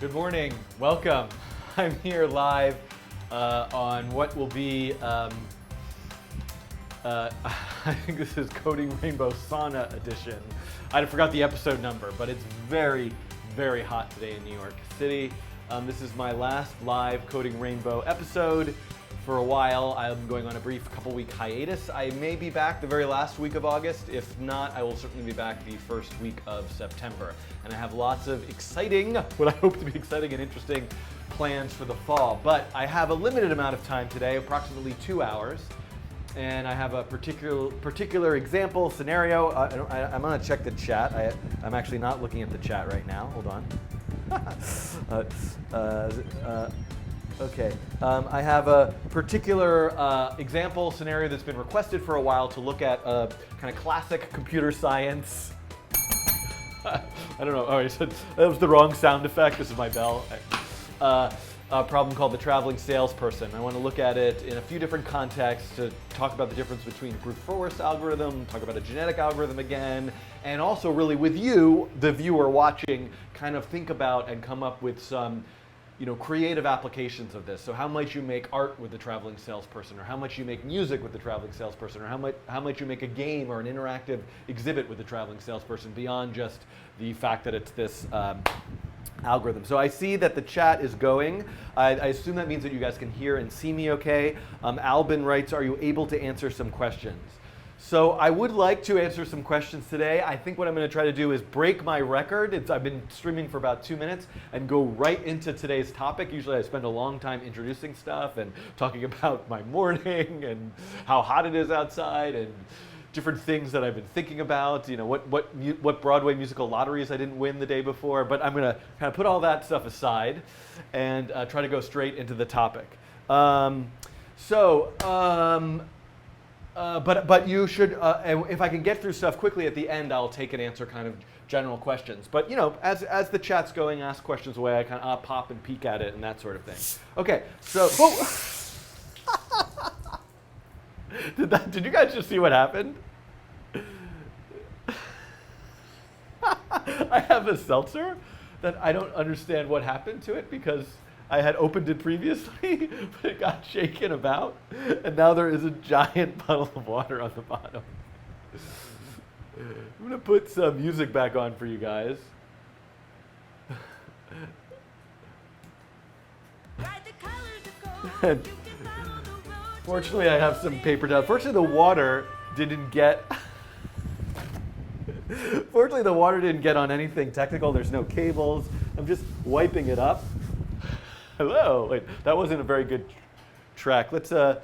Good morning, welcome. I'm here live on what will be, I think this is Coding Rainbow Sauna edition. I forgot the episode number, but it's very, very hot today in New York City. This is my last live Coding Rainbow episode. For a while, I'm going on a brief couple-week hiatus. I may be back the very last week of August. If not, I will certainly be back the first week of September. And I have lots of exciting, what I hope to be exciting and interesting plans for the fall. But I have a limited amount of time today, approximately 2 hours. And I have a particular example, scenario. I'm gonna check the chat. I'm actually not looking at the chat right now. Hold on. Okay, I have a particular example scenario that's been requested for a while to look at kind of classic computer science. I don't know, oh, that was the wrong sound effect. This is my bell. A problem called the traveling salesperson. I want to look at it in a few different contexts to talk about the difference between brute force algorithm, talk about a genetic algorithm again, and also really with you, the viewer watching, kind of think about and come up with some creative applications of this. So how might you make art with the traveling salesperson, or how much you make music with the traveling salesperson, or how much you make a game or an interactive exhibit with the traveling salesperson beyond just the fact that it's this algorithm. So I see that the chat is going. I assume that means that you guys can hear and see me okay. Albin writes, are you able to answer some questions? So I would like to answer some questions today. I think what I'm going to try to do is break my record. I've been streaming for about 2 minutes and go right into today's topic. Usually I spend a long time introducing stuff and talking about my morning and how hot it is outside and different things that I've been thinking about, what Broadway musical lotteries I didn't win the day before. But I'm going to kind of put all that stuff aside and try to go straight into the topic. But you should, if I can get through stuff quickly at the end, I'll take and answer kind of general questions. But as the chat's going, ask questions away, I kind of pop and peek at it and that sort of thing. Okay, so, did you guys just see what happened? I have a seltzer that I don't understand what happened to it because I had opened it previously, but it got shaken about, and now there is a giant puddle of water on the bottom. I'm gonna put some music back on for you guys. Fortunately, I have some paper towels. Fortunately, the water didn't get on anything technical. There's no cables. I'm just wiping it up. Hello. Wait, that wasn't a very good track. Let's play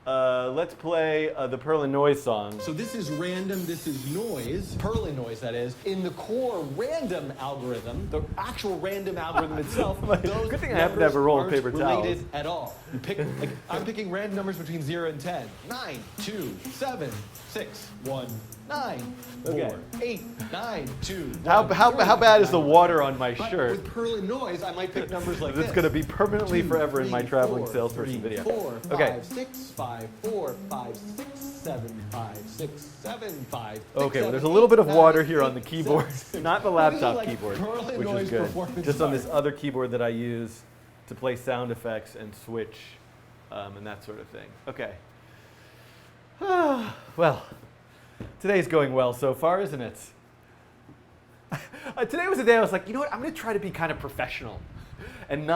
the Perlin Noise song. So this is random, this is noise, Perlin noise that is. In the core random algorithm, the actual random algorithm itself, those good thing I happen to have a roll of paper towels. Related at all. You pick, I'm picking random numbers between 0 and 10. 9, 2, 7, 6, 1, 9, 4, 8, 9, 2, 1. How bad is the water on my shirt? With Perlin noise, I might pick numbers like this. It's going to be permanently forever in my traveling salesperson video. 4, 5, 6, 5, 4, 5, 6, 7, 5, 6, 7, 5. Okay, well, there's a little bit of water here on the keyboard, not the laptop keyboard, which is good. Just on this other keyboard that I use to play sound effects and switch and that sort of thing. Okay. Well, today's going well so far, isn't it? Today was a day I was like, you know what, I'm going to try to be kind of professional and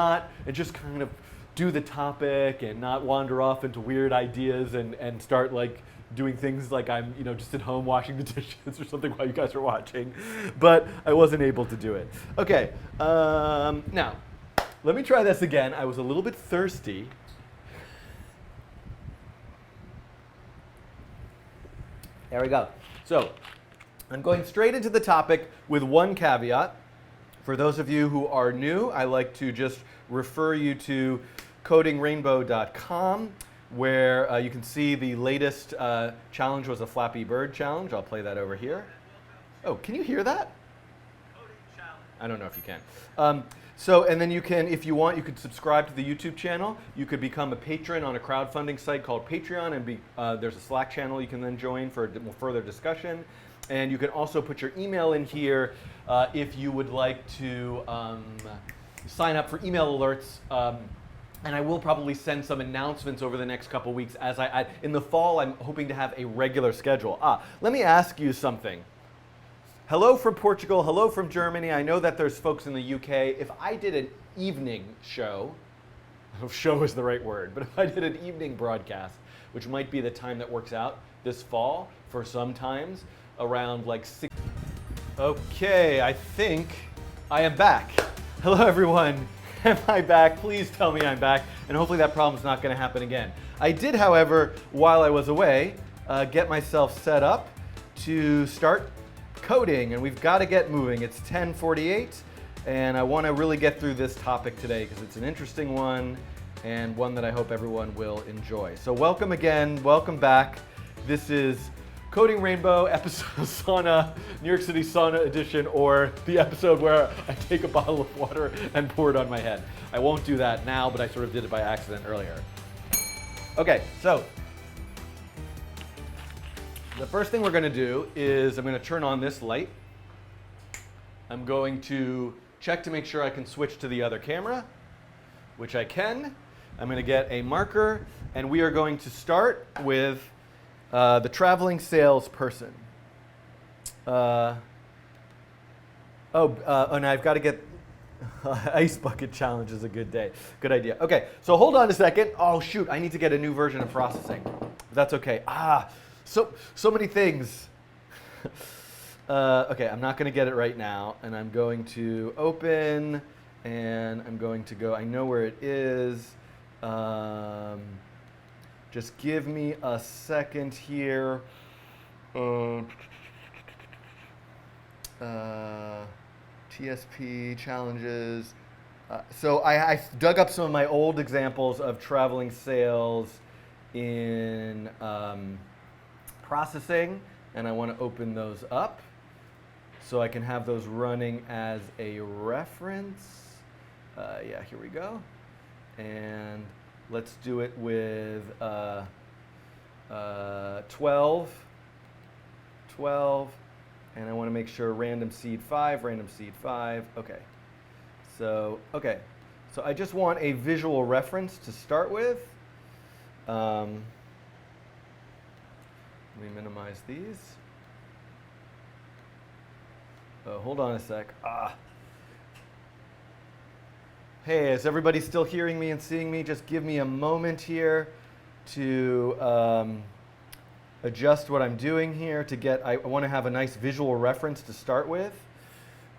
just kind of do the topic and not wander off into weird ideas and start like doing things like I'm just at home washing the dishes or something while you guys are watching. But I wasn't able to do it. Okay, now let me try this again. I was a little bit thirsty. There we go. So I'm going straight into the topic with one caveat. For those of you who are new, I like to just refer you to codingrainbow.com, where you can see the latest challenge was a Flappy Bird challenge. I'll play that over here. Oh, can you hear that? Coding challenge. I don't know if you can. And then you can, if you want, you could subscribe to the YouTube channel. You could become a patron on a crowdfunding site called Patreon, and there's a Slack channel you can then join for further discussion. And you can also put your email in here if you would like to sign up for email alerts. And I will probably send some announcements over the next couple weeks as in the fall, I'm hoping to have a regular schedule. Let me ask you something. Hello from Portugal, hello from Germany. I know that there's folks in the UK. If I did an evening show, I don't know if show is the right word, but if I did an evening broadcast, which might be the time that works out this fall for some times, around like 6. Okay, I think I am back. Hello everyone. Am I back? Please tell me I'm back, and hopefully that problem's not going to happen again. I did, however, while I was away, get myself set up to start coding, and we've got to get moving. It's 10:48, and I want to really get through this topic today because it's an interesting one and one that I hope everyone will enjoy. So welcome again, welcome back. This is Coding Rainbow, episode sauna, New York City sauna edition, or the episode where I take a bottle of water and pour it on my head. I won't do that now, but I sort of did it by accident earlier. Okay, so the first thing we're going to do is I'm going to turn on this light. I'm going to check to make sure I can switch to the other camera, which I can. I'm going to get a marker, and we are going to start with the traveling salesperson. And I've got to get ice bucket challenge is a good day. Good idea. Okay, so hold on a second. Oh shoot, I need to get a new version of processing. That's okay. So many things. Okay, I'm not going to get it right now, and I'm going to open, and I'm going to go. I know where it is. Just give me a second here. TSP challenges. So I dug up some of my old examples of traveling sales in processing, and I want to open those up so I can have those running as a reference. Yeah, here we go. And let's do it with 12, and I want to make sure random seed 5. Okay. So I just want a visual reference to start with. Let me minimize these. Oh, hold on a sec. Hey, is everybody still hearing me and seeing me? Just give me a moment here to adjust what I'm doing here to get, I want to have a nice visual reference to start with.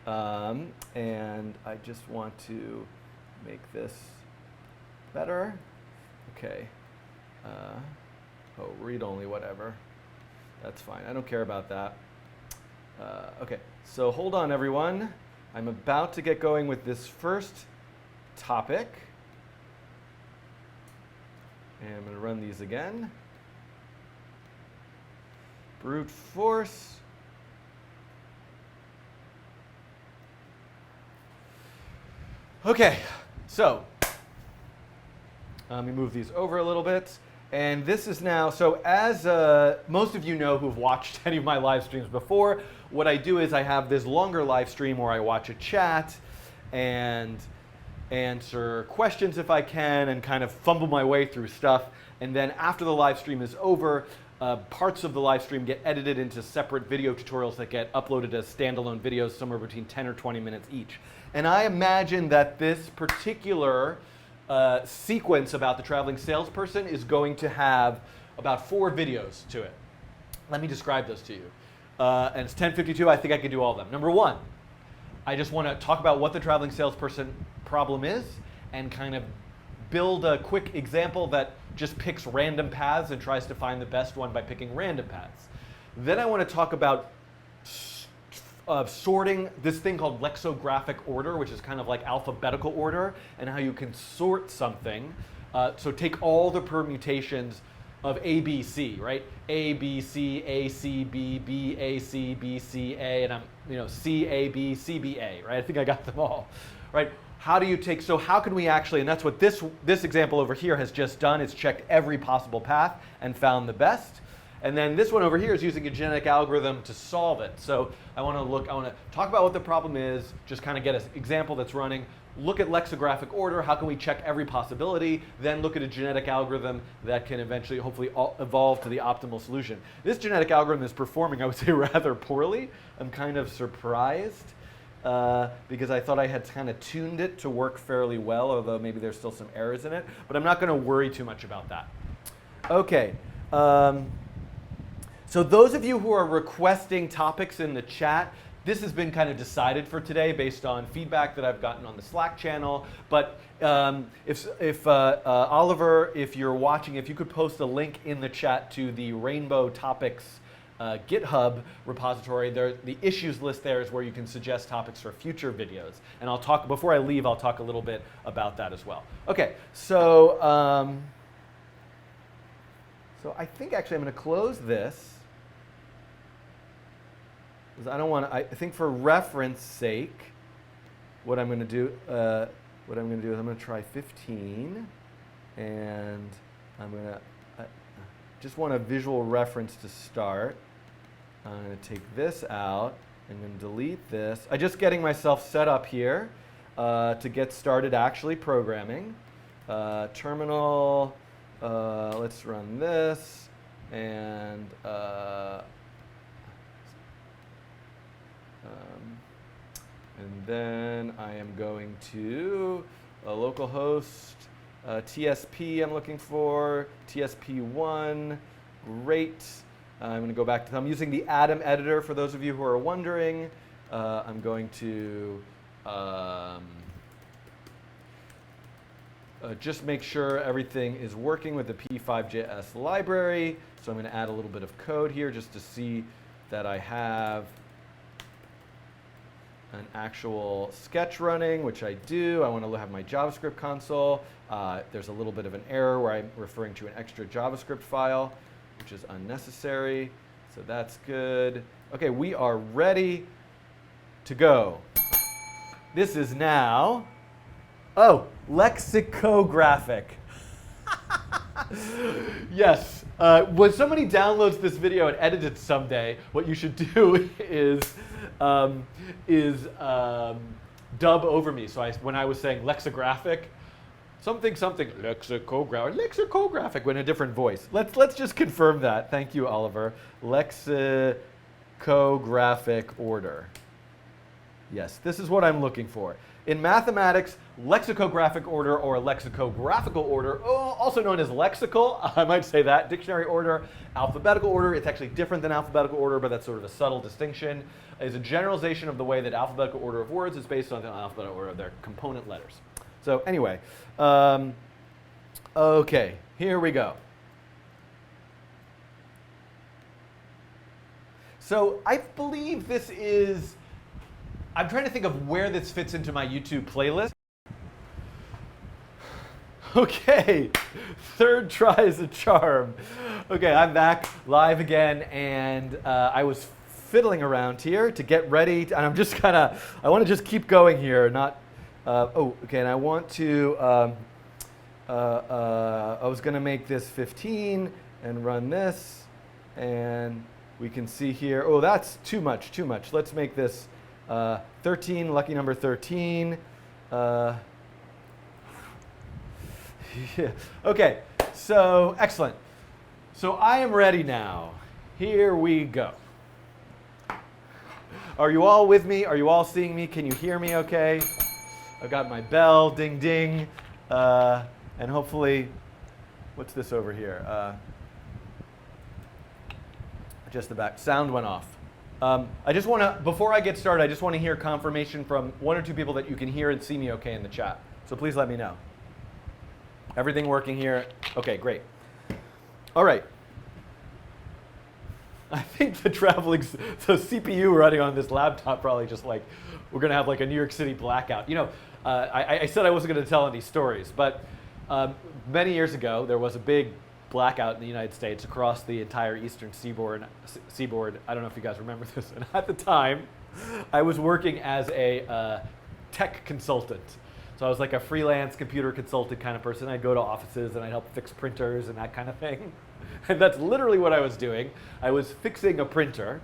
And I just want to make this better. Okay. Read only, whatever. That's fine. I don't care about that. Okay, so hold on, everyone. I'm about to get going with this first topic. And I'm going to run these again. Brute force. Okay, so let me move these over a little bit. And this is now, so as most of you know who've watched any of my live streams before, what I do is I have this longer live stream where I watch a chat and answer questions if I can and kind of fumble my way through stuff. And then after the live stream is over, parts of the live stream get edited into separate video tutorials that get uploaded as standalone videos somewhere between 10 or 20 minutes each. And I imagine that this particular sequence about the traveling salesperson is going to have about 4 videos to it. Let me describe those to you. And it's 10:52, I think I can do all of them. Number 1, I just want to talk about what the traveling salesperson problem is and kind of build a quick example that just picks random paths and tries to find the best one by picking random paths. Then I want to talk about sorting this thing called lexicographic order, which is kind of like alphabetical order, and how you can sort something. So take all the permutations of A, B, C, right? A, B, C, A, C, B, B, A, C, B, C, A, and I'm, C, A, B, C, B, A, right? I think I got them all, right? How do you take, so how can we actually, and that's what this example over here has just done, it's checked every possible path and found the best. And then this one over here is using a genetic algorithm to solve it. So I want to talk about what the problem is, just kind of get an example that's running, look at lexicographic order, how can we check every possibility, then look at a genetic algorithm that can eventually, hopefully, evolve to the optimal solution. This genetic algorithm is performing, I would say, rather poorly. I'm kind of surprised because I thought I had kind of tuned it to work fairly well, although maybe there's still some errors in it. But I'm not going to worry too much about that. Okay. So those of you who are requesting topics in the chat, this has been kind of decided for today based on feedback that I've gotten on the Slack channel. But if Oliver, if you're watching, if you could post a link in the chat to the Rainbow Topics GitHub repository, the issues list there is where you can suggest topics for future videos. And I'll talk, before I leave, I'll talk a little bit about that as well. Okay, so I think actually I'm going to close this. I don't want to. I think for reference sake, what I'm going to do is I'm going to try 15, and I'm going to just want a visual reference to start. I'm going to take this out. I'm going to delete this. I'm just getting myself set up here to get started actually programming. Terminal. Let's run this, and then I am going to localhost TSP I'm looking for, TSP1, great. I'm going to go back to, I'm using the Atom editor for those of you who are wondering. I'm going to just make sure everything is working with the P5JS library. So I'm going to add a little bit of code here just to see that I have an actual sketch running, which I do. I want to have my JavaScript console. There's a little bit of an error where I'm referring to an extra JavaScript file, which is unnecessary. So that's good. OK, we are ready to go. This is now, lexicographic. Yes. When somebody downloads this video and edits it someday, what you should do is dub over me. So when I was saying lexicographic, something lexicographic in a different voice. Let's just confirm that. Thank you, Oliver. Lexicographic order. Yes, this is what I'm looking for. In mathematics, lexicographic order or lexicographical order, also known as lexical, I might say that, dictionary order, alphabetical order, it's actually different than alphabetical order, but that's sort of a subtle distinction, is a generalization of the way that alphabetical order of words is based on the alphabetical order of their component letters. So anyway, okay, here we go. So I believe this is, I'm trying to think of where this fits into my YouTube playlist. Okay, third try is a charm. Okay, I'm back live again, and I was fiddling around here to get ready, and I'm just kind of, I want to just keep going here, not, okay, and I want to, I was going to make this 15 and run this, and we can see here, that's too much. Let's make this 13, lucky number 13. Yeah. Okay, so excellent. So I am ready now. Here we go. Are you all with me? Are you all seeing me? Can you hear me okay? I've got my bell, ding, ding. And hopefully, what's this over here? Just the back. Sound went off. I just want to, before I get started, I just want to hear confirmation from one or two people that you can hear and see me okay in the chat. So please let me know. Everything working here? Okay, great. All right. I think the CPU running on this laptop probably just like, we're going to have like a New York City blackout. You know, I said I wasn't going to tell any stories, but many years ago, there was a big blackout in the United States across the entire eastern seaboard. I don't know if you guys remember this. And at the time, I was working as a tech consultant. So I was like a freelance computer consultant kind of person. I'd go to offices and I'd help fix printers and that kind of thing. And that's literally what I was doing. I was fixing a printer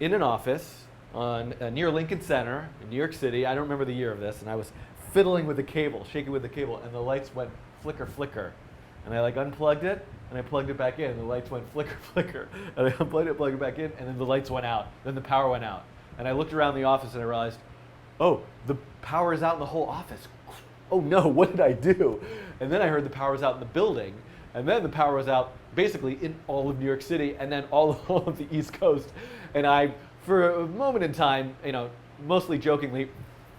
in an office near Lincoln Center in New York City. I don't remember the year of this, and I was fiddling with the cable, shaking with the cable, and the lights went flicker, flicker. And I unplugged it, and I plugged it back in, and the lights went flicker, flicker. And I unplugged it, plugged it back in, and then the lights went out. Then the power went out. And I looked around the office, and I realized, oh, the power is out in the whole office. Oh no, what did I do? And then I heard the power was out in the building, and then the power was out basically in all of New York City, and then all of the East Coast. And I, for a moment in time, mostly jokingly,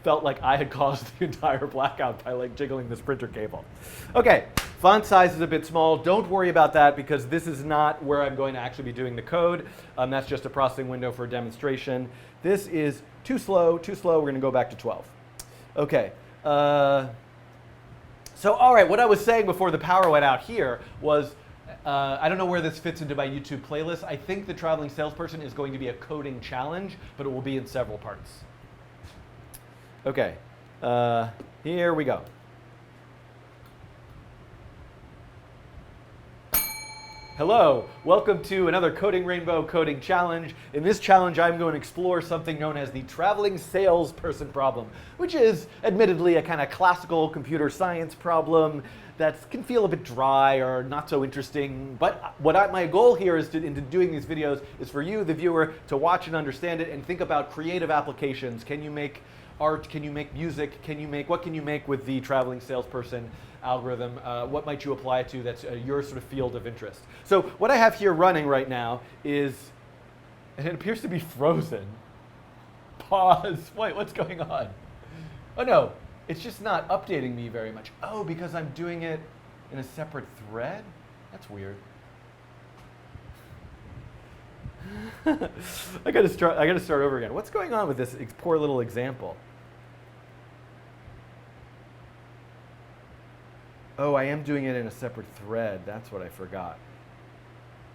felt like I had caused the entire blackout by jiggling this printer cable. Okay, font size is a bit small. Don't worry about that because this is not where I'm going to actually be doing the code. That's just a processing window for a demonstration. This is too slow, too slow. We're going to go back to 12. Okay. So all right, what I was saying before the power went out here was, I don't know where this fits into my YouTube playlist. I think the Traveling Salesperson is going to be a coding challenge, but it will be in several parts. Okay, here we go. Hello, welcome to another Coding Rainbow Coding Challenge. In this challenge, I'm going to explore something known as the Traveling Salesperson Problem, which is admittedly a kind of classical computer science problem that can feel a bit dry or not so interesting. But my goal here is into doing these videos is for you, the viewer, to watch and understand it and think about creative applications. Can you make art? Can you make music? What can you make with the Traveling Salesperson algorithm? What might you apply it to that's your sort of field of interest? So what I have here running right now is, and it appears to be frozen. Pause. Wait, what's going on? Oh no, it's just not updating me very much. Oh, because I'm doing it in a separate thread? That's weird. I gotta start over again. What's going on with this poor little example? Oh, I am doing it in a separate thread. That's what I forgot.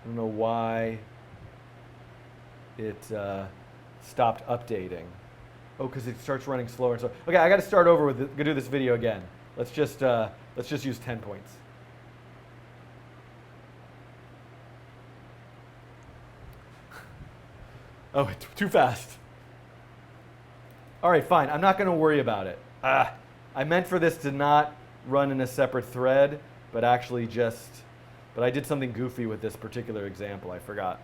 I don't know why it stopped updating. Oh, because it starts running slower and slower. Okay, I got to start over with do this video again. Let's just use 10 points. Oh, it's too fast. All right, fine. I'm not going to worry about it. I meant for this to not run in a separate thread, but actually but I did something goofy with this particular example. I forgot.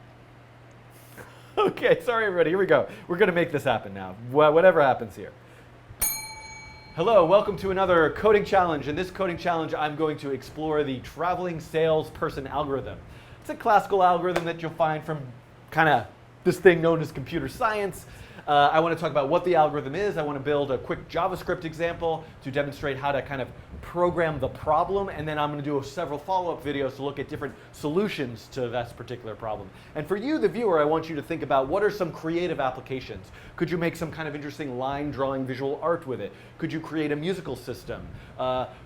Okay, sorry everybody, here we go. We're gonna make this happen now, whatever happens here. Hello, welcome to another coding challenge. In this coding challenge, I'm going to explore the Traveling Salesperson algorithm. It's a classical algorithm that you'll find from kind of this thing known as computer science. I want to talk about what the algorithm is. I want to build a quick JavaScript example to demonstrate how to kind of program the problem, and then I'm going to do several follow-up videos to look at different solutions to that particular problem. And for you, the viewer, I want you to think about what are some creative applications. Could you make some kind of interesting line drawing visual art with it? Could you create a musical system?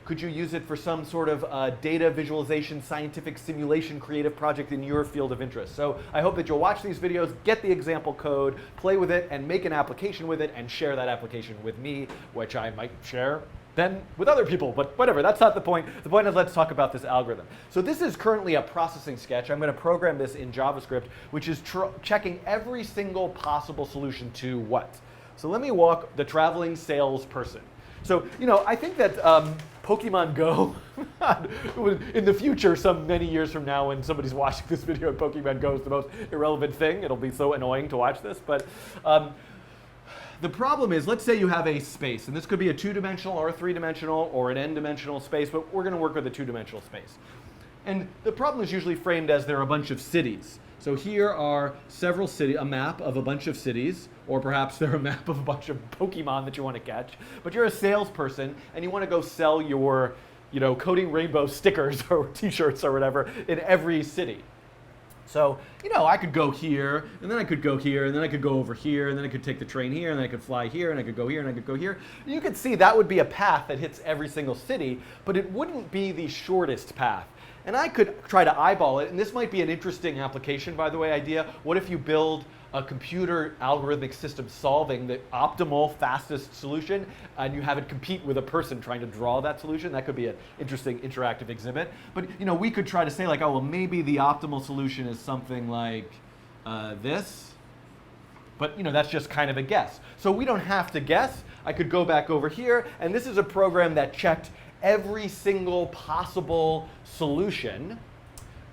Could you use it for some sort of data visualization, scientific simulation creative project in your field of interest? So I hope that you'll watch these videos, get the example code, play with it, and make an application with it, and share that application with me, which I might share then with other people, but whatever, that's not the point. The point is, let's talk about this algorithm. So this is currently a processing sketch. I'm going to program this in JavaScript, which is checking every single possible solution to what? So let me walk the Traveling Salesperson. So, I think that Pokemon Go, in the future, many years from now, when somebody's watching this video and Pokemon Go is the most irrelevant thing, it'll be so annoying to watch this, but the problem is, let's say you have a space, and this could be a 2-dimensional or a 3-dimensional or an n-dimensional space, but we're going to work with a 2-dimensional space. And the problem is usually framed as there are a bunch of cities. So here are several cities, a map of a bunch of cities, or perhaps they're a map of a bunch of Pokemon that you want to catch. But you're a salesperson, and you want to go sell your, Coding Rainbow stickers or t-shirts or whatever in every city. So, I could go here, and then I could go here, and then I could go over here, and then I could take the train here, and then I could fly here, and I could go here, and I could go here. You could see that would be a path that hits every single city, but it wouldn't be the shortest path. And I could try to eyeball it, and this might be an interesting application, by the way, idea. What if you build a computer algorithmic system solving the optimal, fastest solution, and you have it compete with a person trying to draw that solution. That could be an interesting interactive exhibit. But we could try to say like, oh, well, maybe the optimal solution is something like this. But that's just kind of a guess. So we don't have to guess. I could go back over here, and this is a program that checked every single possible solution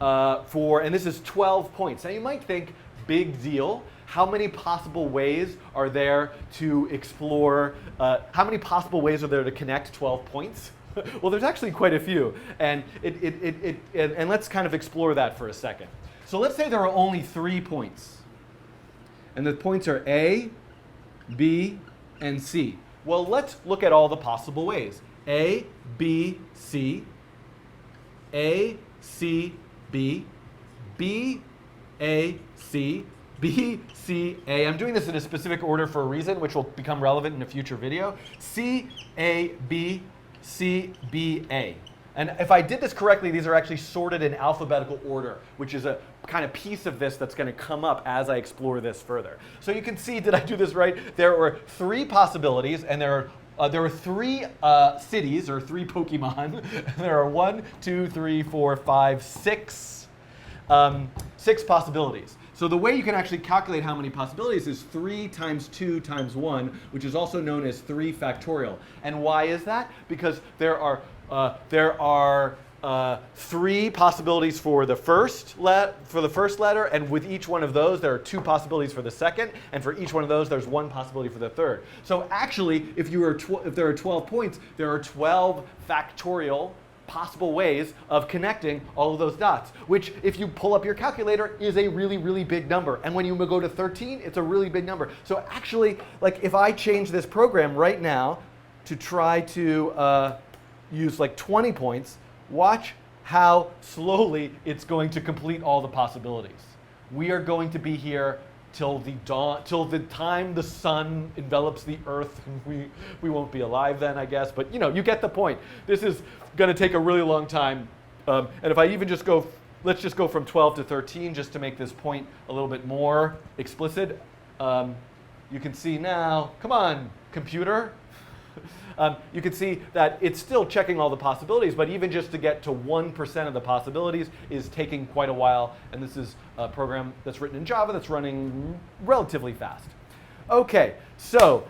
and this is 12 points. Now you might think, big deal. How many possible ways are there to explore, how many possible ways are there to connect 12 points? Well, there's actually quite a few. And let's kind of explore that for a second. So let's say there are only 3 points. And the points are A, B, and C. Well, let's look at all the possible ways. A, B, C, A, C, B, B, A, C, B, C, A. I'm doing this in a specific order for a reason, which will become relevant in a future video. C, A, B, C, B, A. And if I did this correctly, these are actually sorted in alphabetical order, which is a kind of piece of this that's going to come up as I explore this further. So you can see, did I do this right? There were 3 possibilities, and there were 3 cities, or 3 Pokemon. There are 1, 2, 3, 4, 5, 6 possibilities. So the way you can actually calculate how many possibilities is 3 times 2 times 1, which is also known as 3 factorial. And why is that? Because there are 3 possibilities for the first letter, and with each one of those, there are 2 possibilities for the second, and for each one of those, there's 1 possibility for the third. So actually, if there are 12 points, there are 12 factorial possible ways of connecting all of those dots, which, if you pull up your calculator, is a really, really big number. And when you go to 13, it's a really big number. So actually, like, if I change this program right now to try to use like 20 points, watch how slowly it's going to complete all the possibilities. We are going to be here till the dawn, till the time the sun envelops the earth. We won't be alive then, I guess, but you get the point. This is going to take a really long time. And if I even just go, let's just go from 12 to 13 just to make this point a little bit more explicit. You can see now, come on, computer. You can see that it's still checking all the possibilities, but even just to get to 1% of the possibilities is taking quite a while. And this is a program that's written in Java that's running relatively fast. Okay, so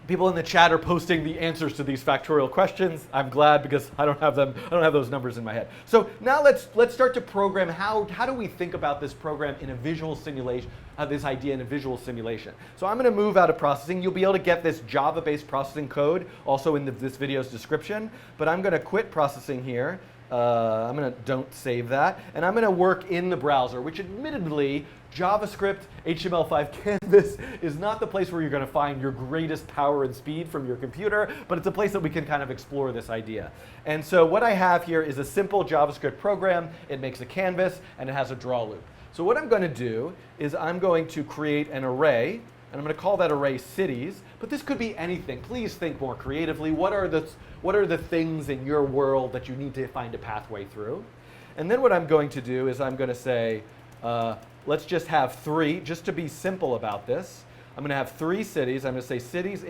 people in the chat are posting the answers to these factorial questions. I'm glad, because I don't have them. I don't have those numbers in my head. So now let's start to program. How do we think about this program in a visual simulation? This idea in a visual simulation. So I'm going to move out of processing. You'll be able to get this Java-based processing code also in this video's description. But I'm going to quit processing here. I'm going to don't save that. And I'm going to work in the browser, which admittedly, JavaScript, HTML5 Canvas is not the place where you're going to find your greatest power and speed from your computer, but it's a place that we can kind of explore this idea. And so what I have here is a simple JavaScript program. It makes a canvas, and it has a draw loop. So what I'm going to do is I'm going to create an array, and I'm going to call that array cities. But this could be anything. Please think more creatively. What are the things in your world that you need to find a pathway through? And then what I'm going to do is I'm going to say, let's just have 3, just to be simple about this. I'm going to have 3 cities. I'm going to say cities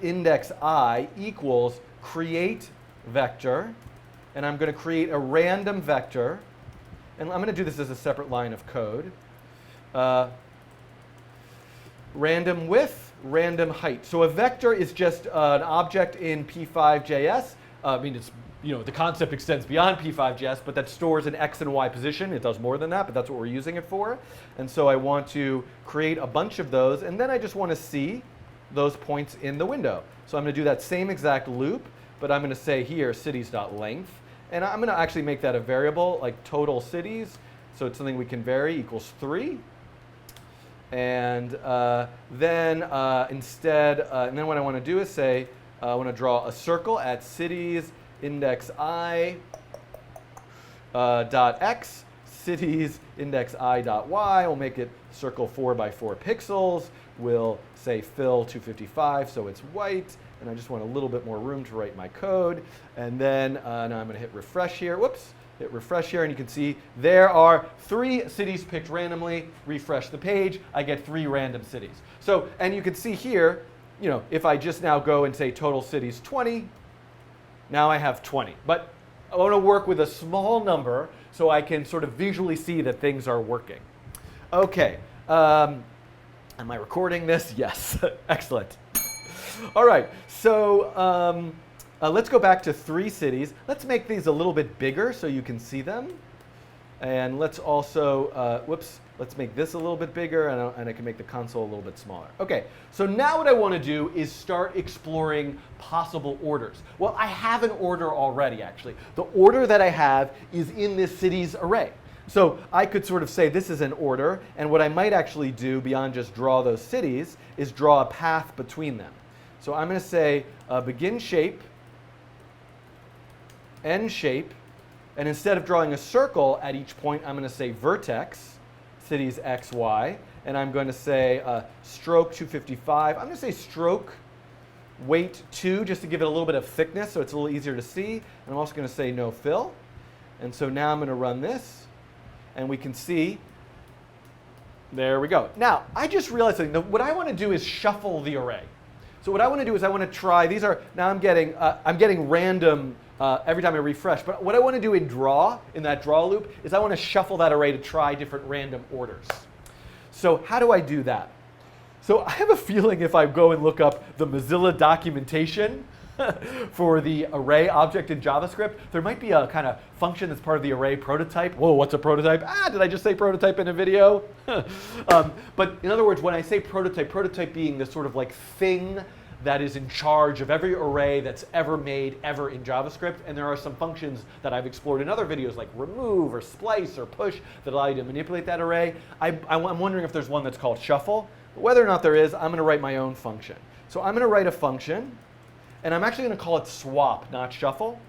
index I equals create vector. And I'm going to create a random vector. And I'm going to do this as a separate line of code. Random width, random height. So a vector is just an object in P5.js. I mean, it's, the concept extends beyond P5.js, but that stores an X and Y position. It does more than that, but that's what we're using it for. And so I want to create a bunch of those, and then I just want to see those points in the window. So I'm going to do that same exact loop, but I'm going to say here cities.length. And I'm going to actually make that a variable, like total cities. So it's something we can vary, equals 3. And then and then what I want to do is say, I want to draw a circle at cities index I dot x, cities index I dot y. We'll make it circle 4 by 4 pixels. We'll say fill 255 so it's white. And I just want a little bit more room to write my code. And then now I'm going to hit refresh here. Whoops. hit refresh here, and you can see there are 3 cities picked randomly. Refresh the page, I get 3 random cities. So, and you can see here, if I just now go and say total cities 20, now I have 20. But I want to work with a small number so I can sort of visually see that things are working. Okay, am I recording this? Yes, excellent. All right, so let's go back to 3 cities. Let's make these a little bit bigger so you can see them. And let's also, let's make this a little bit bigger, and I can make the console a little bit smaller. Okay, so now what I want to do is start exploring possible orders. Well, I have an order already, actually. The order that I have is in this cities array. So I could sort of say this is an order, and what I might actually do beyond just draw those cities is draw a path between them. So I'm going to say begin shape, end shape, and instead of drawing a circle at each point, I'm going to say vertex, cities x, y, and I'm going to say stroke 255. I'm going to say stroke weight 2 just to give it a little bit of thickness so it's a little easier to see. And I'm also going to say no fill. And so now I'm going to run this, and we can see, there we go. Now, I just realized something. What I want to do is shuffle the array. So what I want to do is I want to try, now I'm getting random every time I refresh. But what I want to do in that draw loop, is I want to shuffle that array to try different random orders. So how do I do that? So I have a feeling if I go and look up the Mozilla documentation for the array object in JavaScript, there might be a kind of function that's part of the array prototype. Whoa, what's a prototype? Did I just say prototype in a video? But in other words, when I say prototype being this sort of like thing that is in charge of every array that's ever made ever in JavaScript, and there are some functions that I've explored in other videos like remove or splice or push that allow you to manipulate that array. I'm wondering if there's one that's called shuffle. But whether or not there is, I'm going to write my own function. So I'm going to write a function, and I'm actually going to call it swap, not shuffle.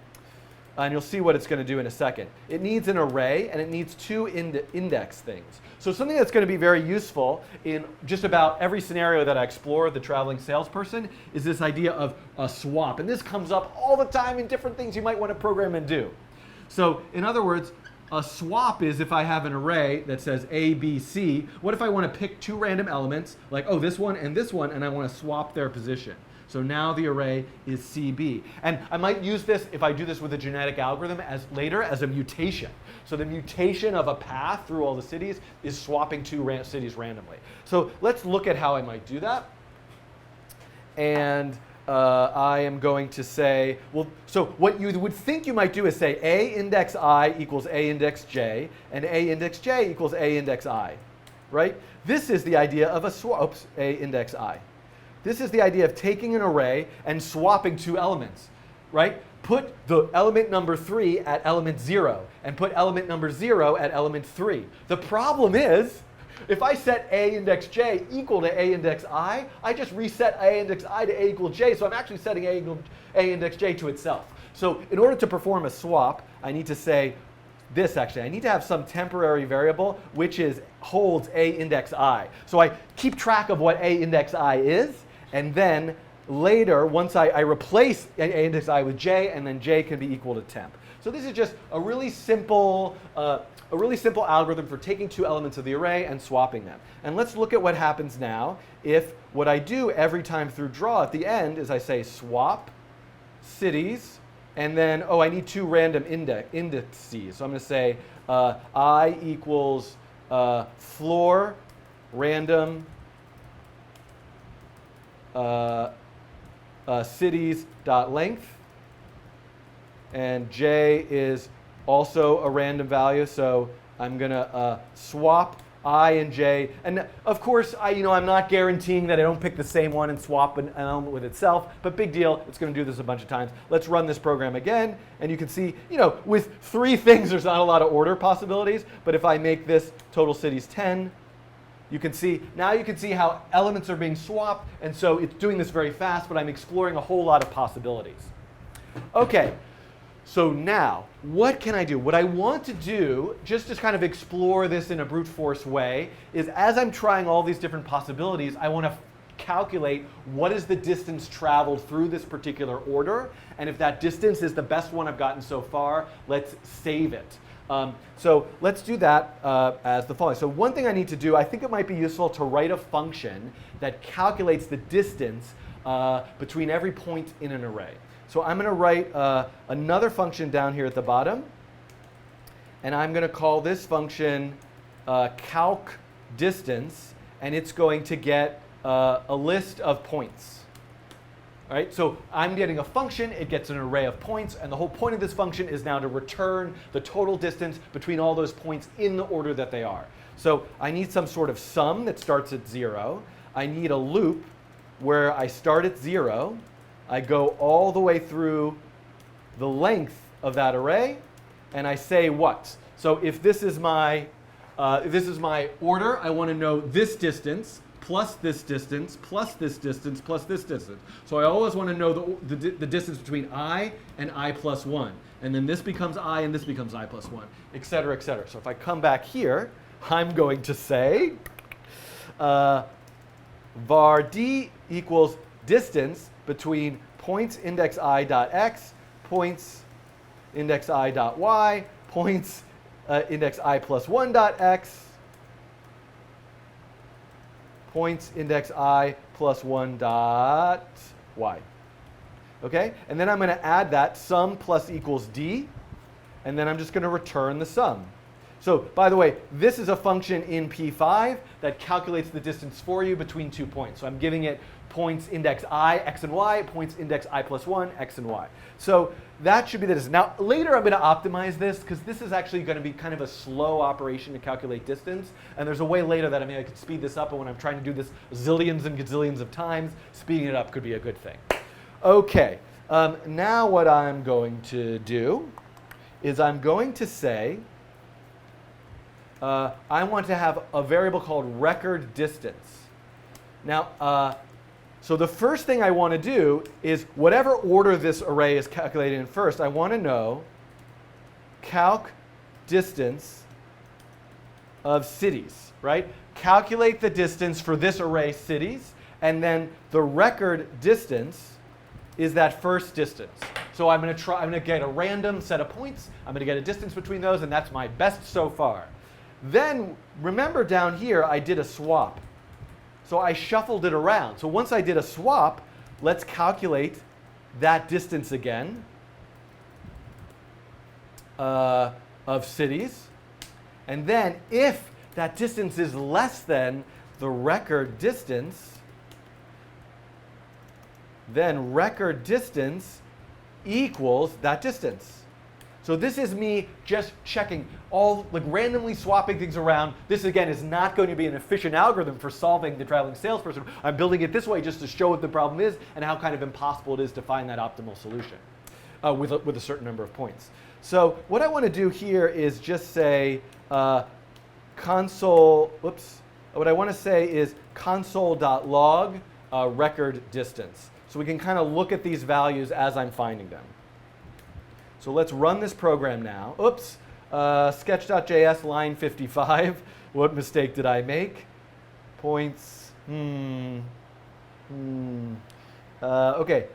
And you'll see what it's going to do in a second. It needs an array, and it needs 2 index things. So something that's going to be very useful in just about every scenario that I explore, the traveling salesperson, is this idea of a swap. And this comes up all the time in different things you might want to program and do. So in other words, a swap is if I have an array that says A, B, C. What if I want to pick 2 random elements, like, oh, this one, and I want to swap their position? So now the array is CB. And I might use this, if I do this with a genetic algorithm, later as a mutation. So the mutation of a path through all the cities is swapping 2 cities randomly. So let's look at how I might do that. And I am going to say, well, so what you would think you might do is say A index I equals A index J, and A index J equals A index I, right? This is the idea of a swap, A index I. This is the idea of taking an array and swapping 2 elements, right? Put the element number 3 at element 0, and put element number 0 at element 3. The problem is, if I set A index J equal to A index I just reset A index I to A equal J, so I'm actually setting A index J to itself. So in order to perform a swap, I need to say this actually. I need to have some temporary variable which holds A index I. So I keep track of what A index I is, and then later, once I replace A index I with J, and then J can be equal to temp. So this is just a really simple algorithm for taking 2 elements of the array and swapping them. And let's look at what happens now if what I do every time through draw at the end is I say swap cities, and then, I need 2 random indices. So I'm going to say I equals floor random cities.length, and J is also a random value, so I'm going to swap I and J. And of course, I'm not guaranteeing that I don't pick the same one and swap an element with itself, but big deal, it's going to do this a bunch of times. Let's run this program again, and you can see, with 3 things, there's not a lot of order possibilities, but if I make this total cities 10, you can see how elements are being swapped, and so it's doing this very fast, but I'm exploring a whole lot of possibilities. Okay, so now, what can I do? What I want to do, just to kind of explore this in a brute force way, is as I'm trying all these different possibilities, I want to calculate what is the distance traveled through this particular order, and if that distance is the best one I've gotten so far, let's save it. So let's do that as the following. So one thing I need to do, I think it might be useful to write a function that calculates the distance between every point in an array. So I'm going to write another function down here at the bottom. And I'm going to call this function calc distance. And it's going to get a list of points. All right, so I'm getting a function, it gets an array of points, and the whole point of this function is now to return the total distance between all those points in the order that they are. So I need some sort of sum that starts at 0. I need a loop where I start at 0, I go all the way through the length of that array, and I say what? So if this is my order, I want to know this distance, plus this distance, plus this distance, plus this distance. So I always want to know the distance between I and I plus 1. And then this becomes I and this becomes I plus 1, et cetera, et cetera. So if I come back here, I'm going to say var d equals distance between points index I dot x, points index I dot y, points index I plus 1 dot x, points index I plus 1 dot y. Okay? And then I'm going to add that sum plus equals d, and then I'm just going to return the sum. So, by the way, this is a function in P5 that calculates the distance for you between 2 points. So I'm giving it points index I, x and y, points index I plus 1, x and y. So that should be the distance. Now, later I'm going to optimize this because this is actually going to be kind of a slow operation to calculate distance. And there's a way later that I could speed this up. And when I'm trying to do this zillions and gazillions of times, speeding it up could be a good thing. OK, now what I'm going to do is I'm going to say, I want to have a variable called record distance. Now, so the first thing I want to do is whatever order this array is calculated in first, I want to know calc distance of cities, right? Calculate the distance for this array cities, and then the record distance is that first distance. So I'm going to get a random set of points, I'm going to get a distance between those, and that's my best so far. Then remember down here I did a swap. So I shuffled it around. So once I did a swap, let's calculate that distance again of cities. And then if that distance is less than the record distance, then record distance equals that distance. So this is me just checking randomly swapping things around. This, again, is not going to be an efficient algorithm for solving the traveling salesperson. I'm building it this way just to show what the problem is and how kind of impossible it is to find that optimal solution with a certain number of points. So what I want to do here is just say console, what I want to say is console.log record distance. So we can kind of look at these values as I'm finding them. So let's run this program now. Oops, sketch.js line 55. What mistake did I make? Points, OK,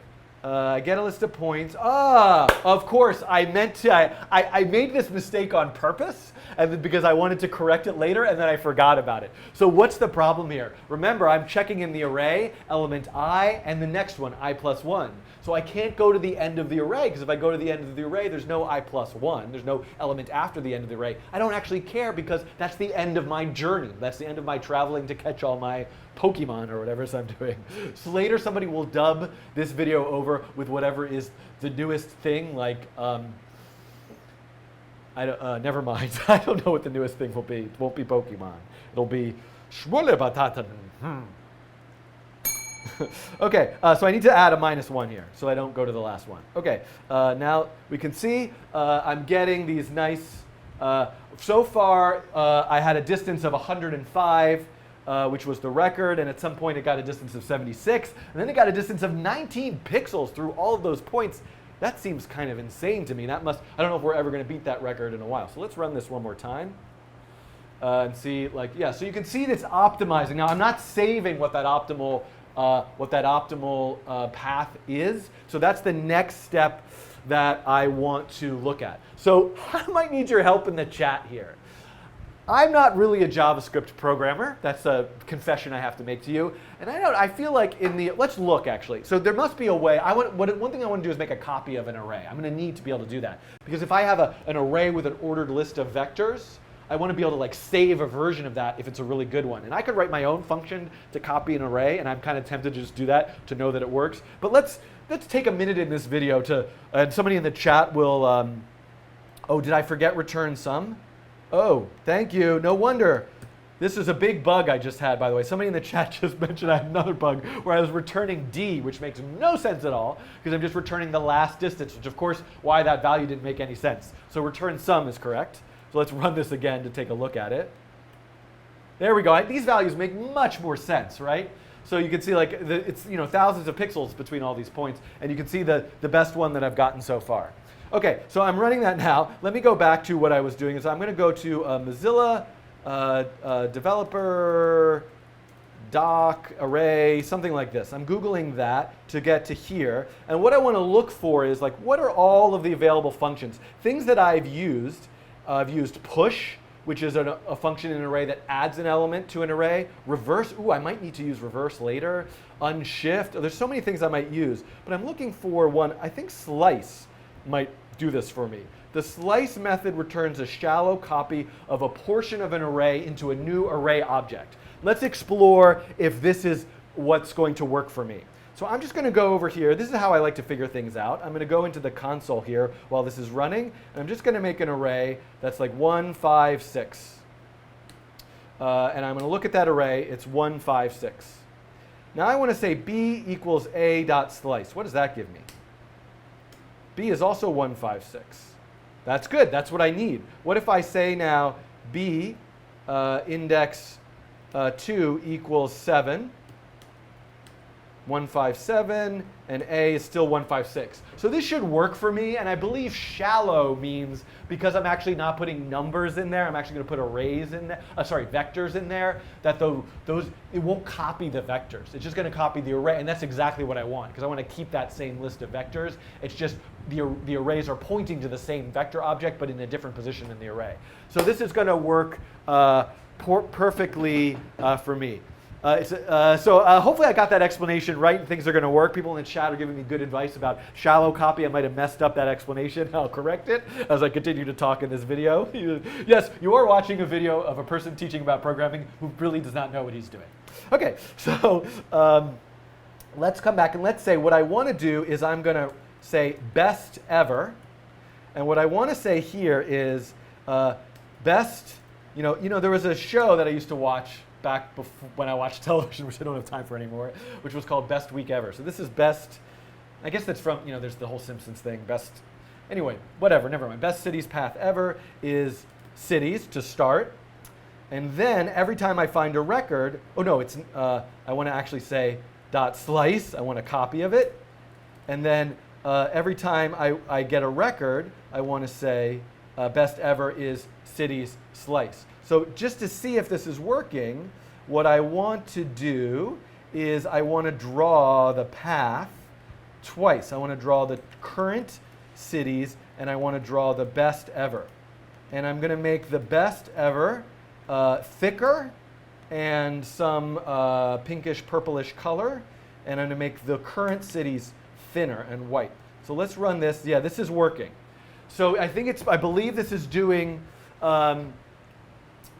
I get a list of points. Of course, I meant to, I made this mistake on purpose and because I wanted to correct it later and then I forgot about it. So what's the problem here? Remember, I'm checking in the array, element I, and the next one, I plus 1. So I can't go to the end of the array, because if I go to the end of the array, there's no I plus 1. There's no element after the end of the array. I don't actually care because that's the end of my journey. That's the end of my traveling to catch all my Pokemon or whatever I'm doing. So later somebody will dub this video over with whatever is the newest thing, like, never mind. I don't know what the newest thing will be. It won't be Pokemon. It'll be Schwule Batatan. OK, so I need to add a -1 here, so I don't go to the last one. OK, now we can see I'm getting these nice, so far I had a distance of 105, which was the record, and at some point it got a distance of 76, and then it got a distance of 19 pixels through all of those points. That seems kind of insane to me. I don't know if we're ever going to beat that record in a while. So let's run this one more time. And see, so you can see that it's optimizing. Now I'm not saving what that optimal path is. So that's the next step that I want to look at. So I might need your help in the chat here. I'm not really a JavaScript programmer. That's a confession I have to make to you. And I feel like let's look actually. So there must be a way. One thing I want to do is make a copy of an array. I'm going to need to be able to do that. Because if I have an array with an ordered list of vectors, I want to be able to like save a version of that if it's a really good one. And I could write my own function to copy an array, and I'm kind of tempted to just do that to know that it works. But let's take a minute in this video and somebody in the chat will, oh, did I forget return sum? Oh, thank you. No wonder. This is a big bug I just had, by the way. Somebody in the chat just mentioned I had another bug where I was returning D, which makes no sense at all, because I'm just returning the last distance, which of course, why that value didn't make any sense. So return sum is correct. So let's run this again to take a look at it. There we go. These values make much more sense, right? So you can see like it's thousands of pixels between all these points, and you can see the best one that I've gotten so far. Okay, so I'm running that now. Let me go back to what I was doing. So I'm going to go to Mozilla developer doc array, something like this. I'm Googling that to get to here. And what I want to look for is like, what are all of the available functions? Things that I've used. I've used push, which is a function in an array that adds an element to an array. Reverse, ooh, I might need to use reverse later. Unshift, there's so many things I might use. But I'm looking for one, I think slice might do this for me. The slice method returns a shallow copy of a portion of an array into a new array object. Let's explore if this is what's going to work for me. So I'm just going to go over here. This is how I like to figure things out. I'm going to go into the console here while this is running, and I'm just going to make an array that's like 1, 5, 6. And I'm going to look at that array. It's 1, 5, 6. Now I want to say b equals a dot slice. What does that give me? B is also 1, 5, 6. That's good. That's what I need. What if I say now b index 2 equals 7, 157, and a is still 156. So this should work for me, and I believe shallow means because I'm actually not putting numbers in there, I'm actually going to put arrays in there, vectors in there, that it won't copy the vectors. It's just going to copy the array, and that's exactly what I want, because I want to keep that same list of vectors. It's just the arrays are pointing to the same vector object, but in a different position in the array. So this is going to work perfectly for me. So hopefully I got that explanation right and things are going to work. People in the chat are giving me good advice about shallow copy. I might have messed up that explanation. I'll correct it as I continue to talk in this video. Yes, you are watching a video of a person teaching about programming who really does not know what he's doing. Okay, so let's come back and let's say what I want to do is I'm going to say best ever. And what I want to say here is best, there was a show that I used to watch back before, when I watched television, which I don't have time for anymore, which was called Best Week Ever. So this is best, I guess that's from, there's the whole Simpsons thing, best, anyway, whatever, never mind. Best cities path ever is cities to start. And then every time I find a record, I want to actually say dot slice, I want a copy of it. And then every time I get a record, I want to say best ever is cities slice. So just to see if this is working, what I want to do is I want to draw the path twice. I want to draw the current cities, and I want to draw the best ever. And I'm going to make the best ever thicker and some pinkish purplish color, and I'm going to make the current cities thinner and white. So let's run this. Yeah, this is working. So I believe this is doing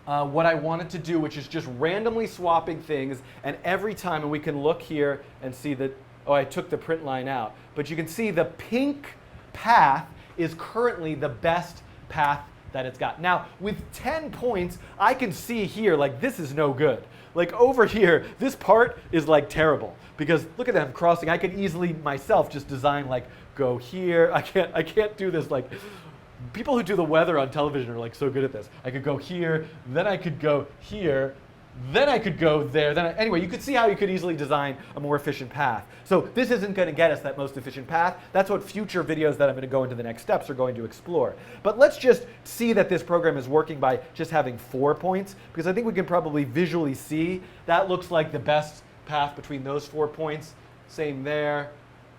what I want it to do, which is just randomly swapping things, and every time, and we can look here and see that, I took the print line out, but you can see the pink path is currently the best path that it's got. Now, with 10 points, I can see here, like, this is no good. Like, over here, this part is, like, terrible, because look at them crossing. I could easily, myself, just design, like, go here. I can't do this, like, people who do the weather on television are like so good at this. I could go here, then I could go here, then I could go there. Anyway, you could see how you could easily design a more efficient path. So this isn't going to get us that most efficient path. That's what future videos that I'm going to go into the next steps are going to explore. But let's just see that this program is working by just having 4 points, because I think we can probably visually see that looks like the best path between those 4 points. Same there.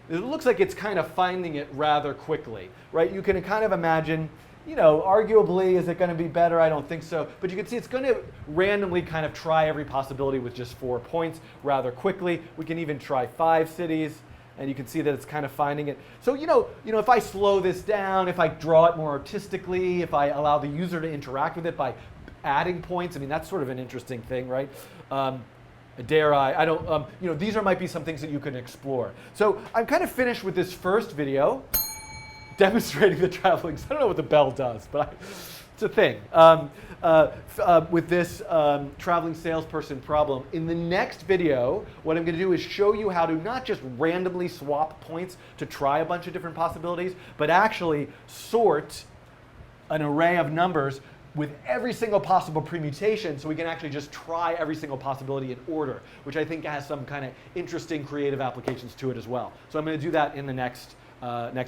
it looks like it's kind of finding it rather quickly, right? You can kind of imagine, you know, arguably, is it going to be better? I don't think so. But you can see it's going to randomly kind of try every possibility with just 4 points rather quickly. We can even try 5 cities, and you can see that it's kind of finding it. So, you know, if I slow this down, if I draw it more artistically, if I allow the user to interact with it by adding points, I mean, that's sort of an interesting thing, right? Dare I don't, you know, these might be some things that you can explore. So I'm kind of finished with this first video demonstrating the traveling. I don't know what the bell does, but it's a thing. With this traveling salesperson problem. In the next video, what I'm going to do is show you how to not just randomly swap points to try a bunch of different possibilities, but actually sort an array of numbers with every single possible permutation, so we can actually just try every single possibility in order, which I think has some kind of interesting creative applications to it as well. So I'm going to do that in the next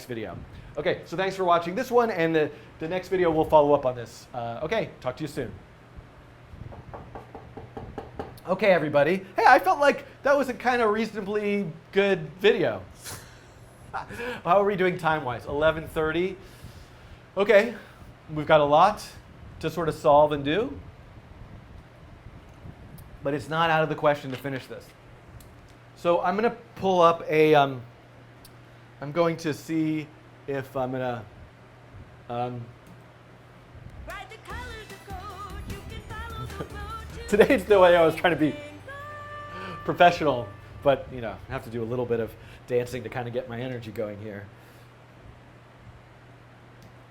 video. Okay, so thanks for watching this one, and the next video we'll follow up on this. Okay, talk to you soon. Okay, everybody. Hey, I felt like that was a kind of reasonably good video. How are we doing time-wise? 11:30. Okay, we've got a lot to sort of solve and do, but it's not out of the question to finish this. So I'm going to pull up a, I'm going to see if I'm going to, today's the way I was trying to be professional, but you know, I have to do a little bit of dancing to kind of get my energy going here.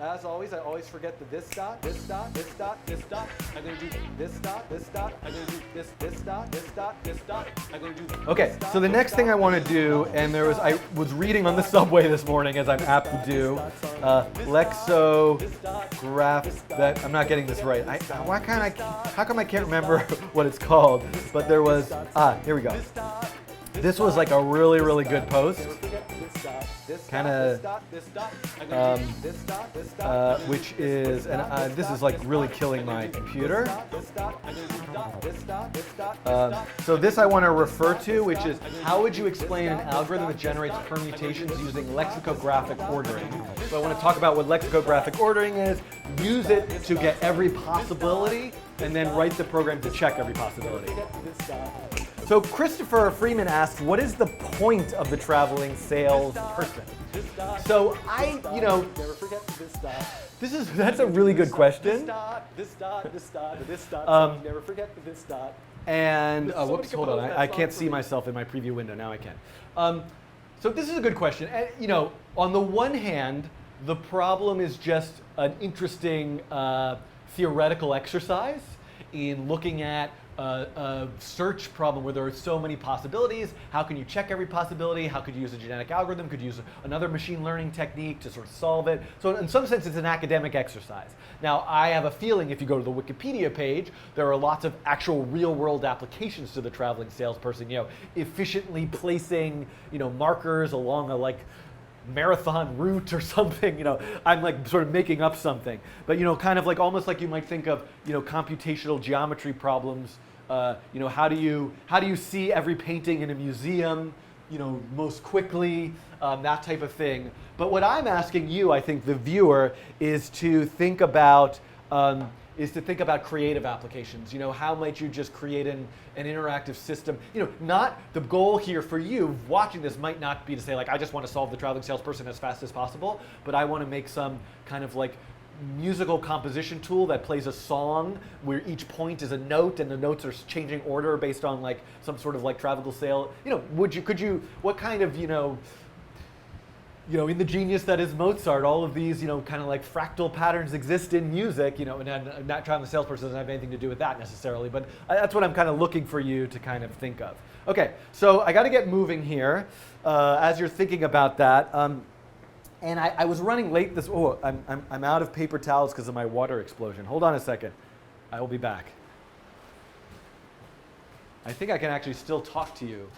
As always, I always forget the this dot, this dot, this dot, this dot. I'm going to do this dot, this dot. I'm going to do this dot, this dot, this dot. I'm going to do Okay, so the next thing I want to do, and I was reading on the subway this morning, as I'm apt to do, lexograph, that, I'm not getting this right. How come I can't remember what it's called? But there was, here we go. This was like a really, really good post. Kind of, which is, and this is like really killing my computer. So this I want to refer to, which is how would you explain an algorithm that generates permutations using lexicographic ordering? So I want to talk about what lexicographic ordering is, use it to get every possibility, and then write the program to check every possibility. So Christopher Freeman asked, what is the point of the traveling salesperson? So you know, never forget this dot. That's a really good question. This dot, never forget this dot. And whoops, hold on, I can't see myself in my preview window. Now I can. So this is a good question. And, you know, on the one hand, the problem is just an interesting theoretical exercise in looking at a search problem where there are so many possibilities. How can you check every possibility? How could you use a genetic algorithm? Could you use another machine learning technique to sort of solve it? So in some sense, it's an academic exercise. Now, I have a feeling if you go to the Wikipedia page, there are lots of actual real-world applications to the traveling salesperson. You know, efficiently placing, you know, markers along a marathon route or something. You know, I'm like sort of making up something, but you know, kind of like almost like you might think of, you know, computational geometry problems. You know, how do you see every painting in a museum, you know, most quickly, that type of thing. But what I'm asking you, I think the viewer, is to think about creative applications. You know, how might you just create an interactive system? You know, not the goal here for you watching this might not be to say like, I just want to solve the traveling salesperson as fast as possible, but I want to make some kind of like musical composition tool that plays a song where each point is a note and the notes are changing order based on like some sort of like traveling sale. You know, what kind of, you know, in the genius that is Mozart, all of these, you know, kind of like fractal patterns exist in music, you know, and not trying the salesperson doesn't have anything to do with that necessarily, but that's what I'm kind of looking for you to kind of think of. Okay, so I got to get moving here as you're thinking about that. And I was running late I'm out of paper towels because of my water explosion. Hold on a second. I will be back. I think I can actually still talk to you.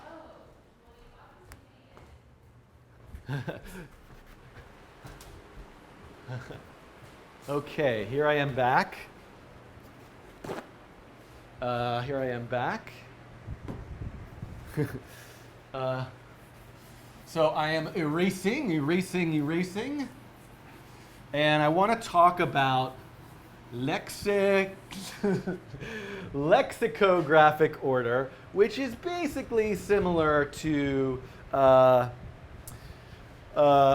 Okay, here I am back. So I am erasing, and I want to talk about lexicographic order, which is basically similar to,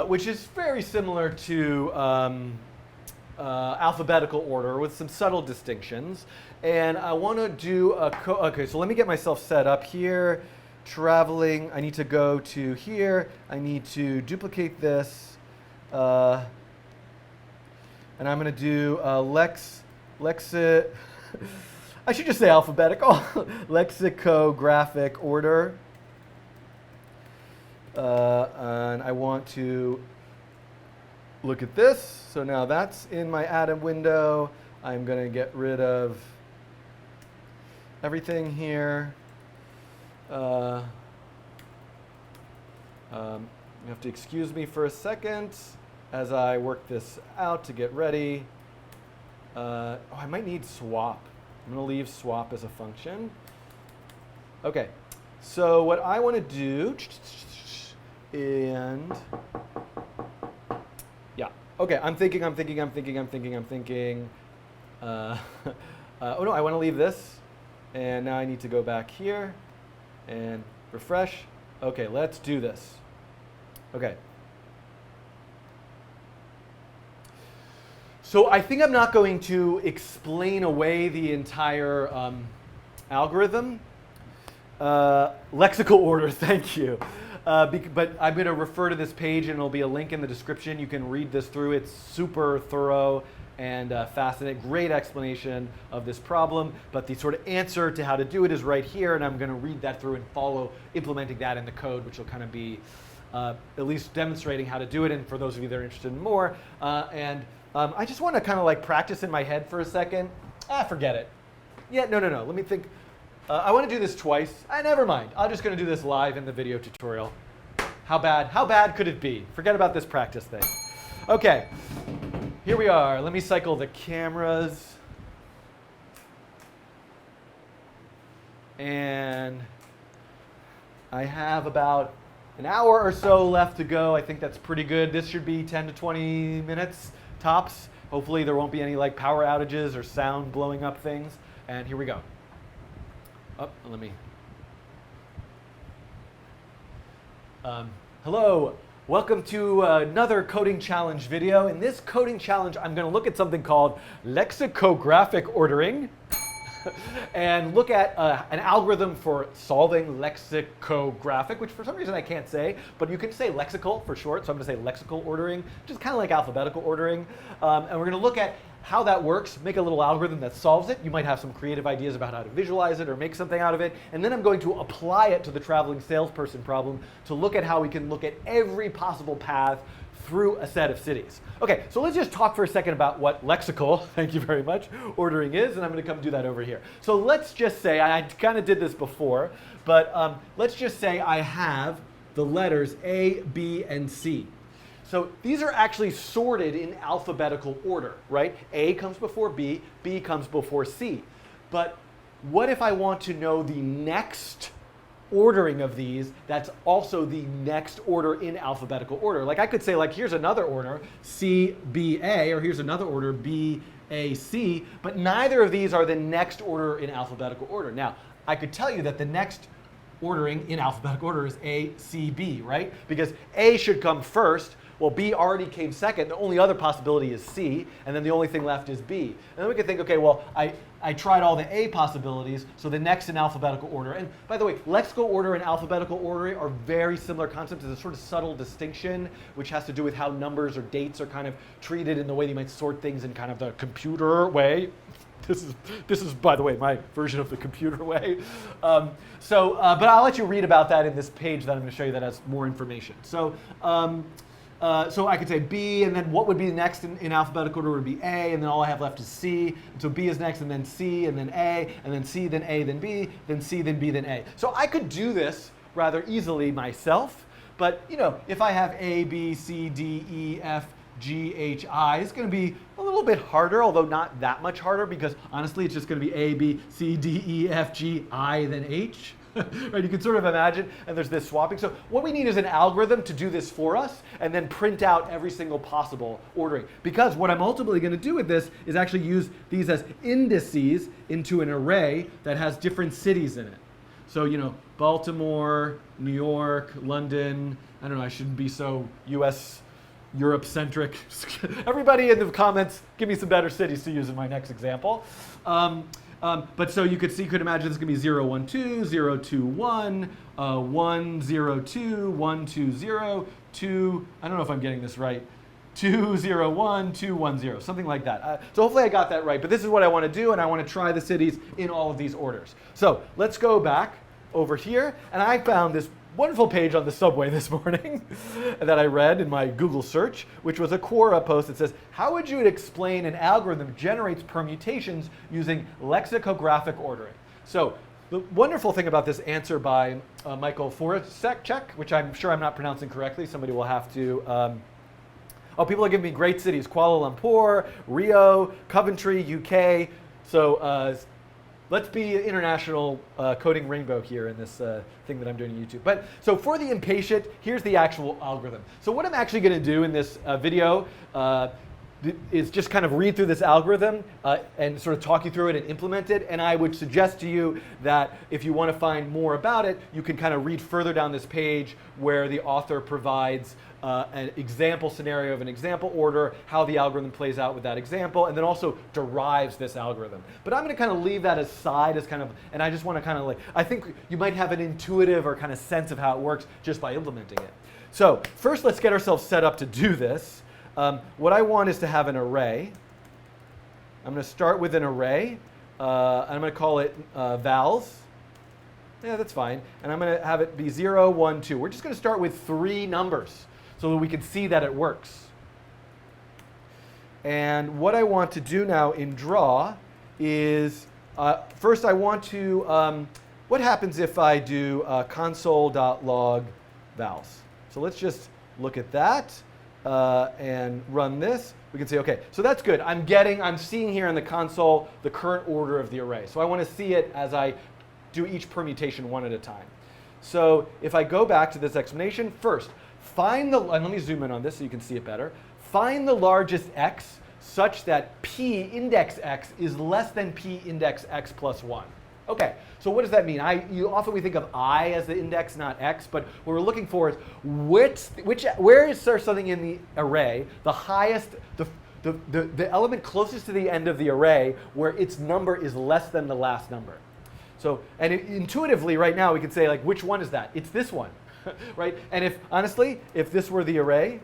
which is very similar to alphabetical order with some subtle distinctions. And I want to do okay, so let me get myself set up here. Traveling, I need to go to here. I need to duplicate this. And I'm going to do I should just say alphabetical, lexicographic order. And I want to look at this. So now that's in my add-in window. I'm going to get rid of everything here. You have to excuse me for a second as I work this out to get ready. Oh, I might need swap. I'm going to leave swap as a function. Okay, so what I want to do, and yeah, okay, I'm thinking. Oh no, I want to leave this, and now I need to go back here and refresh. Okay, let's do this. Okay. So I think I'm not going to explain away the entire algorithm. Lexical order, thank you. But I'm going to refer to this page, and there'll be a link in the description. You can read this through. It's super thorough and fascinating. Great explanation of this problem. But the sort of answer to how to do it is right here, and I'm going to read that through and follow implementing that in the code, which will kind of be at least demonstrating how to do it. And for those of you that are interested in more, I just want to kind of like practice in my head for a second. Forget it. Yeah, no. Let me think. I want to do this twice. Never mind. I'm just going to do this live in the video tutorial. How bad could it be? Forget about this practice thing. Okay, here we are. Let me cycle the cameras. And I have about an hour or so left to go. I think that's pretty good. This should be 10 to 20 minutes tops. Hopefully there won't be any like power outages or sound blowing up things. And here we go. Let me. Hello, welcome to another coding challenge video. In this coding challenge, I'm going to look at something called lexicographic ordering and look at an algorithm for solving lexicographic, which for some reason I can't say, but you can say lexical for short, so I'm going to say lexical ordering, which is kind of like alphabetical ordering. And we're going to look at how that works, make a little algorithm that solves it. You might have some creative ideas about how to visualize it or make something out of it. And then I'm going to apply it to the traveling salesperson problem to look at how we can look at every possible path through a set of cities. Okay, so let's just talk for a second about what lexical, thank you very much, ordering is, and I'm going to come do that over here. So let's just say, I kind of did this before, but let's just say I have the letters A, B, and C. So these are actually sorted in alphabetical order, right? A comes before B, B comes before C. But what if I want to know the next ordering of these that's also the next order in alphabetical order? Like I could say, like, here's another order, C, B, A, or here's another order, B, A, C, but neither of these are the next order in alphabetical order. Now, I could tell you that the next ordering in alphabetical order is A, C, B, right? Because A should come first. Well, B already came second. The only other possibility is C, and then the only thing left is B. And then we could think, okay, well, I tried all the A possibilities, so the next in alphabetical order. And by the way, lexical order and alphabetical order are very similar concepts. There's a sort of subtle distinction, which has to do with how numbers or dates are kind of treated in the way you might sort things in kind of the computer way. This is, by the way, my version of the computer way. But I'll let you read about that in this page that I'm going to show you that has more information. So I could say B, and then what would be next in alphabetical order would be A, and then all I have left is C. And so B is next, and then C, and then A, and then C, then A, then B, then C, then B, then A. So I could do this rather easily myself, but you know, if I have A, B, C, D, E, F, GHI is going to be a little bit harder, although not that much harder, because honestly, it's just going to be A, B, C, D, E, F, G, I, then H. Right? You can sort of imagine, and there's this swapping. So what we need is an algorithm to do this for us, and then print out every single possible ordering. Because what I'm ultimately going to do with this is actually use these as indices into an array that has different cities in it. So, you know, Baltimore, New York, London. I don't know, I shouldn't be so US, Europe-centric. Everybody in the comments, give me some better cities to use in my next example. But so you could imagine this could be 0, 1, 2, 0, 2, 1, 1, 0, 2, 1, 2, 0, 2, I don't know if I'm getting this right, 2, 0, 1, 2, 1, 0, something like that. So hopefully I got that right, but this is what I want to do, and I want to try the cities in all of these orders. So let's go back over here, and I found this wonderful page on the subway this morning that I read in my Google search, which was a Quora post that says, how would you explain an algorithm generates permutations using lexicographic ordering? So the wonderful thing about this answer by Michael Foracek, which I'm sure I'm not pronouncing correctly, somebody will have to, people are giving me great cities, Kuala Lumpur, Rio, Coventry, UK. So let's be international coding rainbow here in this thing that I'm doing on YouTube. But so for the impatient, here's the actual algorithm. So what I'm actually going to do in this video is just kind of read through this algorithm and sort of talk you through it and implement it. And I would suggest to you that if you want to find more about it, you can kind of read further down this page where the author provides an example scenario of an example order, how the algorithm plays out with that example, and then also derives this algorithm. But I'm going to kind of leave that aside as kind of, and I just want to kind of like, I think you might have an intuitive or kind of sense of how it works just by implementing it. So first, let's get ourselves set up to do this. What I want is to have an array. I'm going to start with an array. I'm going to call it vals. Yeah, that's fine. And I'm going to have it be 0, 1, 2. We're just going to start with 3 numbers so that we can see that it works. And what I want to do now in draw is, first I want to, what happens if I do console.log vals? So let's just look at that. And run this, we can say, okay, so that's good. I'm seeing here in the console the current order of the array. So I want to see it as I do each permutation one at a time. So if I go back to this explanation, first, and let me zoom in on this so you can see it better. Find the largest x such that p index x is less than p index x plus 1. Okay, so what does that mean? Often we think of I as the index, not x, but what we're looking for is where is there something in the array, the highest, the element closest to the end of the array where its number is less than the last number. So, and intuitively right now we can say like, which one is that? It's this one, right? And honestly, if this were the array,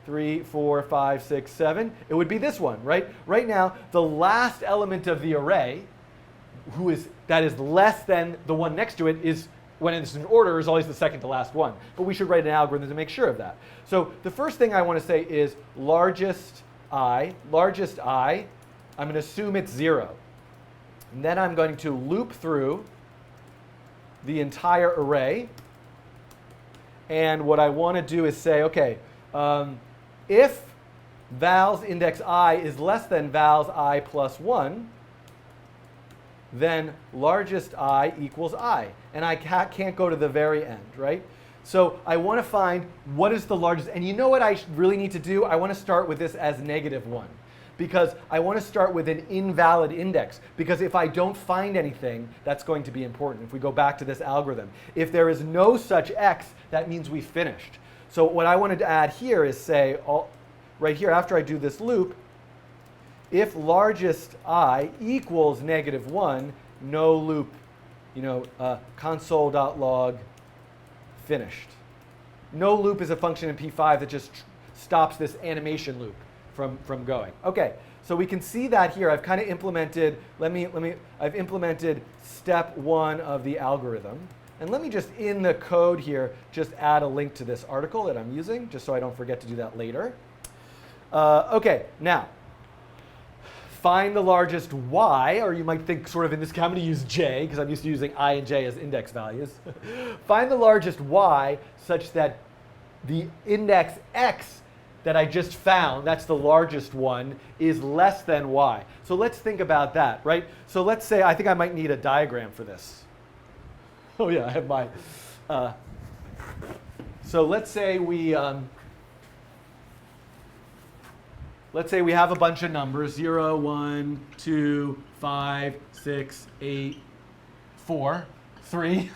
3, 4, 5, 6, 7, it would be this one, right? Right now, the last element of the array, that is less than the one next to it, is, when it's in order, is always the second to last one. But we should write an algorithm to make sure of that. So the first thing I want to say is largest I, I'm going to assume it's 0. And then I'm going to loop through the entire array. And what I want to do is say, okay, if vals index I is less than vals I plus 1, then largest I equals I. And I can't go to the very end, right? So I want to find what is the largest. And you know what I really need to do? I want to start with this as -1. Because I want to start with an invalid index. Because if I don't find anything, that's going to be important. If we go back to this algorithm, if there is no such x, that means we finished. So what I wanted to add here is say, right here after I do this loop, if largest I equals -1, no loop, console.log finished. No loop is a function in P5 that just stops this animation loop from going. Okay, so we can see that here. I've kind of implemented, I've implemented step 1 of the algorithm. And let me just, in the code here, just add a link to this article that I'm using, just so I don't forget to do that later. Okay, now, find the largest y, or you might think sort of in this, I'm going to use j, because I'm used to using I and j as index values. Find the largest y such that the index x that I just found, that's the largest one, is less than y. So let's think about that, right? So let's say, I think I might need a diagram for this. Oh yeah, I have my, so let's say we have a bunch of numbers, 0, 1, 2, 5, 6, 8, 4, 3,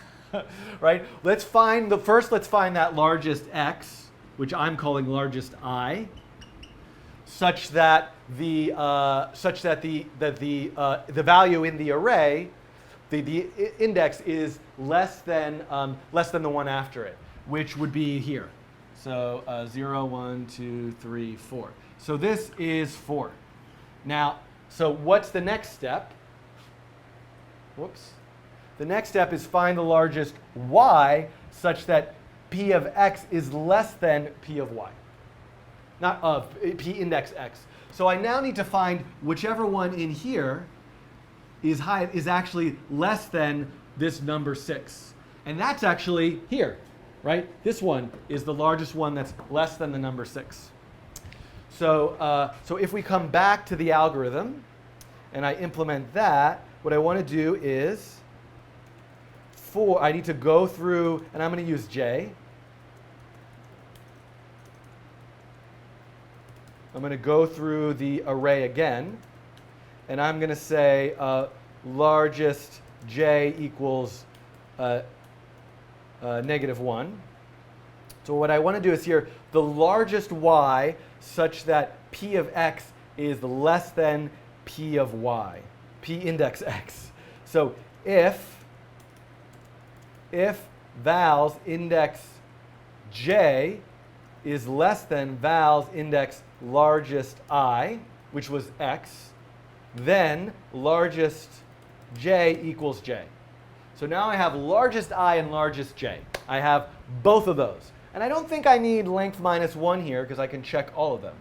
right? Let's find that largest x, which I'm calling largest I, such that the value in the array, the index is less than the one after it, which would be here. So 0, 1, 2, 3, 4. So this is 4. Now, so what's the next step? Whoops. The next step is find the largest y such that p of x is less than p of y. Not of, p index x. So I now need to find whichever one in here is actually less than this number 6. And that's actually here, right? This one is the largest one that's less than the number 6. So, so if we come back to the algorithm and I implement that, what I want to do is I need to go through, and I'm going to use j. I'm going to go through the array again, and I'm going to say largest j equals -1. So what I want to do is here, the largest y such that p of x is less than p of y, p index x. So if val's index j is less than val's index largest I, which was x, then largest j equals j. So now I have largest I and largest j. I have both of those. And I don't think I need length -1 here because I can check all of them.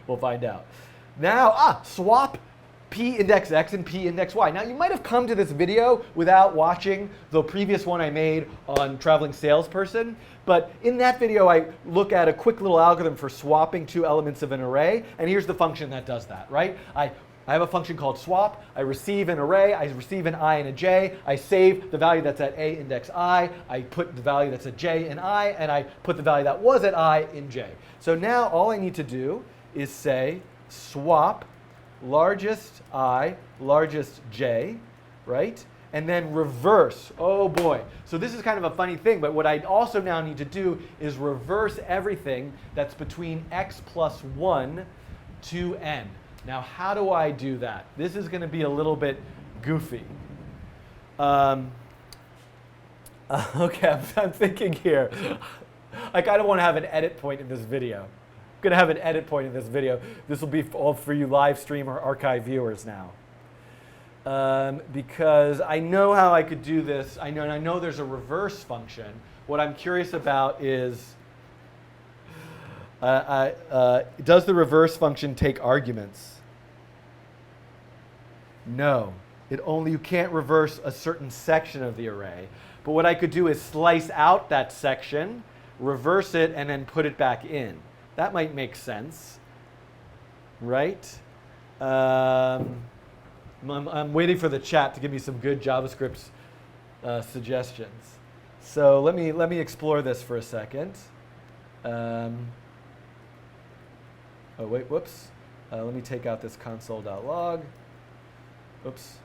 We'll find out. Now, swap p index x and p index y. Now, you might have come to this video without watching the previous one I made on traveling salesperson. But in that video, I look at a quick little algorithm for swapping two elements of an array. And here's the function that does that, right? I have a function called swap. I receive an array. I receive an I and a j. I save the value that's at a index I. I put the value that's at j in I. And I put the value that was at I in j. So now all I need to do is say swap largest I, largest j, right? And then reverse. Oh boy. So this is kind of a funny thing, but what I also now need to do is reverse everything that's between x plus 1 to n. Now, how do I do that? This is going to be a little bit goofy. Okay, I'm thinking here. I kind of want to have an edit point in this video. I'm going to have an edit point in this video. This will be all for you live stream or archive viewers now. Because I know how I could do this. I know there's a reverse function. What I'm curious about is, does the reverse function take arguments? No. You can't reverse a certain section of the array. But what I could do is slice out that section, reverse it, and then put it back in. That might make sense, right? I'm waiting for the chat to give me some good JavaScript suggestions. So let me explore this for a second. Oh wait, whoops. Let me take out this console.log. Oops.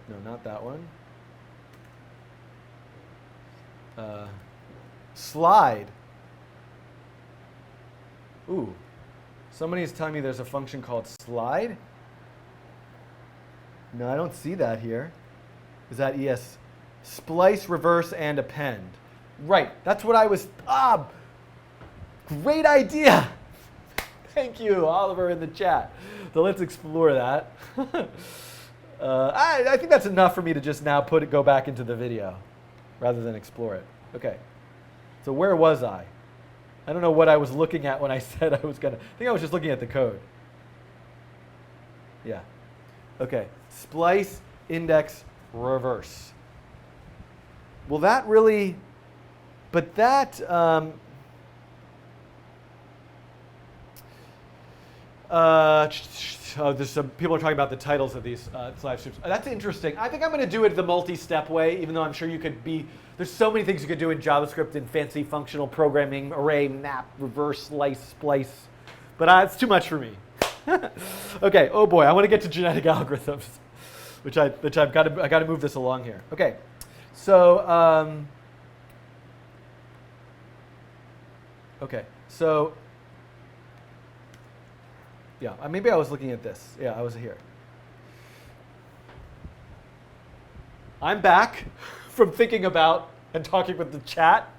No, not that one. Slide. Ooh. Somebody is telling me there's a function called slide. No, I don't see that here. Is that ES? Splice, reverse, and append. Right. That's what I was. Great idea. Thank you, Oliver, in the chat. So let's explore that. I think that's enough for me to just now go back into the video rather than explore it. Okay. So where was I? I don't know what I was looking at when I said I was going to. I think I was just looking at the code. Yeah. Okay. Splice, index, reverse. Well, that really, but that, There's some people are talking about the titles of these live streams. That's interesting. I think I'm going to do it the multi-step way, even though I'm sure you could be. There's so many things you could do in JavaScript and fancy functional programming, array, map, reverse, slice, splice. But it's too much for me. Okay. Oh boy, I want to get to genetic algorithms, which I've got to move this along here. Okay. So okay. So yeah, maybe I was looking at this. Yeah, I was here. I'm back from thinking about and talking with the chat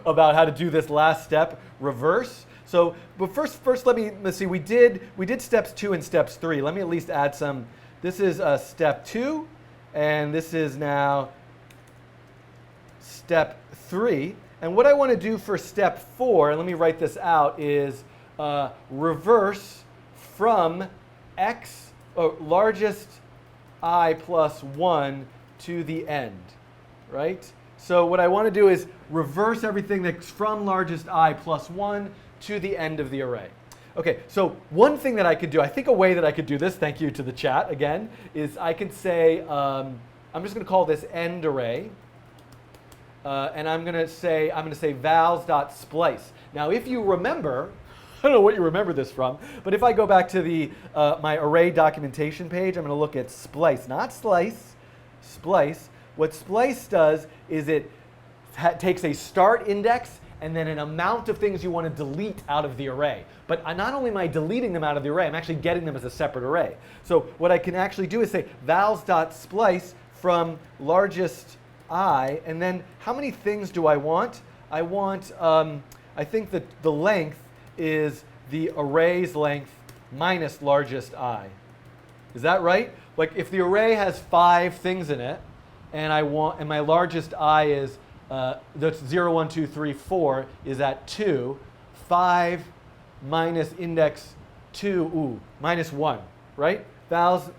about how to do this last step, reverse. So, but first, let's see. We did steps 2 and steps 3. Let me at least add some. This is step 2, and this is now step 3. And what I want to do for step 4, and let me write this out, is reverse from x, largest I plus 1 to the end, right? So what I want to do is reverse everything that's from largest I plus 1 to the end of the array. Okay, so one thing that I could do, I think a way that I could do this, thank you to the chat again, is I could say, I'm just going to call this end array, and I'm going to say vals.splice. Now if you remember, I don't know what you remember this from, but if I go back to the my array documentation page, I'm going to look at splice, not slice, splice. What splice does is it takes a start index and then an amount of things you want to delete out of the array. But not only am I deleting them out of the array, I'm actually getting them as a separate array. So what I can actually do is say vals.splice from largest I, and then how many things do I want? I want, I think that the length is the array's length minus largest I. Is that right? Like if the array has 5 things in it, and my largest I is that's 0, 1, 2, 3, 4 is at 2, 5 minus index 2, minus 1, right? Vals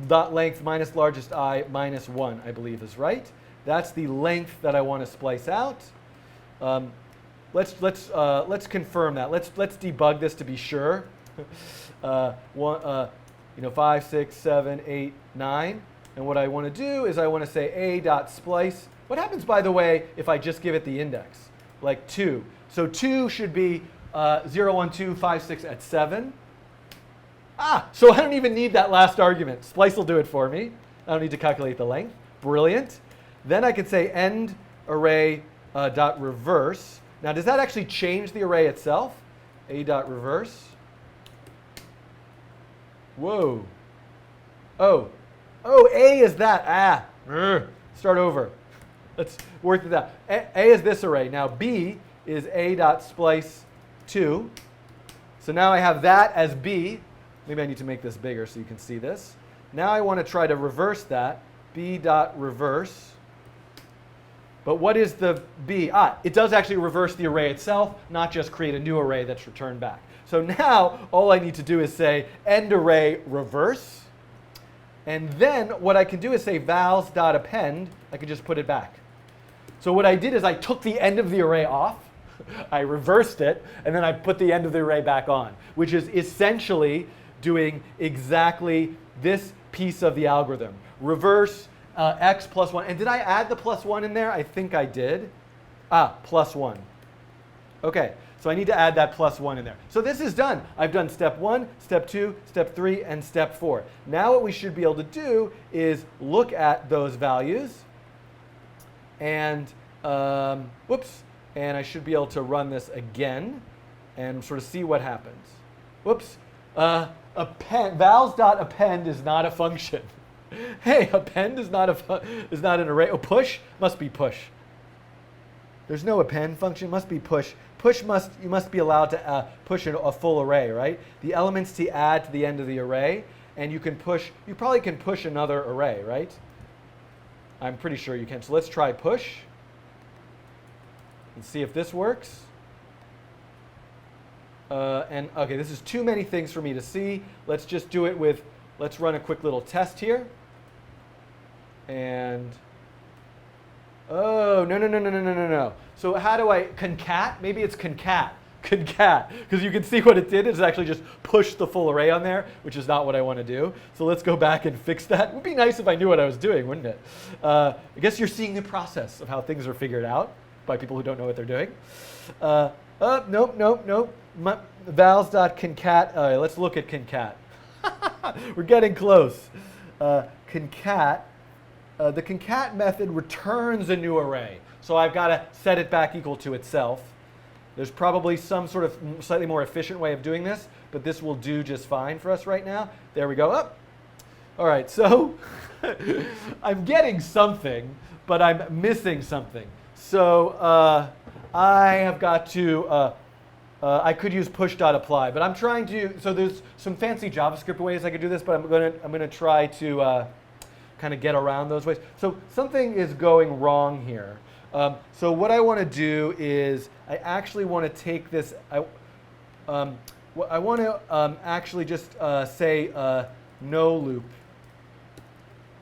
dot length minus largest I minus 1, I believe is right. That's the length that I want to splice out. Let's confirm that. Let's debug this to be sure. 5, 6, 7, 8, 9. And what I want to do is I want to say a.splice. What happens, by the way, if I just give it the index? Like 2. So 2 should be 0, 1, 2, 5, 6 at 7. So I don't even need that last argument. Splice will do it for me. I don't need to calculate the length. Brilliant. Then I can say end array dot reverse. Now, does that actually change the array itself? A dot reverse. Whoa. Oh, A is that. Start over. Let's work with that. A is this array. Now B is A.splice 2. So now I have that as B. Maybe I need to make this bigger so you can see this. Now I want to try to reverse that. B.reverse. But what is the B? It does actually reverse the array itself, not just create a new array that's returned back. So now all I need to do is say end array reverse. And then what I can do is say vals.append. I can just put it back. So what I did is I took the end of the array off, I reversed it, and then I put the end of the array back on, which is essentially doing exactly this piece of the algorithm. Reverse x plus 1. And did I add the plus 1 in there? I think I did. Plus 1. OK. So I need to add that plus 1 in there. So this is done. I've done step 1, step 2, step 3, and step 4. Now what we should be able to do is look at those values. And whoops. And I should be able to run this again and sort of see what happens. Whoops. Vals.append is not a function. Hey, append is not an array. Oh, push must be push. There's no append function. Must be push. You must be allowed to push a full array, right? The elements to add to the end of the array, and you probably can push another array, right? I'm pretty sure you can. So let's try push and see if this works. And okay, this is too many things for me to see. Let's just do it with, let's run a quick little test here. And oh, no. So how do I concat? Maybe it's concat. concat, because you can see what it did is actually just push the full array on there, which is not what I want to do. So let's go back and fix that. It would be nice if I knew what I was doing, wouldn't it? I guess you're seeing the process of how things are figured out by people who don't know what they're doing. Nope. Vals.concat. Let's look at concat. We're getting close. Concat. The concat method returns a new array. So I've got to set it back equal to itself. There's probably some sort of slightly more efficient way of doing this, but this will do just fine for us right now. There we go. Up. All right, so I'm getting something, but I'm missing something. So I have got to, I could use push.apply, but I'm trying to, so there's some fancy JavaScript ways I could do this, but I'm gonna try to kind of get around those ways. So something is going wrong here. So what I want to do is I actually want to take this, I want to actually just say no loop.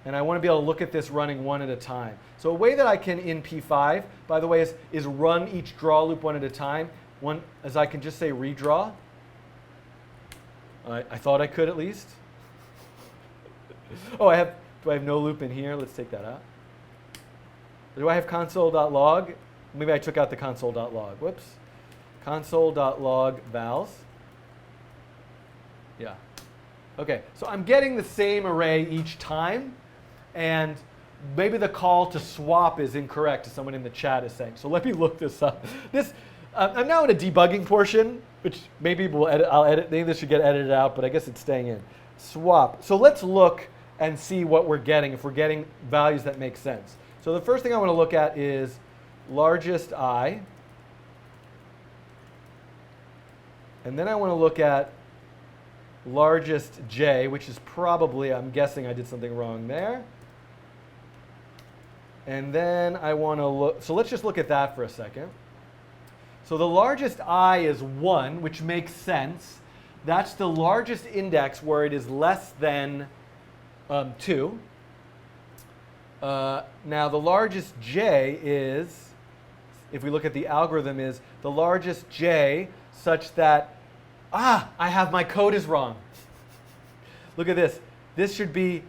And I want to be able to look at this running one at a time. So a way that I can in P5, by the way, is run each draw loop one at a time. One, as I can just say redraw. I thought I could at least. Oh, do I have no loop in here? Let's take that out. Do I have console.log? Maybe I took out the console.log. Whoops. Console.log vals. Yeah. Okay, so I'm getting the same array each time, and maybe the call to swap is incorrect, as someone in the chat is saying. So let me look this up. I'm now in a debugging portion, which maybe I'll edit. Maybe this should get edited out, but I guess it's staying in. Swap. So let's look and see what we're getting, if we're getting values that make sense. So the first thing I want to look at is largest I. And then I want to look at largest j, which is probably, I'm guessing I did something wrong there. And then I want to look, so let's just look at that for a second. So the largest I is 1, which makes sense. That's the largest index where it is less than 2. Now the largest j is, if we look at the algorithm, is the largest j such that, I have my code is wrong. Look at this. This should be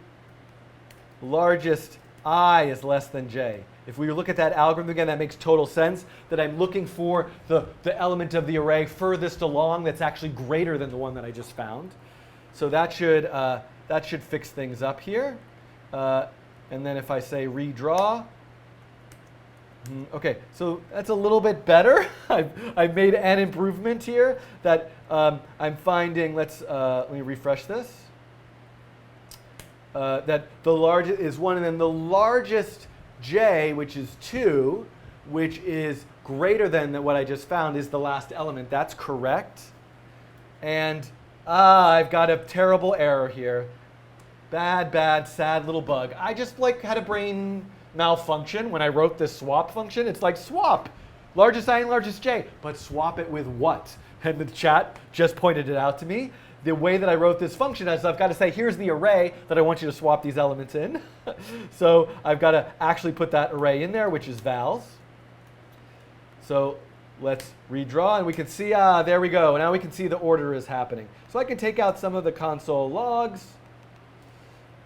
largest I is less than j. If we look at that algorithm again, that makes total sense, that I'm looking for the element of the array furthest along that's actually greater than the one that I just found. So that should fix things up here. And then if I say redraw, okay, so that's a little bit better. I've made an improvement here that I'm finding. Let me refresh this. That the largest is 1, and then the largest j, which is 2, which is greater than what I just found, is the last element. That's correct. And I've got a terrible error here. Bad, sad little bug. I just had a brain malfunction when I wrote this swap function. It's like swap, largest I and largest j, but swap it with what? And the chat just pointed it out to me. The way that I wrote this function is I've got to say, here's the array that I want you to swap these elements in. So I've got to actually put that array in there, which is vals. So let's redraw, and we can see, there we go. Now we can see the order is happening. So I can take out some of the console logs.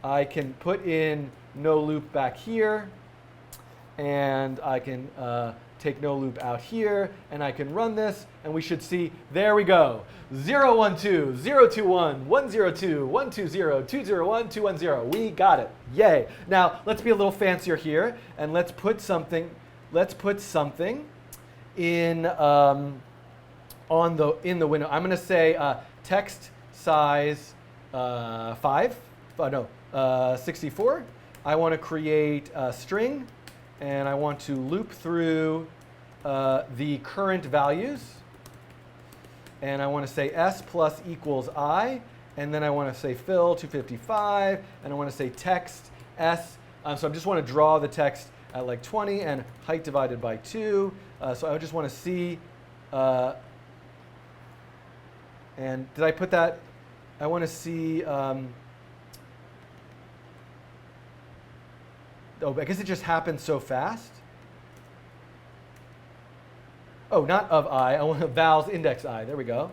I can put in no loop back here, and I can take no loop out here, and I can run this, and we should see, there we go. 0, 1, 2, 0, 2, 1, 1, 0, 2, 1, 2, 0, 2, 0, 1, 2, 1, 0. We got it. Yay. Now, let's be a little fancier here, and let's put something in in the window. I'm going to say text size 64. I want to create a string, and I want to loop through the current values. And I want to say s plus equals I, and then I want to say fill 255, and I want to say text s. So I just want to draw the text at like 20 and height divided by 2. So I just want to see, and did I put that? I want to see, oh, I guess it just happened so fast. oh, not of I want vals index I. There we go.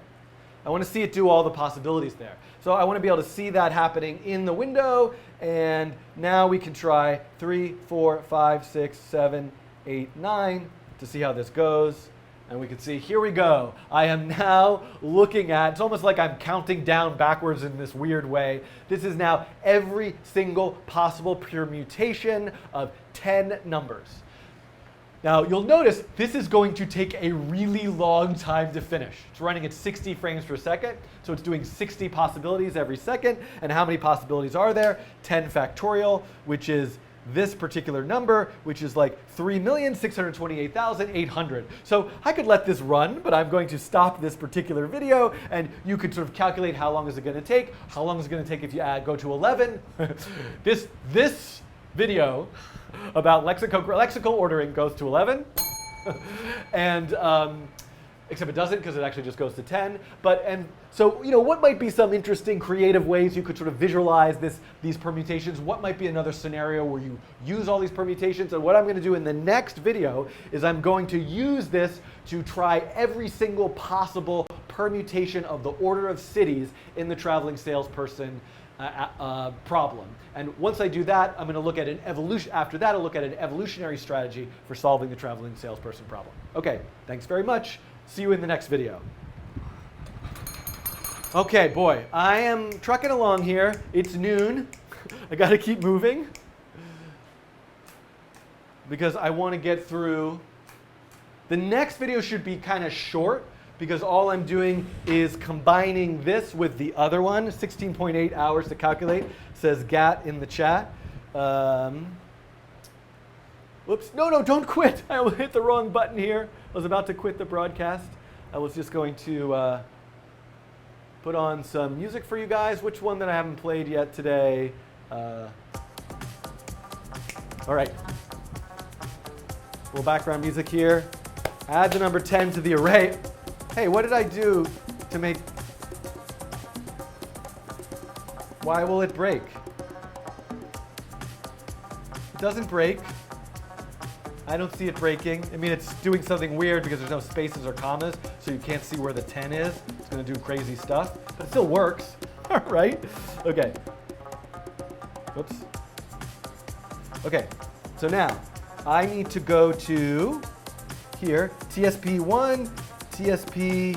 I want to see it do all the possibilities there. So I want to be able to see that happening in the window. And now we can try 3, 4, 5, 6, 7, 8, 9 to see how this goes. And we can see, here we go. I am now looking at, it's almost like I'm counting down backwards in this weird way. This is now every single possible permutation of 10 numbers. Now, you'll notice this is going to take a really long time to finish. It's running at 60 frames per second, so it's doing 60 possibilities every second. And how many possibilities are there? 10 factorial, which is this particular number, which is like 3,628,800. So I could let this run, but I'm going to stop this particular video, and you could sort of calculate how long is it going to take. How long is it going to take if you go to 11? This video about lexical ordering goes to 11. And except it doesn't, because it actually just goes to 10. So what might be some interesting creative ways you could sort of visualize these permutations? What might be another scenario where you use all these permutations? And what I'm going to do in the next video is I'm going to use this to try every single possible permutation of the order of cities in the traveling salesperson problem. And once I do that, I'm going to look at an evolution. After that, I'll look at an evolutionary strategy for solving the traveling salesperson problem. Okay, thanks very much. See you in the next video. Okay, boy, I am trucking along here. It's noon. I got to keep moving because I want to get through. The next video should be kind of short because all I'm doing is combining this with the other one. 16.8 hours to calculate, says GAT in the chat. Whoops, no, don't quit. I hit the wrong button here. I was about to quit the broadcast. I was just going to put on some music for you guys. Which one that I haven't played yet today? All right. A little background music here. Add the number 10 to the array. Hey, what did I do to make... Why will it break? It doesn't break. I don't see it breaking. I mean, it's doing something weird because there's no spaces or commas, so you can't see where the 10 is. It's going to do crazy stuff, but it still works. All right. Okay. Whoops. Okay. So now I need to go to here, TSP1, TSP2,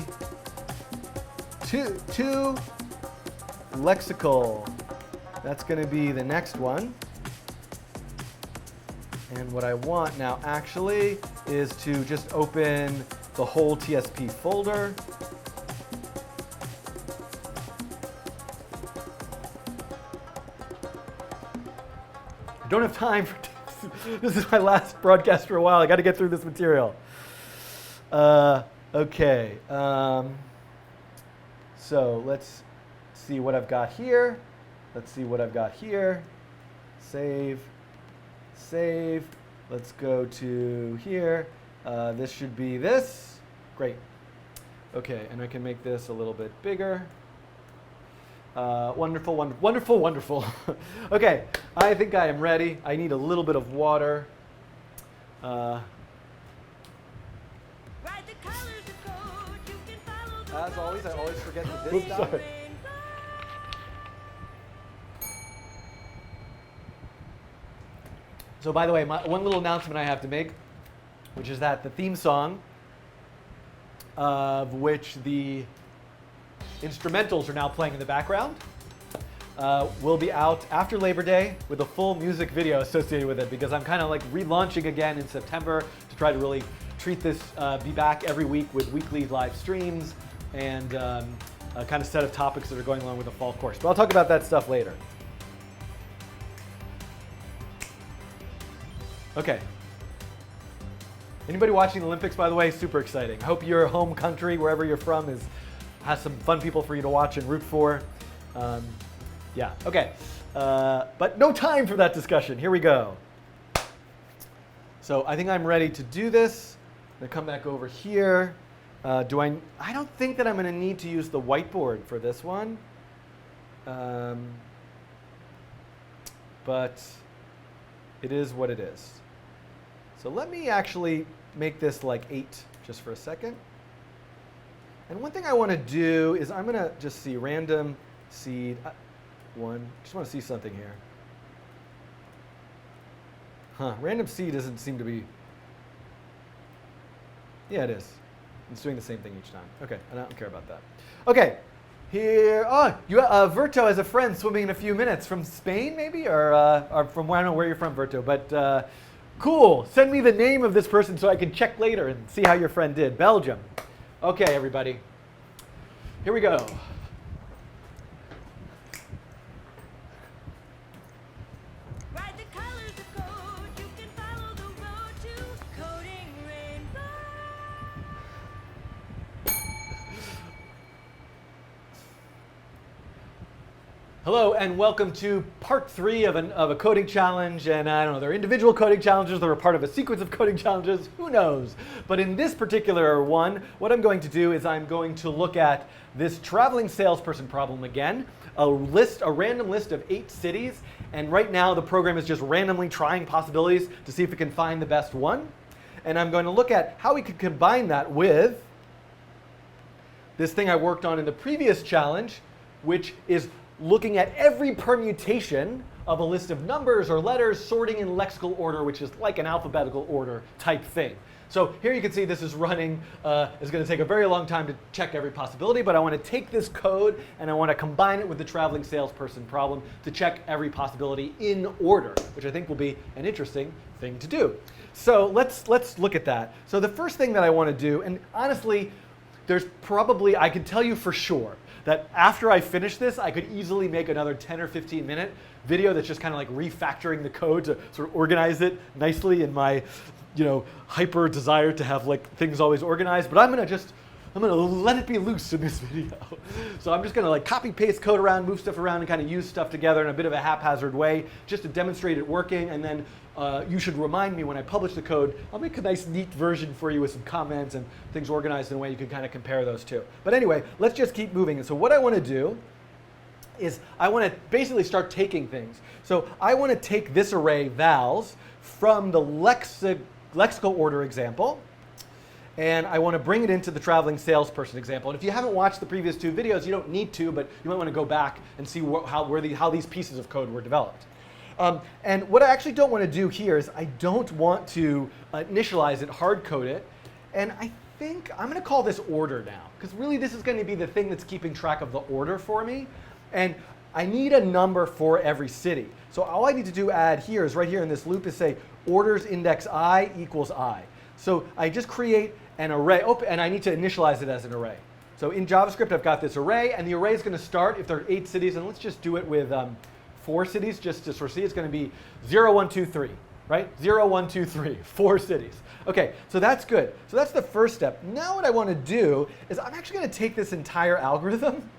lexical. That's going to be the next one. And what I want now actually is to just open the whole TSP folder. I don't have time for this is my last broadcast for a while. I got to get through this material. Okay. So let's see what I've got here. Let's see what I've got here. Save. Save. Let's go to here. This should be this. Great. Okay, and I can make this a little bit bigger. Wonderful, wonderful, wonderful, wonderful. Okay, I think I am ready. I need a little bit of water. As always, I always forget to this stuff. So by the way, one little announcement I have to make, which is that the theme song, of which the instrumentals are now playing in the background, will be out after Labor Day with a full music video associated with it, because I'm kind of like relaunching again in September to try to really treat this, be back every week with weekly live streams and a kind of set of topics that are going along with the fall course. But I'll talk about that stuff later. Okay. Anybody watching the Olympics, by the way? Super exciting. I hope your home country, wherever you're from, has some fun people for you to watch and root for. Yeah, okay. But no time for that discussion. Here we go. So I think I'm ready to do this. I'm going to come back over here. I don't think that I'm going to need to use the whiteboard for this one. But it is what it is. So let me actually make this like 8, just for a second. And one thing I want to do is I'm going to just see random seed 1. Just want to see something here. Random seed doesn't seem to be. Yeah, it is. It's doing the same thing each time. Okay, I don't care about that. Okay, here. Oh, Verto has a friend swimming in a few minutes from Spain, maybe, or from I don't know where you're from, Verto. But cool. Send me the name of this person so I can check later and see how your friend did. Belgium. Okay, everybody. Here we go. Ride the colors of code. You can follow the road to coding rainbow. Hello and welcome to part 3 of a coding challenge, and I don't know, they're individual coding challenges, they're a part of a sequence of coding challenges, who knows? But in this particular one, what I'm going to do is I'm going to look at this traveling salesperson problem again, a random list of 8 cities, and right now the program is just randomly trying possibilities to see if it can find the best one. And I'm going to look at how we could combine that with this thing I worked on in the previous challenge, which is looking at every permutation of a list of numbers or letters sorting in lexical order, which is like an alphabetical order type thing. So here you can see this is running. It's going to take a very long time to check every possibility, but I want to take this code and I want to combine it with the traveling salesperson problem to check every possibility in order, which I think will be an interesting thing to do. So let's look at that. So the first thing that I want to do, and honestly, there's probably, I can tell you for sure, that after I finish this, I could easily make another 10 or 15 minute video that's just kind of like refactoring the code to sort of organize it nicely in my, hyper desire to have like things always organized. But I'm gonna let it be loose in this video. So I'm just gonna like copy paste code around, move stuff around, and kind of use stuff together in a bit of a haphazard way just to demonstrate it working. And then you should remind me when I publish the code. I'll make a nice neat version for you with some comments and things organized in a way you can kind of compare those two. But anyway, let's just keep moving. And so what I want to do is I want to basically start taking things. So I want to take this array vals from the lexical order example, and I want to bring it into the traveling salesperson example. And if you haven't watched the previous 2 videos, you don't need to, but you might want to go back and see how these pieces of code were developed. And what I actually don't want to do here is I don't want to initialize it, hard code it, and I think I'm going to call this order now, because really this is going to be the thing that's keeping track of the order for me. And I need a number for every city. So all I need to do add here is right here in this loop is say orders index I equals I. So I just create an array, and I need to initialize it as an array. So in JavaScript, I've got this array, and the array is going to start if there are 8 cities, and let's just do it with 4 cities just to sort of see. It's going to be 0, 1, 2, 3, right? 0, 1, 2, 3, 4 cities. Okay, so that's good. So that's the first step. Now what I want to do is I'm actually going to take this entire algorithm,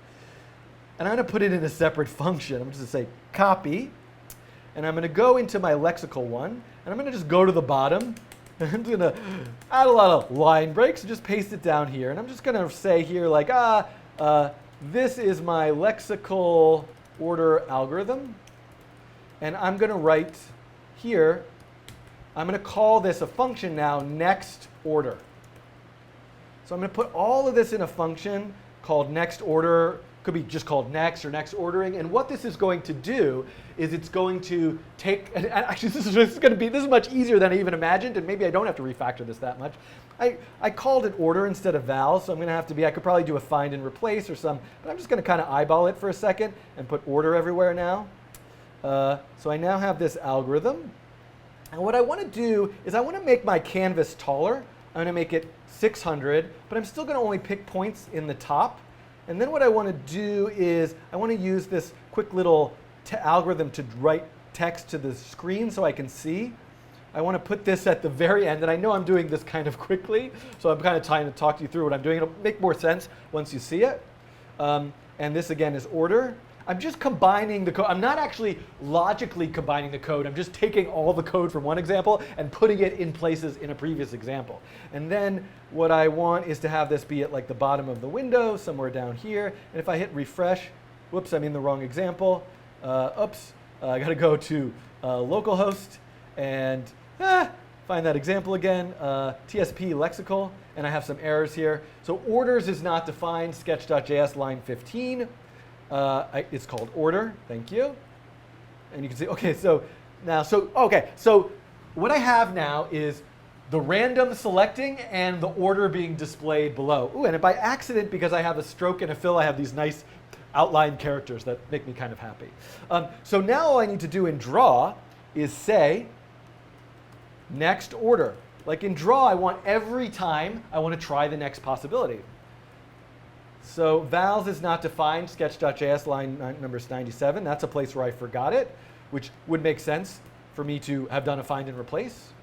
and I'm going to put it in a separate function. I'm just going to say copy, and I'm going to go into my lexical one, and I'm going to just go to the bottom. I'm going to add a lot of line breaks and just paste it down here. And I'm just going to say here like, this is my lexical order algorithm. And I'm going to write here, I'm going to call this a function now, next order. So I'm going to put all of this in a function called next order. Could be just called next or next ordering. And what this is going to do is it's going to take, and actually this is much easier than I even imagined, and maybe I don't have to refactor this that much. I called it order instead of val, so I'm going to have to I could probably do a find and replace or some, but I'm just going to kind of eyeball it for a second and put order everywhere now. So I now have this algorithm. And what I want to do is I want to make my canvas taller. I'm going to make it 600, but I'm still going to only pick points in the top. And then what I want to do is I want to use this quick little algorithm to write text to the screen so I can see. I want to put this at the very end, and I know I'm doing this kind of quickly, so I'm kind of trying to talk you through what I'm doing. It'll make more sense once you see it. And this again is order. I'm just combining the code. I'm not actually logically combining the code. I'm just taking all the code from one example and putting it in places in a previous example. And then what I want is to have this be at like the bottom of the window, somewhere down here. And if I hit refresh, whoops, I'm in the wrong example. I got to go to localhost and find that example again, TSP lexical, and I have some errors here. So orders is not defined, sketch.js line 15. It's called order, thank you. And you can see, okay, so now, so what I have now is the random selecting and the order being displayed below. Ooh, and by accident, because I have a stroke and a fill, I have these nice outline characters that make me kind of happy. So now all I need to do in draw is say next order. Like in draw, I want every time I want to try the next possibility. So vals is not defined, sketch.js line number 97. That's a place where I forgot it, which would make sense for me to have done a find and replace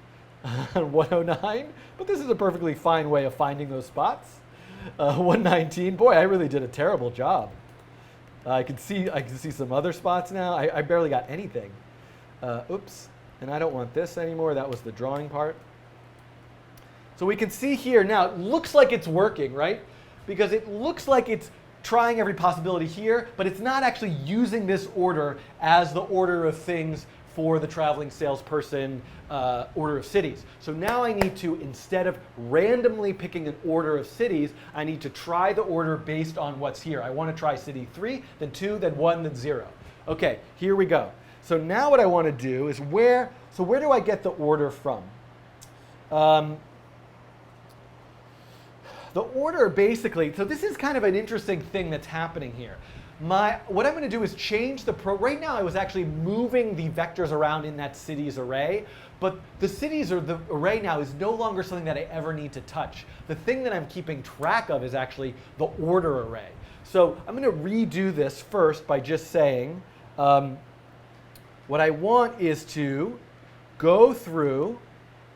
on 109. But this is a perfectly fine way of finding those spots. 119, boy, I really did a terrible job. I can see some other spots now. I barely got anything. Oops, and I don't want this anymore. That was the drawing part. So we can see here now, it looks like it's working, right? Because it looks like it's trying every possibility here, but it's not actually using this order as the order of things for the traveling salesperson order of cities. So now I need to, instead of randomly picking an order of cities, I need to try the order based on what's here. I want to try city 3, then 2, then 1, then 0. Okay, here we go. So now what I want to do is where do I get the order from? The order basically, so this is kind of an interesting thing that's happening here. What I'm going to do is change right now I was actually moving the vectors around in that cities array, but the cities or the array now is no longer something that I ever need to touch. The thing that I'm keeping track of is actually the order array. So I'm going to redo this first by just saying, what I want is to go through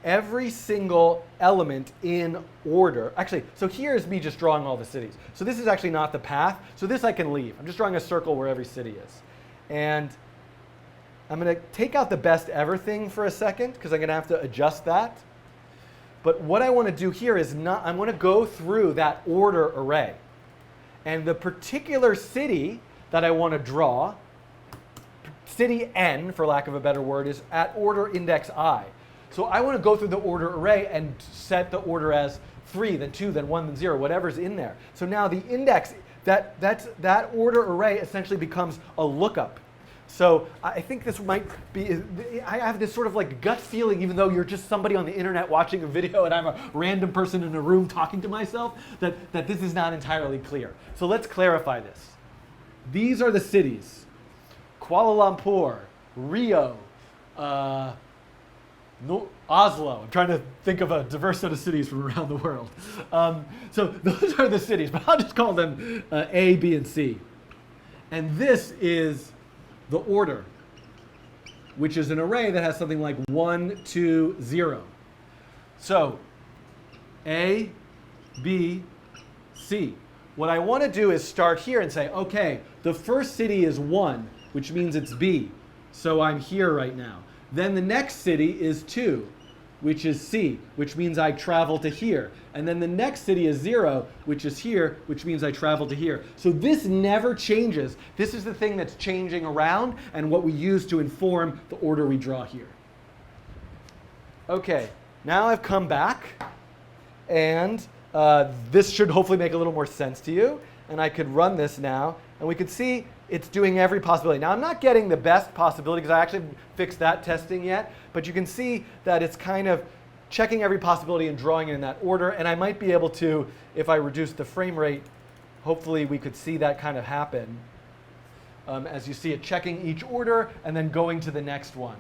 every single element in order. Actually, so here's me just drawing all the cities. So this is actually not the path. So this I can leave. I'm just drawing a circle where every city is. And I'm going to take out the best ever thing for a second because I'm going to have to adjust that. But what I want to do here is I'm going to go through that order array. And the particular city that I want to draw, city n, for lack of a better word, is at order index I. So I want to go through the order array and set the order as 3, then 2, then 1, then 0, whatever's in there. So now the index, that order array essentially becomes a lookup. So I think this might be, I have this sort of like gut feeling, even though you're just somebody on the internet watching a video and I'm a random person in a room talking to myself, that this is not entirely clear. So let's clarify this. These are the cities: Kuala Lumpur, Rio, Oslo. I'm trying to think of a diverse set of cities from around the world. So those are the cities, but I'll just call them A, B, and C. And this is the order, which is an array that has something like 1, 2, 0. So A, B, C. What I want to do is start here and say, okay, the first city is 1, which means it's B. So I'm here right now. Then the next city is 2, which is C, which means I travel to here. And then the next city is 0, which is here, which means I travel to here. So this never changes. This is the thing that's changing around and what we use to inform the order we draw here. Okay, now I've come back, and this should hopefully make a little more sense to you. And I could run this now, and we could see it's doing every possibility. Now, I'm not getting the best possibility because I actually haven't fixed that testing yet, but you can see that it's kind of checking every possibility and drawing it in that order. And I might be able to, if I reduce the frame rate, hopefully we could see that kind of happen as you see it checking each order and then going to the next one.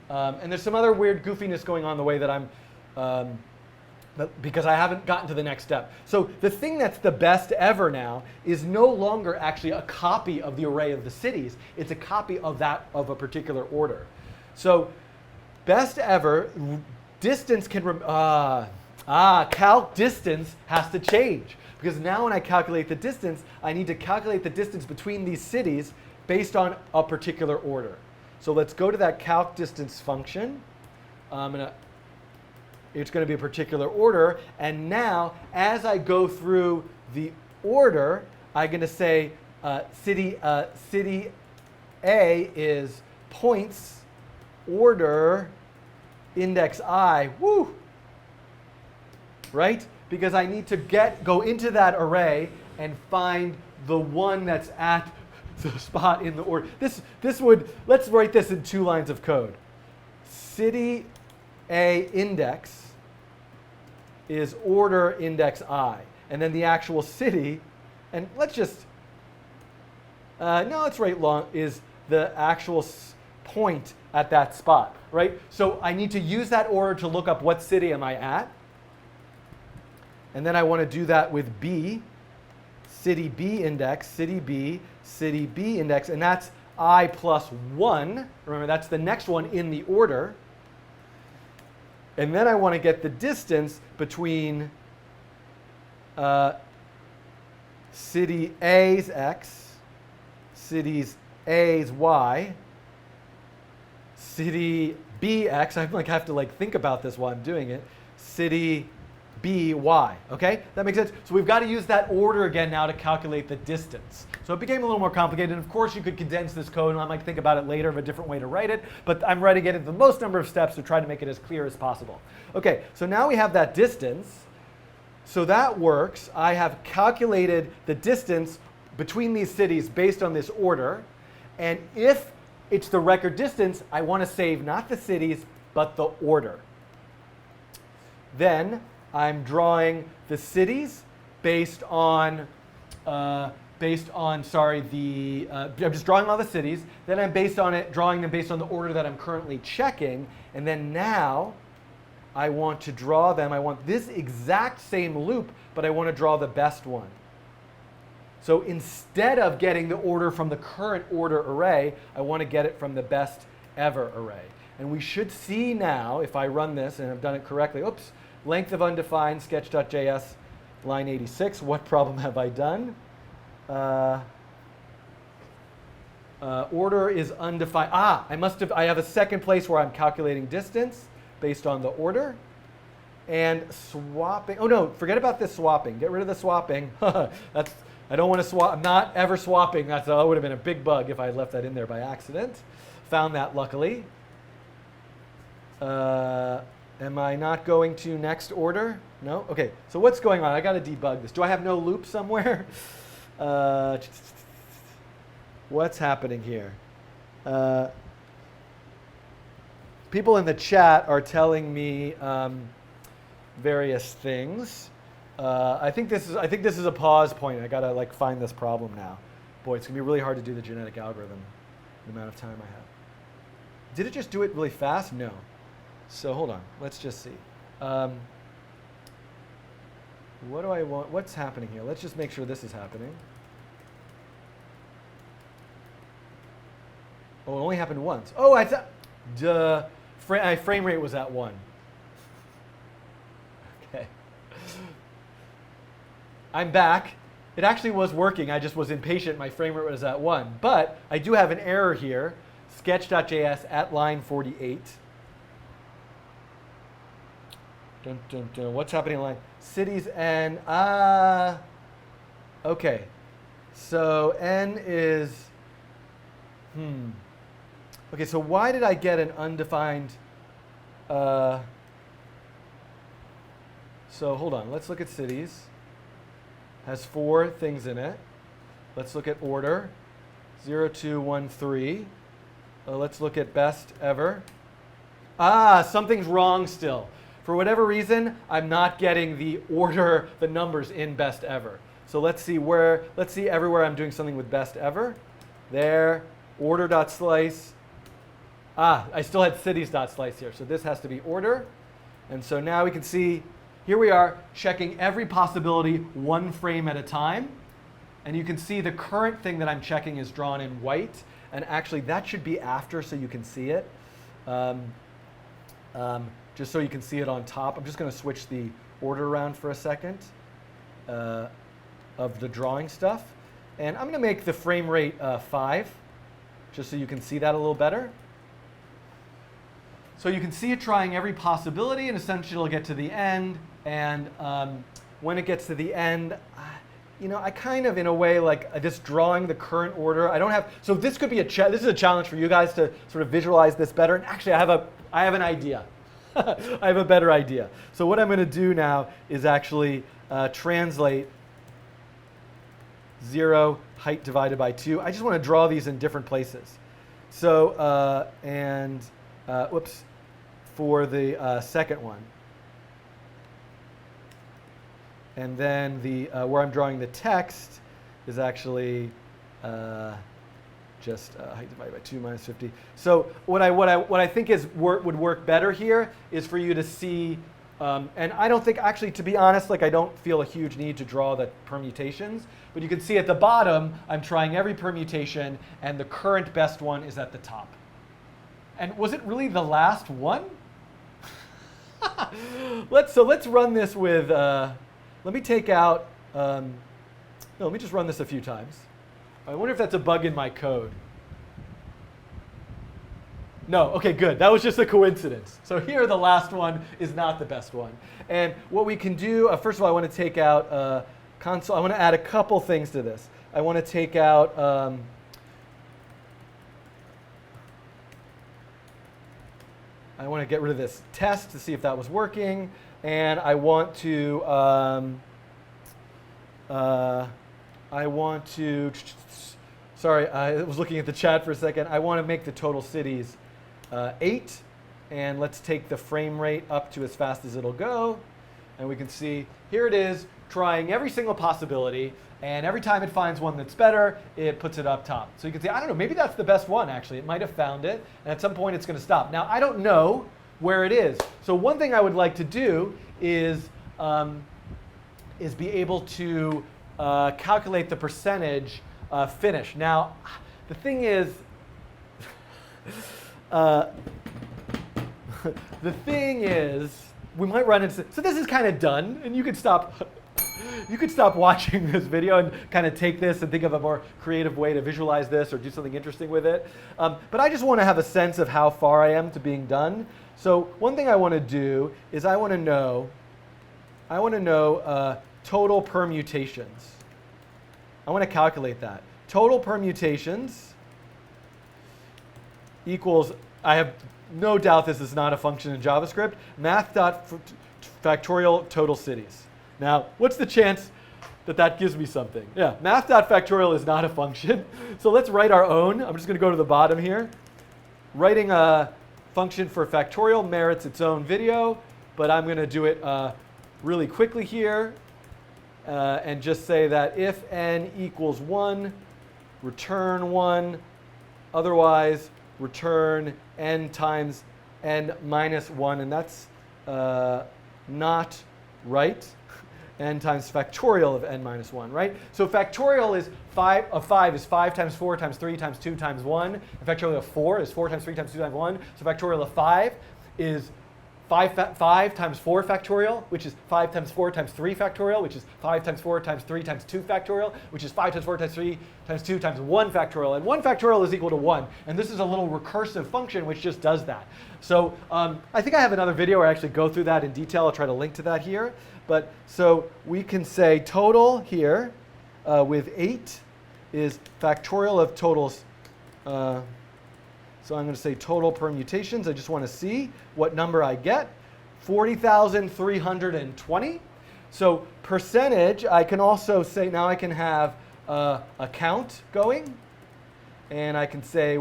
And there's some other weird goofiness going on the way that I'm because I haven't gotten to the next step. So the thing that's the best ever now is no longer actually a copy of the array of the cities. It's a copy of a particular order. So best ever, distance can, calc distance has to change. Because now when I calculate the distance, I need to calculate the distance between these cities based on a particular order. So let's go to that calc distance function. It's going to be a particular order. And now, as I go through the order, I'm going to say city A is points order index I, woo, right? Because I need to go into that array and find the one that's at the spot in the order. Let's write this in 2 lines of code. City A index is order index I. And then the actual city, and let's just, no, let's write long, is the actual point at that spot, right? So I need to use that order to look up what city am I at. And then I want to do that with B, city B index, city B index, and that's I plus 1. Remember, that's the next one in the order. And then I want to get the distance between city A's X, cities A's Y, city B X. I have to think about this while I'm doing it. City B Y. Okay, that makes sense. So we've got to use that order again now to calculate the distance. So it became a little more complicated. And of course, you could condense this code, and I might think about it later of a different way to write it. But I'm writing it in the most number of steps to try to make it as clear as possible. Okay, so now we have that distance. So that works. I have calculated the distance between these cities based on this order. And if it's the record distance, I want to save not the cities, but the order. Then I'm drawing the cities based on, I'm just drawing all the cities. Then I'm drawing them based on the order that I'm currently checking. And then now I want to draw them. I want this exact same loop, but I want to draw the best one. So instead of getting the order from the current order array, I want to get it from the best ever array. And we should see now, if I run this and I've done it correctly, oops, length of undefined, sketch.js, line 86. What problem have I done? Order is undefined. I have a second place where I'm calculating distance based on the order. And swapping, oh no, forget about this swapping. Get rid of the swapping. I don't want to swap, I'm not ever swapping. That would have been a big bug if I had left that in there by accident. Found that luckily. Am I not going to next order? No? Okay, so what's going on? I got to debug this. Do I have no loop somewhere? What's happening here? People in the chat are telling me various things. I think this is a pause point. I gotta find this problem now. Boy, it's gonna be really hard to do the genetic algorithm. The amount of time I have. Did it just do it really fast? No. So hold on. Let's just see. What do I want? What's happening here? Let's just make sure this is happening. Oh, it only happened once. Oh, my frame rate was at 1. Okay. I'm back. It actually was working. I just was impatient. My frame rate was at 1. But I do have an error here. Sketch.js at line 48. Dun, dun, dun. What's happening in line? Cities n. Okay. So n is, Okay, so why did I get an undefined, so hold on, let's look at cities. Has 4 things in it. Let's look at order, 0, 2, 1, 3. Let's look at best ever. Something's wrong still. For whatever reason, I'm not getting the order, the numbers in best ever. So let's see everywhere I'm doing something with best ever. There, order.slice. I still had cities.slice here, so this has to be order. And so now we can see, here we are checking every possibility 1 frame at a time. And you can see the current thing that I'm checking is drawn in white. And actually, that should be after so you can see it. Just so you can see it on top. I'm just going to switch the order around for a second of the drawing stuff. And I'm going to make the frame rate 5, just so you can see that a little better. So you can see it trying every possibility, and essentially it'll get to the end. And when it gets to the end, I kind of, in a way, just drawing the current order. I don't have, so this could be this is a challenge for you guys to sort of visualize this better. And actually, I have an idea. I have a better idea. So what I'm going to do now is actually translate 0 height divided by 2. I just want to draw these in different places. So, whoops, for the second one. And then the where I'm drawing the text is actually just height divided by 2 minus 50. So what I think would work better here is for you to see, and I don't think, actually, to be honest, like I don't feel a huge need to draw the permutations, but you can see at the bottom, I'm trying every permutation, and the current best one is at the top. And was it really the last one? Let's run this with, let me take out, no, let me just run this a few times. I wonder if that's a bug in my code. No, okay, good. That was just a coincidence. So here, the last one is not the best one. And what we can do, first of all, I want to take out console. I want to add a couple things to this. I want to take out, I want to get rid of this test to see if that was working. And I want to, sorry, I was looking at the chat for a second. I want to make the total cities 8. And let's take the frame rate up to as fast as it'll go. And we can see here it is, trying every single possibility. And every time it finds one that's better, it puts it up top. So you can see, I don't know, maybe that's the best one, actually. It might have found it. And at some point, it's going to stop. Now, I don't know where it is. So one thing I would like to do is be able to calculate the percentage finish. Now, the thing is, we might run into, so this is kind of done, and you could stop watching this video and kind of take this and think of a more creative way to visualize this or do something interesting with it. But I just want to have a sense of how far I am to being done. So one thing I want to do is I want to know total permutations. I want to calculate that. Total permutations equals, I have no doubt this is not a function in JavaScript, math.factorial total cities. Now, what's the chance that that gives me something? Yeah, math.factorial is not a function. So let's write our own. I'm just going to go to the bottom here. Writing a function for factorial merits its own video, but I'm going to do it really quickly here and just say that if n equals 1, return 1. Otherwise, return n times n minus 1. And that's not right. N times factorial of n minus 1, right? So factorial is 5 is 5 times 4 times 3 times 2 times 1. And factorial of 4 is 4 times 3 times 2 times 1. So factorial of 5 is 5 times 4 factorial, which is 5 times 4 times 3 factorial, which is 5 times 4 times 3 times 2 factorial, which is 5 times 4 times 3 times 2 times 1 factorial. And 1 factorial is equal to 1. And this is a little recursive function which just does that. So I think I have another video where I actually go through that in detail. I'll try to link to that here. But so we can say total here with 8 is factorial of totals. So I'm going to say total permutations. I just want to see what number I get. 40,320. So percentage, I can also say, now I can have a count going. And I can say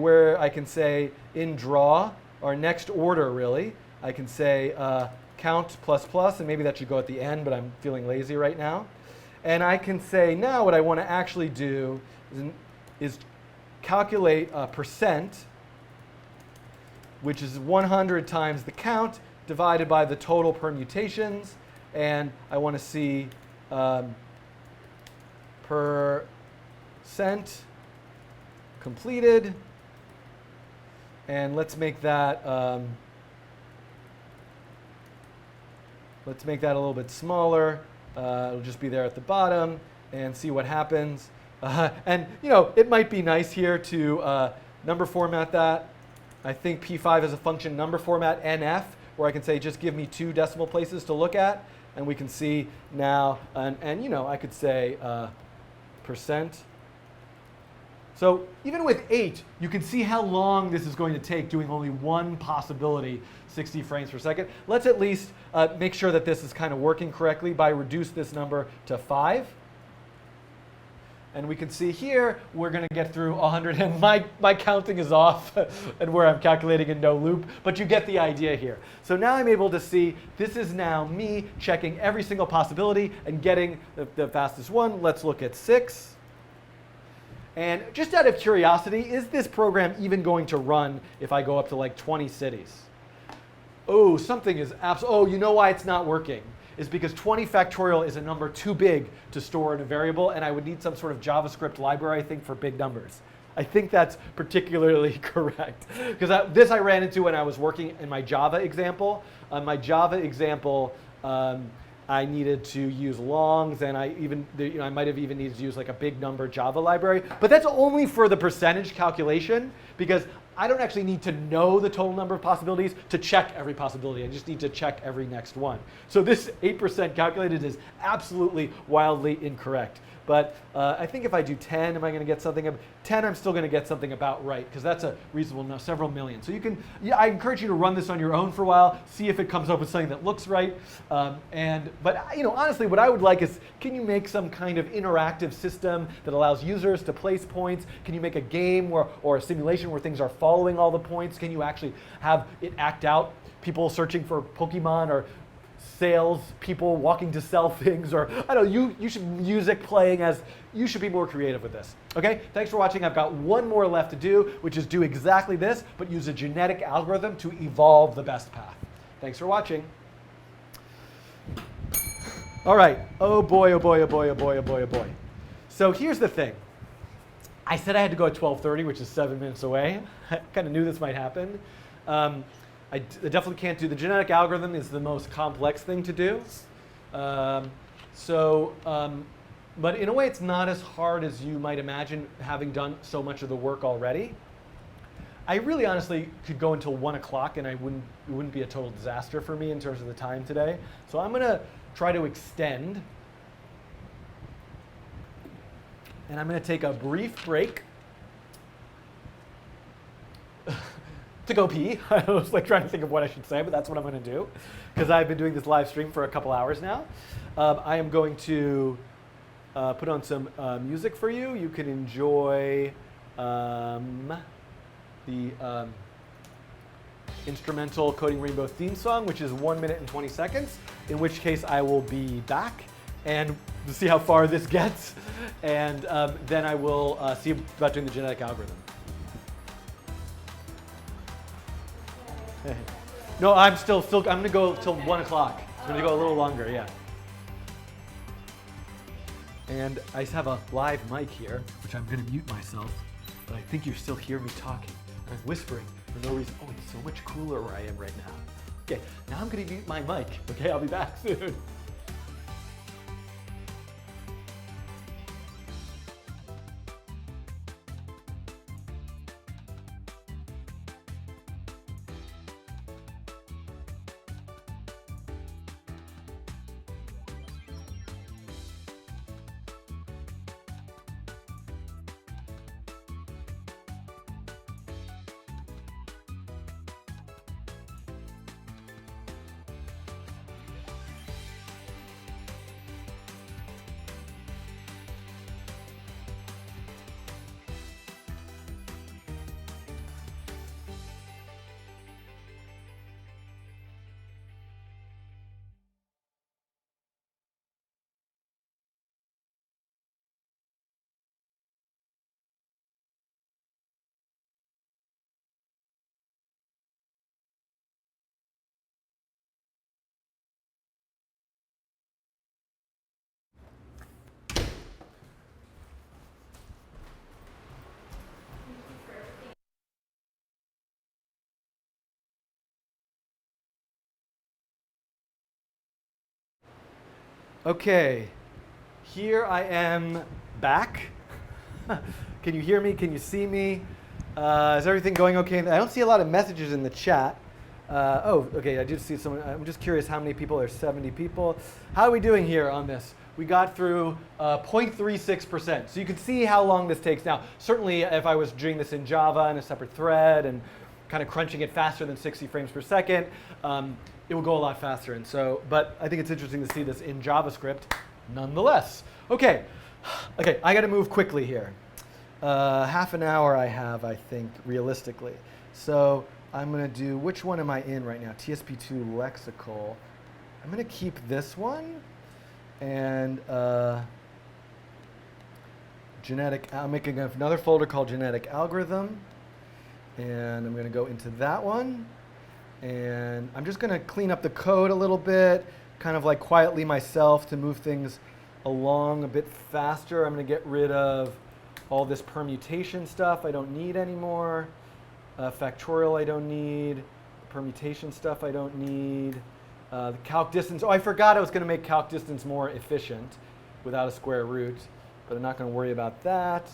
in draw, or next order really, I can say count plus plus, and maybe that should go at the end, but I'm feeling lazy right now. And I can say now what I want to actually do is calculate a percent, which is 100 times the count divided by the total permutations. And I want to see percent completed. And let's make that a little bit smaller. It'll just be there at the bottom, and see what happens. And it might be nice here to number format that. I think P5 is a function number format NF, where I can say just give me 2 decimal places to look at, and we can see now. And I could say percent So even with 8, you can see how long this is going to take doing only one possibility, 60 frames per second. Let's at least make sure that this is kind of working correctly by reduce this number to 5. And we can see here, we're going to get through 100, and my counting is off, and where I'm calculating in no loop, but you get the idea here. So now I'm able to see this is now me checking every single possibility and getting the fastest one. Let's look at 6. And just out of curiosity, is this program even going to run if I go up to like 20 cities? Oh, something is oh, you know why it's not working? Is because 20 factorial is a number too big to store in a variable, and I would need some sort of JavaScript library, I think, for big numbers. I think that's particularly correct. Because this I ran into when I was working in my Java example. My Java example, I needed to use longs, and I might have even needed to use like a big number Java library. But that's only for the percentage calculation, because I don't actually need to know the total number of possibilities to check every possibility. I just need to check every next one. So this 8% calculated is absolutely wildly incorrect. But I think if I do 10, am I going to get something? 10, I'm still going to get something about right, because that's a reasonable number, several million. So you can, I encourage you to run this on your own for a while, see if it comes up with something that looks right. But honestly, what I would like is, can you make some kind of interactive system that allows users to place points? Can you make a game or a simulation where things are following all the points? Can you actually have it act out people searching for Pokemon, or sales people walking to sell things, or I don't know, you should music playing you should be more creative with this. Okay, thanks for watching. I've got one more left to do, which is do exactly this, but use a genetic algorithm to evolve the best path. Thanks for watching. All right, oh boy, oh boy, oh boy, oh boy, oh boy, oh boy. So here's the thing. I said I had to go at 12:30, which is 7 minutes away. I kind of knew this might happen. I definitely can't do the genetic algorithm. Is the most complex thing to do. But in a way, it's not as hard as you might imagine, having done so much of the work already. I really honestly could go until 1 o'clock, and it wouldn't be a total disaster for me in terms of the time today. So I'm going to try to extend. And I'm going to take a brief break to go pee. I was like trying to think of what I should say, but that's what I'm going to do, because I've been doing this live stream for a couple hours now. I am going to put on some music for you. You can enjoy the instrumental Coding Rainbow theme song, which is 1 minute and 20 seconds, in which case I will be back and see how far this gets, and then I will see about doing the genetic algorithm. No, I'm going to go till 1 o'clock. I'm going to go a little longer, yeah. And I just have a live mic here, which I'm going to mute myself, but I think you still hear me talking. I'm whispering for no reason. Oh, it's so much cooler where I am right now. Okay, now I'm going to mute my mic. Okay, I'll be back soon. Okay, here I am back. Can you hear me? Can you see me? Is everything going okay? I don't see a lot of messages in the chat. Okay, I did see someone. I'm just curious how many people are 70 people. How are we doing here on this? We got through 0.36%. So you can see how long this takes now. Certainly if I was doing this in Java in a separate thread and kind of crunching it faster than 60 frames per second, it will go a lot faster. And so, but I think it's interesting to see this in JavaScript nonetheless. Okay, I got to move quickly here. Half an hour I have, I think, realistically. So I'm going to do, which one am I in right now? TSP2 lexical. I'm going to keep this one. And I'm making another folder called genetic algorithm. And I'm going to go into that one. And I'm just going to clean up the code a little bit, kind of like quietly myself to move things along a bit faster. I'm going to get rid of all this permutation stuff I don't need anymore. Factorial I don't need. Permutation stuff I don't need. The calc distance. Oh, I forgot I was going to make calc distance more efficient without a square root, but I'm not going to worry about that.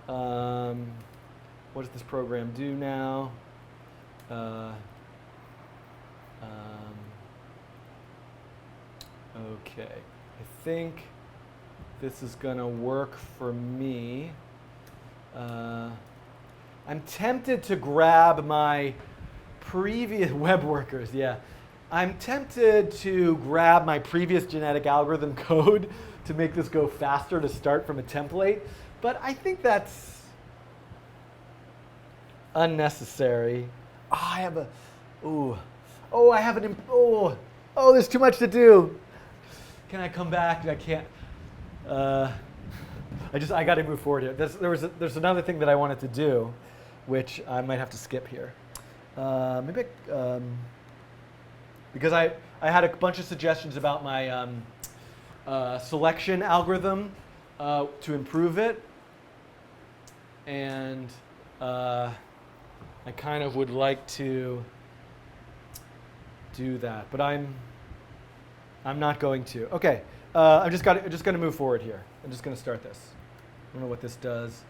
What does this program do now? Okay, I think this is going to work for me. I'm tempted to grab my previous web workers, yeah. I'm tempted to grab my previous genetic algorithm code to make this go faster to start from a template, but I think that's unnecessary. Oh, I have a, there's too much to do. Can I come back? I can't. I got to move forward here. There's another thing that I wanted to do, which I might have to skip here. Because I had a bunch of suggestions about my selection algorithm to improve it, and I kind of would like to do that, but I'm not going to. Okay, I'm just going to move forward here. I'm just going to start this. I don't know what this does.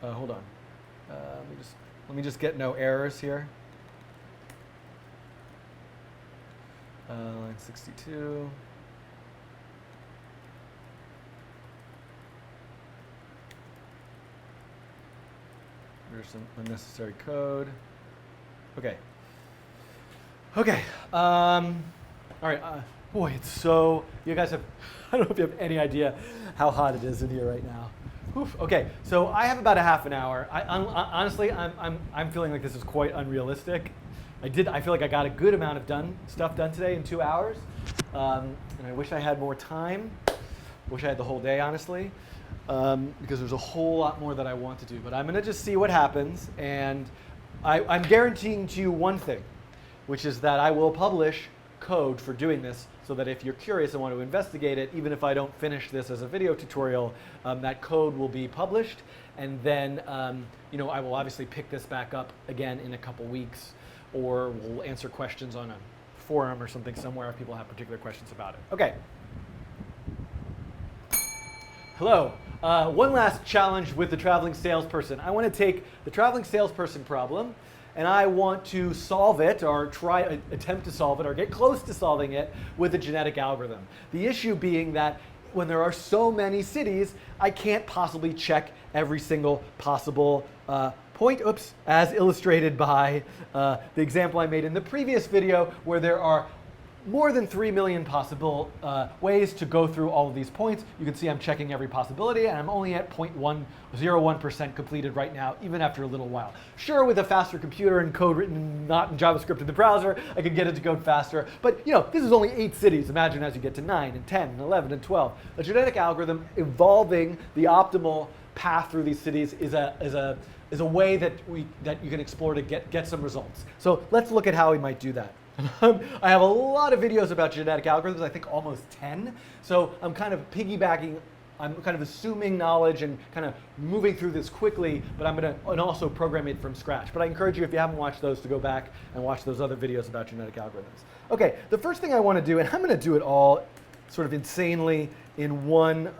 Hold on. Let me just get no errors here. Line 62. There's some unnecessary code. Okay. All right. Boy, it's so. You guys have. I don't know if you have any idea how hot it is in here right now. Oof. Okay. So I have about a half an hour. Honestly, I'm feeling like this is quite unrealistic. I feel like I got a good amount of stuff done today in 2 hours, and I wish I had more time. Wish I had the whole day, honestly, because there's a whole lot more that I want to do. But I'm going to just see what happens, and I'm guaranteeing to you one thing, which is that I will publish code for doing this, so that if you're curious and want to investigate it, even if I don't finish this as a video tutorial, that code will be published, and then I will obviously pick this back up again in a couple weeks. Or we'll answer questions on a forum or something somewhere if people have particular questions about it. Okay. Hello. One last challenge with the traveling salesperson. I want to take the traveling salesperson problem, and I want to solve it, or attempt to solve it, or get close to solving it with a genetic algorithm. The issue being that when there are so many cities, I can't possibly check every single possible point, as illustrated by the example I made in the previous video, where there are more than 3 million possible ways to go through all of these points. You can see I'm checking every possibility, and I'm only at 0.101% completed right now, even after a little while. Sure, with a faster computer and code written not in JavaScript in the browser, I could get it to code faster. But this is only 8 cities. Imagine as you get to 9 and 10 and 11 and 12. A genetic algorithm evolving the optimal path through these cities is a way that you can explore to get some results. So let's look at how we might do that. I have a lot of videos about genetic algorithms, I think almost 10. So I'm kind of piggybacking, I'm kind of assuming knowledge and kind of moving through this quickly, but I'm going to also program it from scratch. But I encourage you, if you haven't watched those, to go back and watch those other videos about genetic algorithms. Okay, the first thing I want to do, and I'm going to do it all sort of insanely in one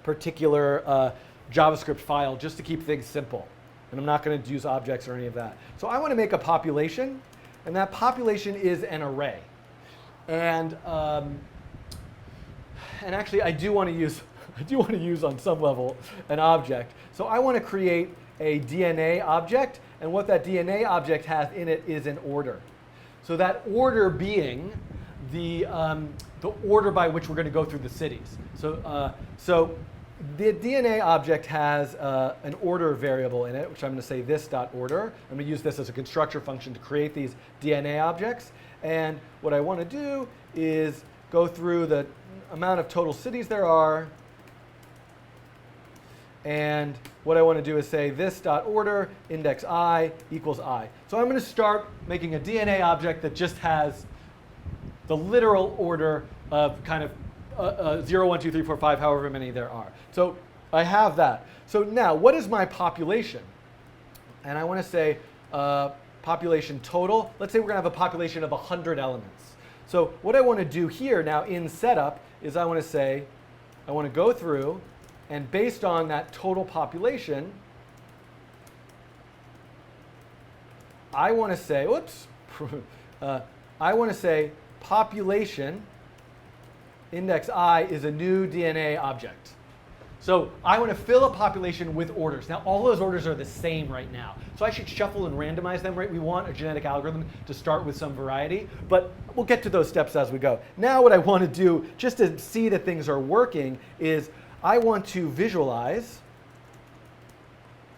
particular JavaScript file just to keep things simple. And I'm not going to use objects or any of that. So I want to make a population, and that population is an array. And actually, I do want to use on some level an object. So I want to create a DNA object, and what that DNA object has in it is an order. So that order being the order by which we're going to go through the cities. So the DNA object has an order variable in it, which I'm going to say this.order. I'm going to use this as a constructor function to create these DNA objects. And what I want to do is go through the amount of total cities there are. And what I want to do is say this.order index I equals I. So I'm going to start making a DNA object that just has the literal order of kind of 0, 1, 2, 3, 4, 5, however many there are. So I have that. So now, what is my population? And I want to say population total. Let's say we're going to have a population of 100 elements. So what I want to do here now in setup is I want to say, I want to go through, and based on that total population, I want to say, whoops, I want to say population index I is a new DNA object. So I want to fill a population with orders. Now all those orders are the same right now. So I should shuffle and randomize them, right? We want a genetic algorithm to start with some variety, but we'll get to those steps as we go. Now what I want to do, just to see that things are working, is I want to visualize,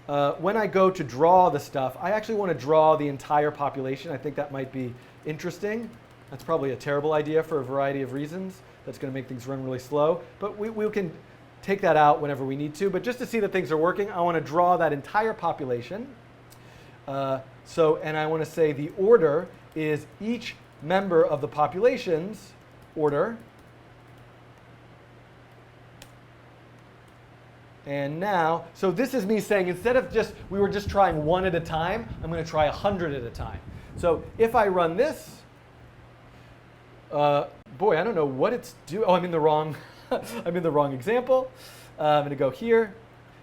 when I go to draw the stuff, I actually want to draw the entire population. I think that might be interesting. That's probably a terrible idea for a variety of reasons. That's going to make things run really slow. But we can take that out whenever we need to. But just to see that things are working, I want to draw that entire population. And I want to say the order is each member of the population's order. And now, so this is me saying instead of we were just trying one at a time, I'm going to try 100 at a time. So if I run this, boy, I don't know what it's doing. Oh, I'm in the wrong, I'm in the wrong example. I'm going to go here.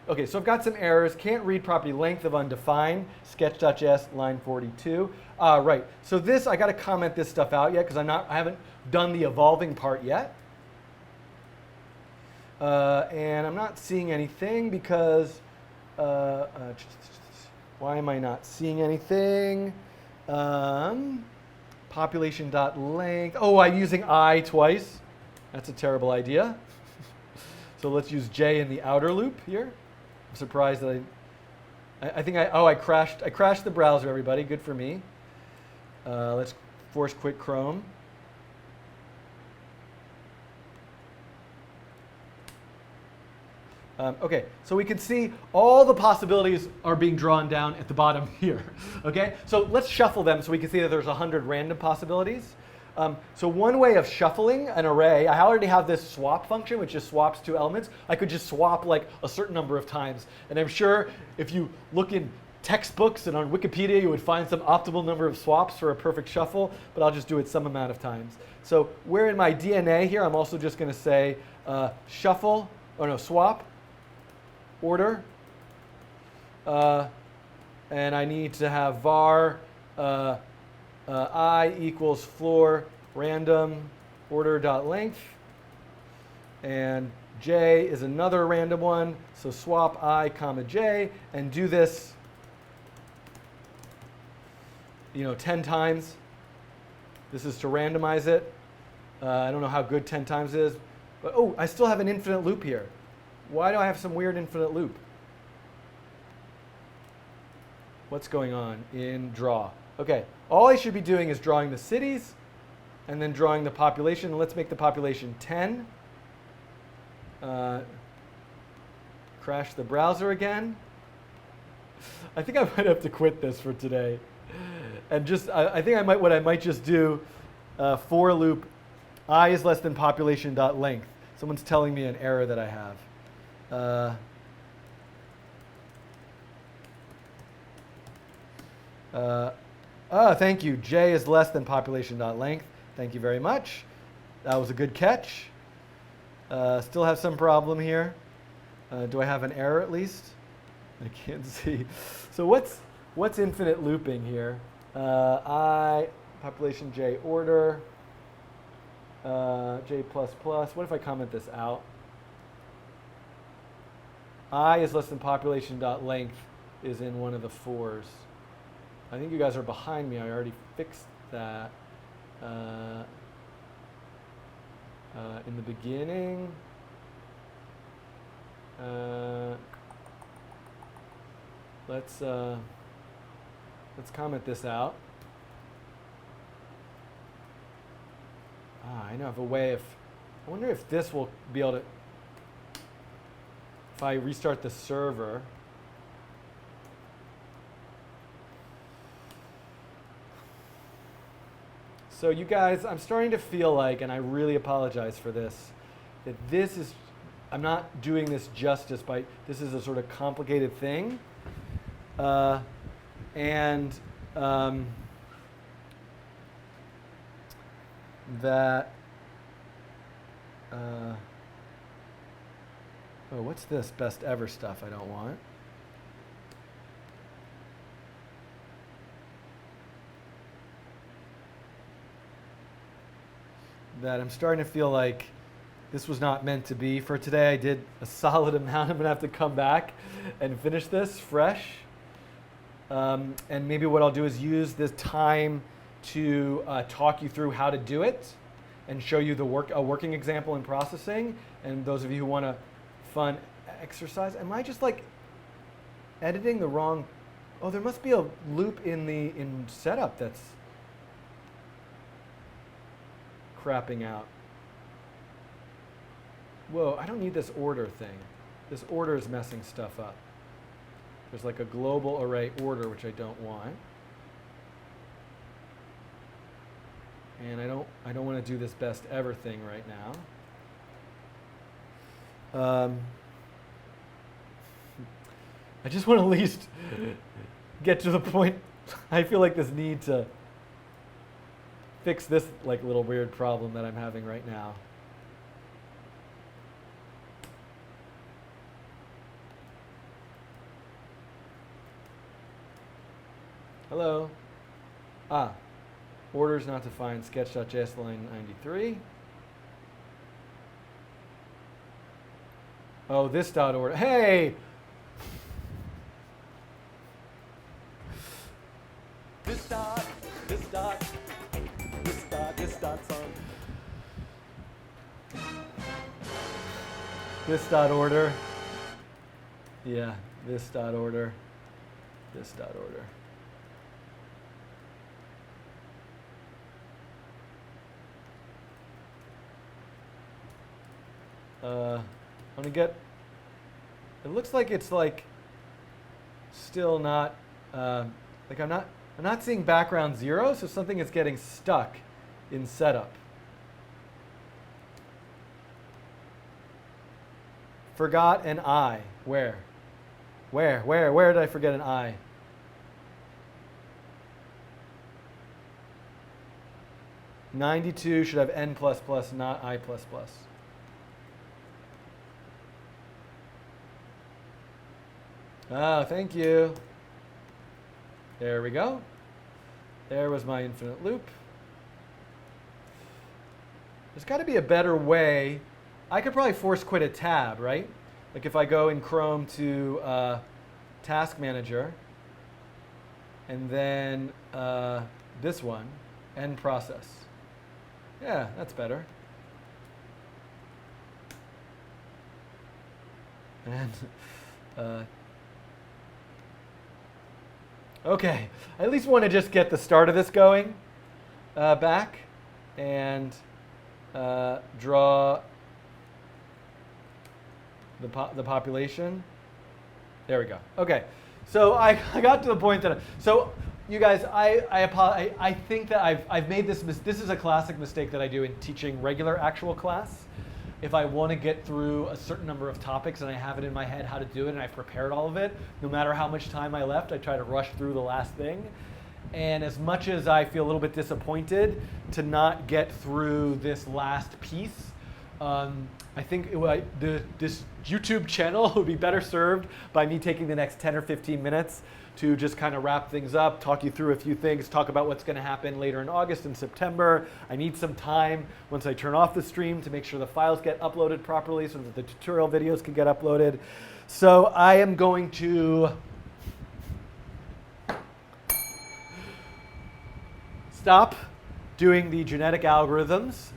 Okay, so I've got some errors. Can't read properly. Length of undefined. Sketch.js, line 42. Right. So this, I got to comment this stuff out yet because I haven't done the evolving part yet. And I'm not seeing anything because, why am I not seeing anything? Population.length. Oh, I'm using I twice. That's a terrible idea. So let's use J in the outer loop here. I'm surprised that I crashed the browser, everybody. Good for me. Let's force quit Chrome. Okay, so we can see all the possibilities are being drawn down at the bottom here. Okay, so let's shuffle them so we can see that there's 100 random possibilities. So one way of shuffling an array, I already have this swap function, which just swaps two elements. I could just swap like a certain number of times. And I'm sure if you look in textbooks and on Wikipedia, you would find some optimal number of swaps for a perfect shuffle, but I'll just do it some amount of times. So where in my DNA here, I'm also just going to say swap order, and I need to have var I equals floor random order.length, and j is another random one, so swap I comma j, and do this 10 times. This is to randomize it. I don't know how good 10 times is, but oh, I still have an infinite loop here. Why do I have some weird infinite loop? What's going on in draw? Okay, all I should be doing is drawing the cities and then drawing the population. Let's make the population 10. Crash the browser again. I think I might have to quit this for today. And I think what I might just do, for loop, I is less than population.length. Someone's telling me an error that I have. Thank you. J is less than population.length. Thank you very much. That was a good catch. Still have some problem here. Do I have an error at least? I can't see. So what's infinite looping here? I population j order j plus plus. What if I comment this out? I is less than population dot length is in one of the fours. I think you guys are behind me. I already fixed that in the beginning. Let's comment this out. I know I have a way of. I wonder if this will be able to. If I restart the server. So you guys, I'm starting to feel like, and I really apologize for this, that this is, I'm not doing this justice by, this is a sort of complicated thing. That, oh, what's this best ever stuff I don't want? That I'm starting to feel like this was not meant to be for today. I did a solid amount. I'm gonna have to come back and finish this fresh. And maybe what I'll do is use this time to talk you through how to do it and show you a working example in processing. And those of you who want a fun exercise, am I just like editing the wrong? Oh, there must be a loop in setup that's crapping out. Whoa, I don't need this order thing. This order is messing stuff up. There's like a global array order, which I don't want. And I don't want to do this best ever thing right now. I just want to at least get to the point. I feel like this need to fix this like little weird problem that I'm having right now. Hello. Orders not defined, sketch.js line 93. Oh, this dot order. Hey! This dot, this dot, this dot, this dot's on. This dot order. Yeah, this dot order. This dot order. I'm gonna get. It looks like it's like still not like I'm not seeing background 0, so something is getting stuck in setup. Forgot an I. Where did I forget an I? (92) should have n++, not I++. Oh, thank you. There we go. There was my infinite loop. There's got to be a better way. I could probably force quit a tab, right? Like if I go in Chrome to Task Manager, and then this one, end process. Yeah, that's better. And okay, I at least want to just get the start of this going back and draw the population. There we go. Okay, so I got to the point that, so you guys, I think that I've made this is a classic mistake that I do in teaching regular actual class. If I want to get through a certain number of topics and I have it in my head how to do it and I've prepared all of it, no matter how much time I left, I try to rush through the last thing. And as much as I feel a little bit disappointed to not get through this last piece, I think this YouTube channel would be better served by me taking the next 10 or 15 minutes to just kind of wrap things up, talk you through a few things, talk about what's going to happen later in August and September. I need some time once I turn off the stream to make sure the files get uploaded properly so that the tutorial videos can get uploaded. So I am going to stop doing the genetic algorithms.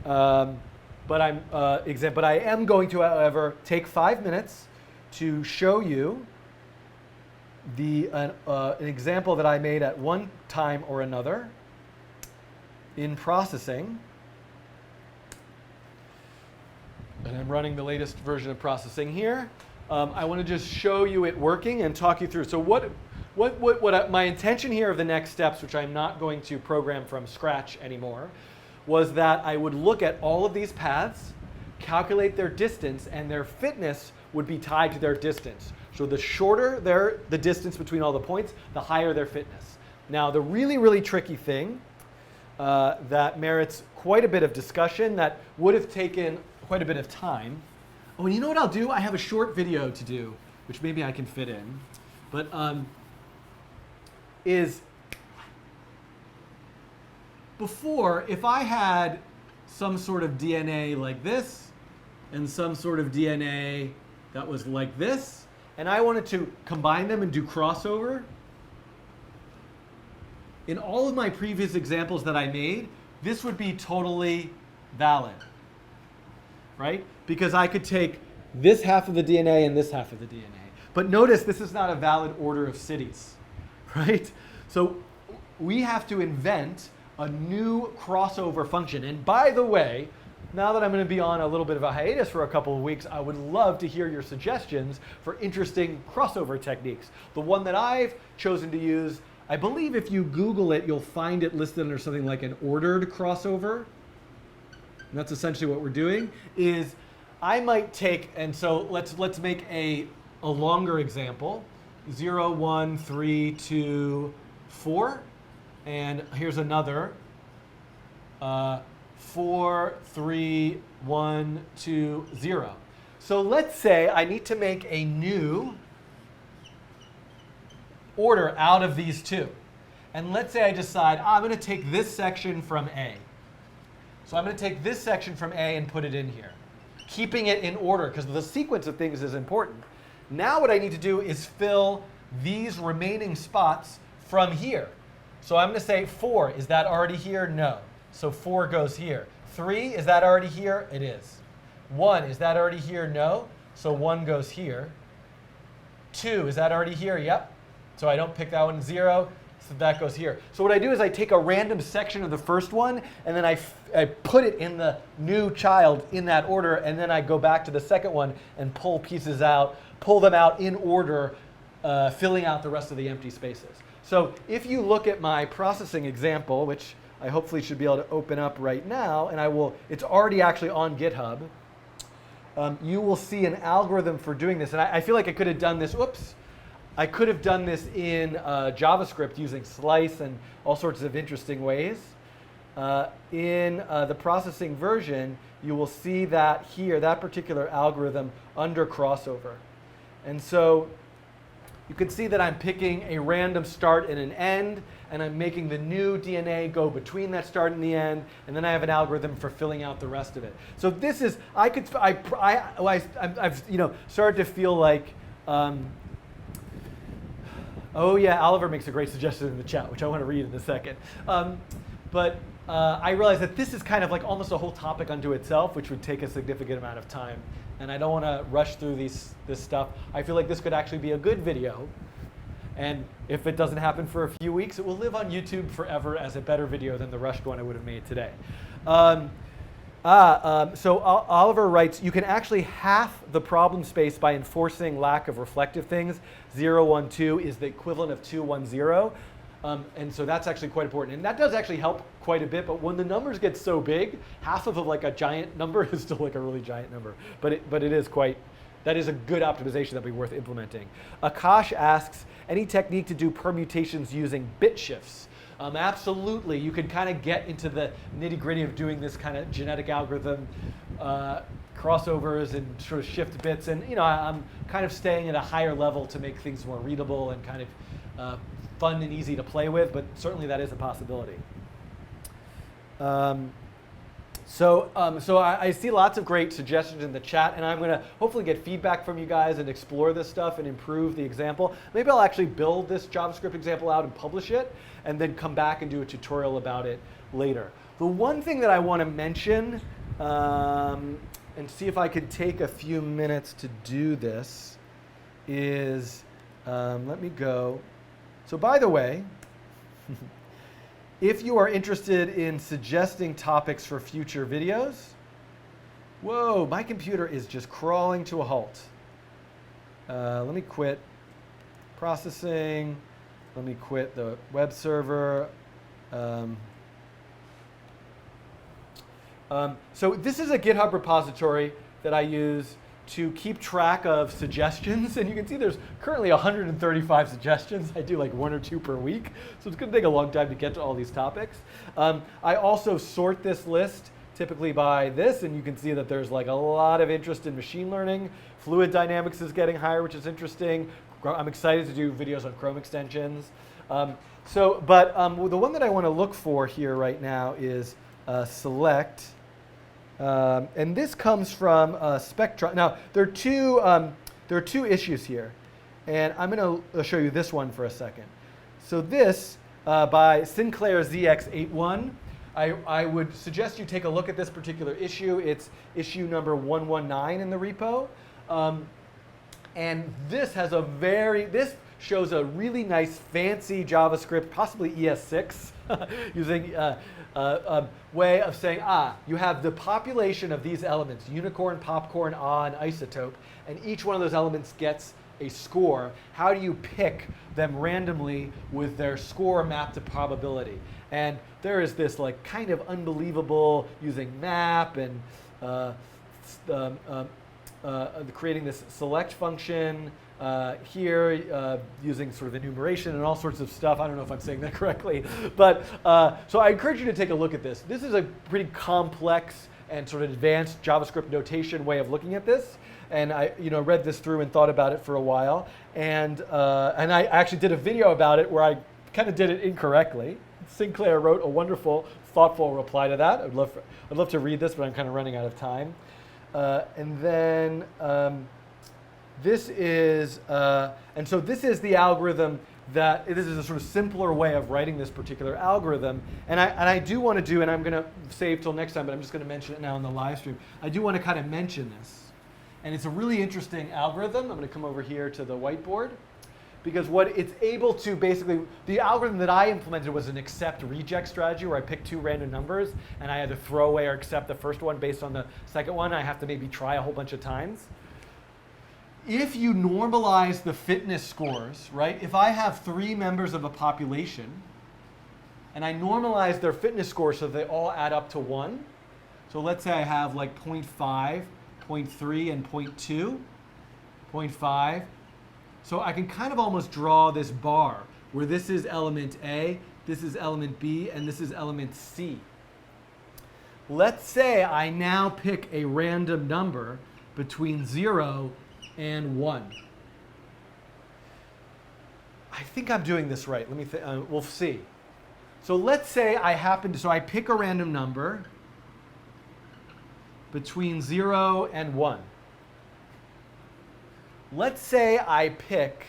But I am going to, however, take 5 minutes to show you an example that I made at one time or another in processing. And I'm running the latest version of processing here. I want to just show you it working and talk you through. So my intention here of the next steps, which I'm not going to program from scratch anymore, was that I would look at all of these paths, calculate their distance, and their fitness would be tied to their distance. So the shorter the distance between all the points, the higher their fitness. Now, the really, really tricky thing that merits quite a bit of discussion, that would have taken quite a bit of time. Oh, and you know what I'll do? I have a short video to do, which maybe I can fit in. But before, if I had some sort of DNA like this and some sort of DNA that was like this, and I wanted to combine them and do crossover, in all of my previous examples that I made, this would be totally valid, right? Because I could take this half of the DNA and this half of the DNA. But notice this is not a valid order of cities, right? So we have to invent a new crossover function. And by the way, now that I'm going to be on a little bit of a hiatus for a couple of weeks, I would love to hear your suggestions for interesting crossover techniques. The one that I've chosen to use, I believe if you Google it, you'll find it listed under something like an ordered crossover. And that's essentially what we're doing, is I might take, and so let's make a longer example, 0, 1, 3, 2, 4. And here's another 4, 3, 1, 2, 0. So let's say I need to make a new order out of these two. And let's say I decide I'm going to take this section from A. So I'm going to take this section from A and put it in here, keeping it in order because the sequence of things is important. Now what I need to do is fill these remaining spots from here. So I'm going to say 4, is that already here? No. So 4 goes here. 3, is that already here? It is. 1, is that already here? No. So 1 goes here. 2, is that already here? Yep. So I don't pick that one. 0, so that goes here. So what I do is I take a random section of the first one, and then I put it in the new child in that order, and then I go back to the second one and pull pieces out, pull them out in order, filling out the rest of the empty spaces. So if you look at my processing example, which I hopefully should be able to open up right now, and it's already actually on GitHub, you will see an algorithm for doing this. And I feel like I could have done this, I could have done this in JavaScript using slice and all sorts of interesting ways. In the processing version, you will see that here, that particular algorithm under crossover. And so you can see that I'm picking a random start and an end, and I'm making the new DNA go between that start and the end, and then I have an algorithm for filling out the rest of it. So this is, I've started to feel like, oh yeah, Oliver makes a great suggestion in the chat, which I want to read in a second. I realize that this is kind of like almost a whole topic unto itself, which would take a significant amount of time. And I don't want to rush through this stuff. I feel like this could actually be a good video. And if it doesn't happen for a few weeks, it will live on YouTube forever as a better video than the rushed one I would have made today. So Oliver writes, you can actually half the problem space by enforcing lack of reflective things. 0, 1, 2 is the equivalent of 2, 1, 0. And so that's actually quite important. And that does actually help quite a bit. But when the numbers get so big, half of like a giant number is still like a really giant number. But it is quite, that is a good optimization that would be worth implementing. Akash asks, any technique to do permutations using bit shifts? Absolutely, you can kind of get into the nitty-gritty of doing this kind of genetic algorithm crossovers and sort of shift bits, and I'm kind of staying at a higher level to make things more readable and kind of fun and easy to play with, but certainly that is a possibility. So I see lots of great suggestions in the chat, and I'm going to hopefully get feedback from you guys and explore this stuff and improve the example. Maybe I'll actually build this JavaScript example out and publish it, and then come back and do a tutorial about it later. The one thing that I want to mention, and see if I could take a few minutes to do this, is, let me go. So by the way, if you are interested in suggesting topics for future videos, whoa, my computer is just crawling to a halt. Let me quit processing. Let me quit the web server. So this is a GitHub repository that I use to keep track of suggestions, and you can see there's currently 135 suggestions. I do like 1 or 2 per week, so it's going to take a long time to get to all these topics. I also sort this list typically by this, and you can see that there's like a lot of interest in machine learning. Fluid dynamics is getting higher, which is interesting. I'm excited to do videos on Chrome extensions. The one that I want to look for here right now is select. And this comes from Spectrum. Now, there are two issues here, and I'm going to show you this one for a second. So this, by Sinclair ZX81, I would suggest you take a look at this particular issue. It's issue number 119 in the repo. And this shows a really nice fancy JavaScript, possibly ES6, using way of saying, you have the population of these elements, unicorn, popcorn, on, isotope, and each one of those elements gets a score. How do you pick them randomly with their score mapped to probability? And there is this like kind of unbelievable using map and creating this select function here using sort of enumeration and all sorts of stuff. I don't know if I'm saying that correctly, but so I encourage you to take a look at this. This is a pretty complex and sort of advanced JavaScript notation way of looking at this, and I read this through and thought about it for a while, and I actually did a video about it where I kind of did it incorrectly. Sinclair wrote a wonderful, thoughtful reply to that. I'd love to read this, but I'm kind of running out of time. And then this is the algorithm that this is a sort of simpler way of writing this particular algorithm. And I do want to do, and I'm going to save till next time, but I'm just going to mention it now in the live stream. I do want to kind of mention this. And it's a really interesting algorithm. I'm going to come over here to the whiteboard. Because what it's able to basically, the algorithm that I implemented was an accept reject strategy where I picked 2 random numbers and I had to throw away or accept the first one based on the second one. I have to maybe try a whole bunch of times. If you normalize the fitness scores, right? If I have 3 members of a population and I normalize their fitness scores so they all add up to 1. So let's say I have like 0.5, 0.3, and 0.2, 0.5. So I can kind of almost draw this bar where this is element A, this is element B, and this is element C. Let's say I now pick a random number between 0 and 1. I think I'm doing this right. Let me we'll see. So let's say I pick a random number between 0 and 1. Let's say I pick,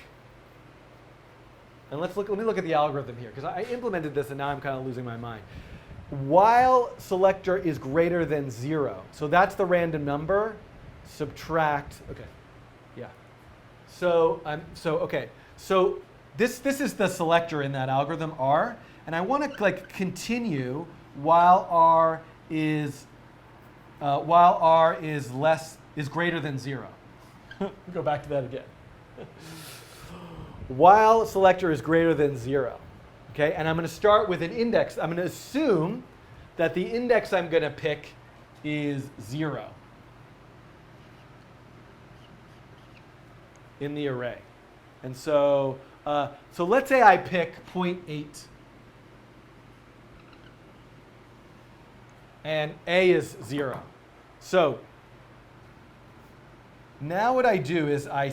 and let me look at the algorithm here, because I implemented this and now I'm kind of losing my mind. While selector is greater than 0, so that's the random number, subtract, okay, yeah. So this is the selector in that algorithm, R, and I want to like continue while R is greater than 0. Go back to that again. While selector is greater than 0, okay, and I'm going to start with an index. I'm going to assume that the index I'm going to pick is 0 in the array. And so let's say I pick 0.8. and A is 0. So now what I do is I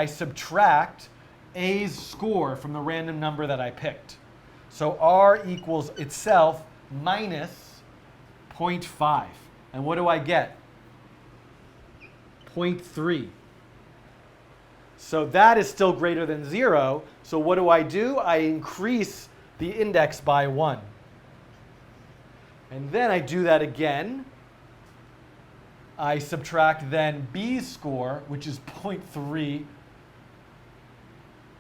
subtract A's score from the random number that I picked. So R equals itself minus 0.5. And what do I get? 0.3. So that is still greater than 0. So what do? I increase the index by 1. And then I do that again. I subtract then B's score, which is 0.3.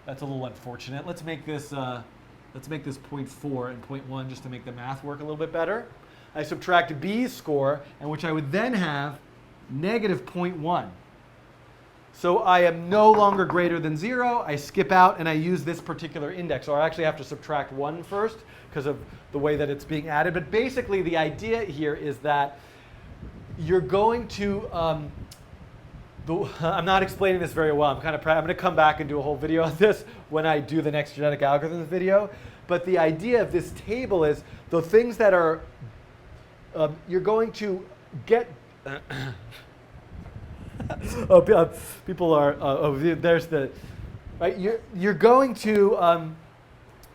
That's a little unfortunate. Let's make this 0.4 and 0.1 just to make the math work a little bit better. I subtract B's score, and which I would then have negative 0.1. So I am no longer greater than 0. I skip out and I use this particular index. So I actually have to subtract 1 first because of the way that it's being added. But basically the idea here is that you're going to, I'm not explaining this very well. I'm going to come back and do a whole video on this when I do the next genetic algorithms video. But the idea of this table is the things that are, you're going to get, people are, there's the, right? You're going to,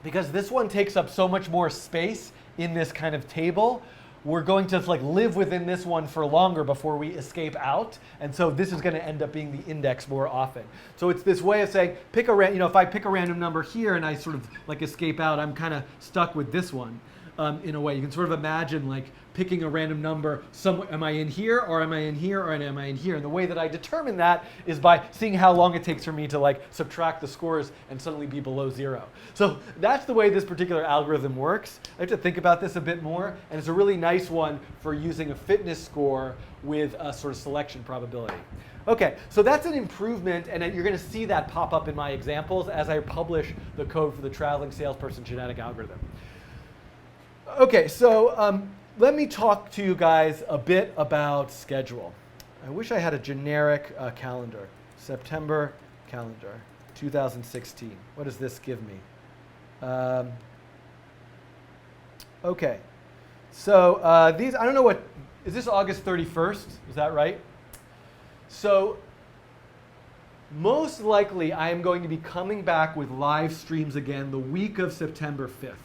because this one takes up so much more space in this kind of table, we're going to live within this one for longer before we escape out. And so this is going to end up being the index more often. So it's this way of saying, if I pick a random number here and I sort of escape out, I'm kind of stuck with this one. In a way, you can sort of imagine picking a random number. Am I in here, or am I in here, or am I in here? And the way that I determine that is by seeing how long it takes for me to subtract the scores and suddenly be below 0. So that's the way this particular algorithm works. I have to think about this a bit more, and it's a really nice one for using a fitness score with a sort of selection probability. Okay, so that's an improvement, and you're going to see that pop up in my examples as I publish the code for the traveling salesperson genetic algorithm. Okay, so let me talk to you guys a bit about schedule. I wish I had a generic calendar. September calendar, 2016. What does this give me? Okay, so these, I don't know what, is this August 31st? Is that right? So most likely I am going to be coming back with live streams again the week of September 5th.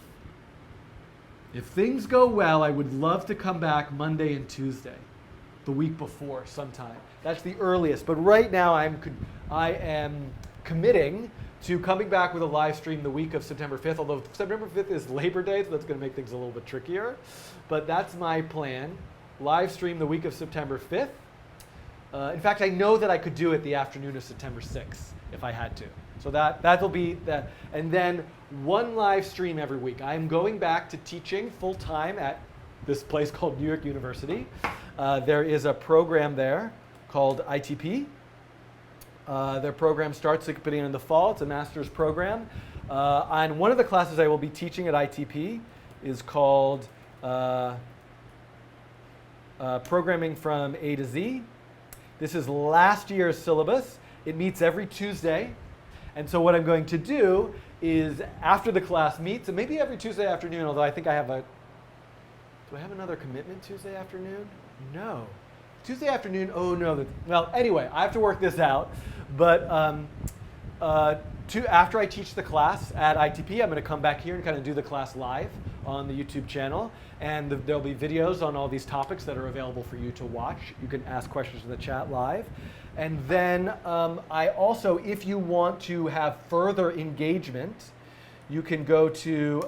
If things go well, I would love to come back Monday and Tuesday, the week before sometime. That's the earliest. But right now I am committing to coming back with a live stream the week of September 5th, although September 5th is Labor Day, so that's going to make things a little bit trickier. But that's my plan. Live stream the week of September 5th. In fact, I know that I could do it the afternoon of September 6th if I had to. So that'll be that. And then one live stream every week. I'm going back to teaching full time at this place called New York University. There is a program there called ITP. Their program starts at the beginning of the fall. It's a master's program. And one of the classes I will be teaching at ITP is called Programming from A to Z. This is last year's syllabus. It meets every Tuesday. And so what I'm going to do is after the class meets, and maybe every Tuesday afternoon, although I think I have do I have another commitment Tuesday afternoon? No. Tuesday afternoon, oh no. Well, anyway, I have to work this out. But after I teach the class at ITP, I'm going to come back here and kind of do the class live on the YouTube channel. And there'll be videos on all these topics that are available for you to watch. You can ask questions in the chat live. And then I also, if you want to have further engagement, you can go to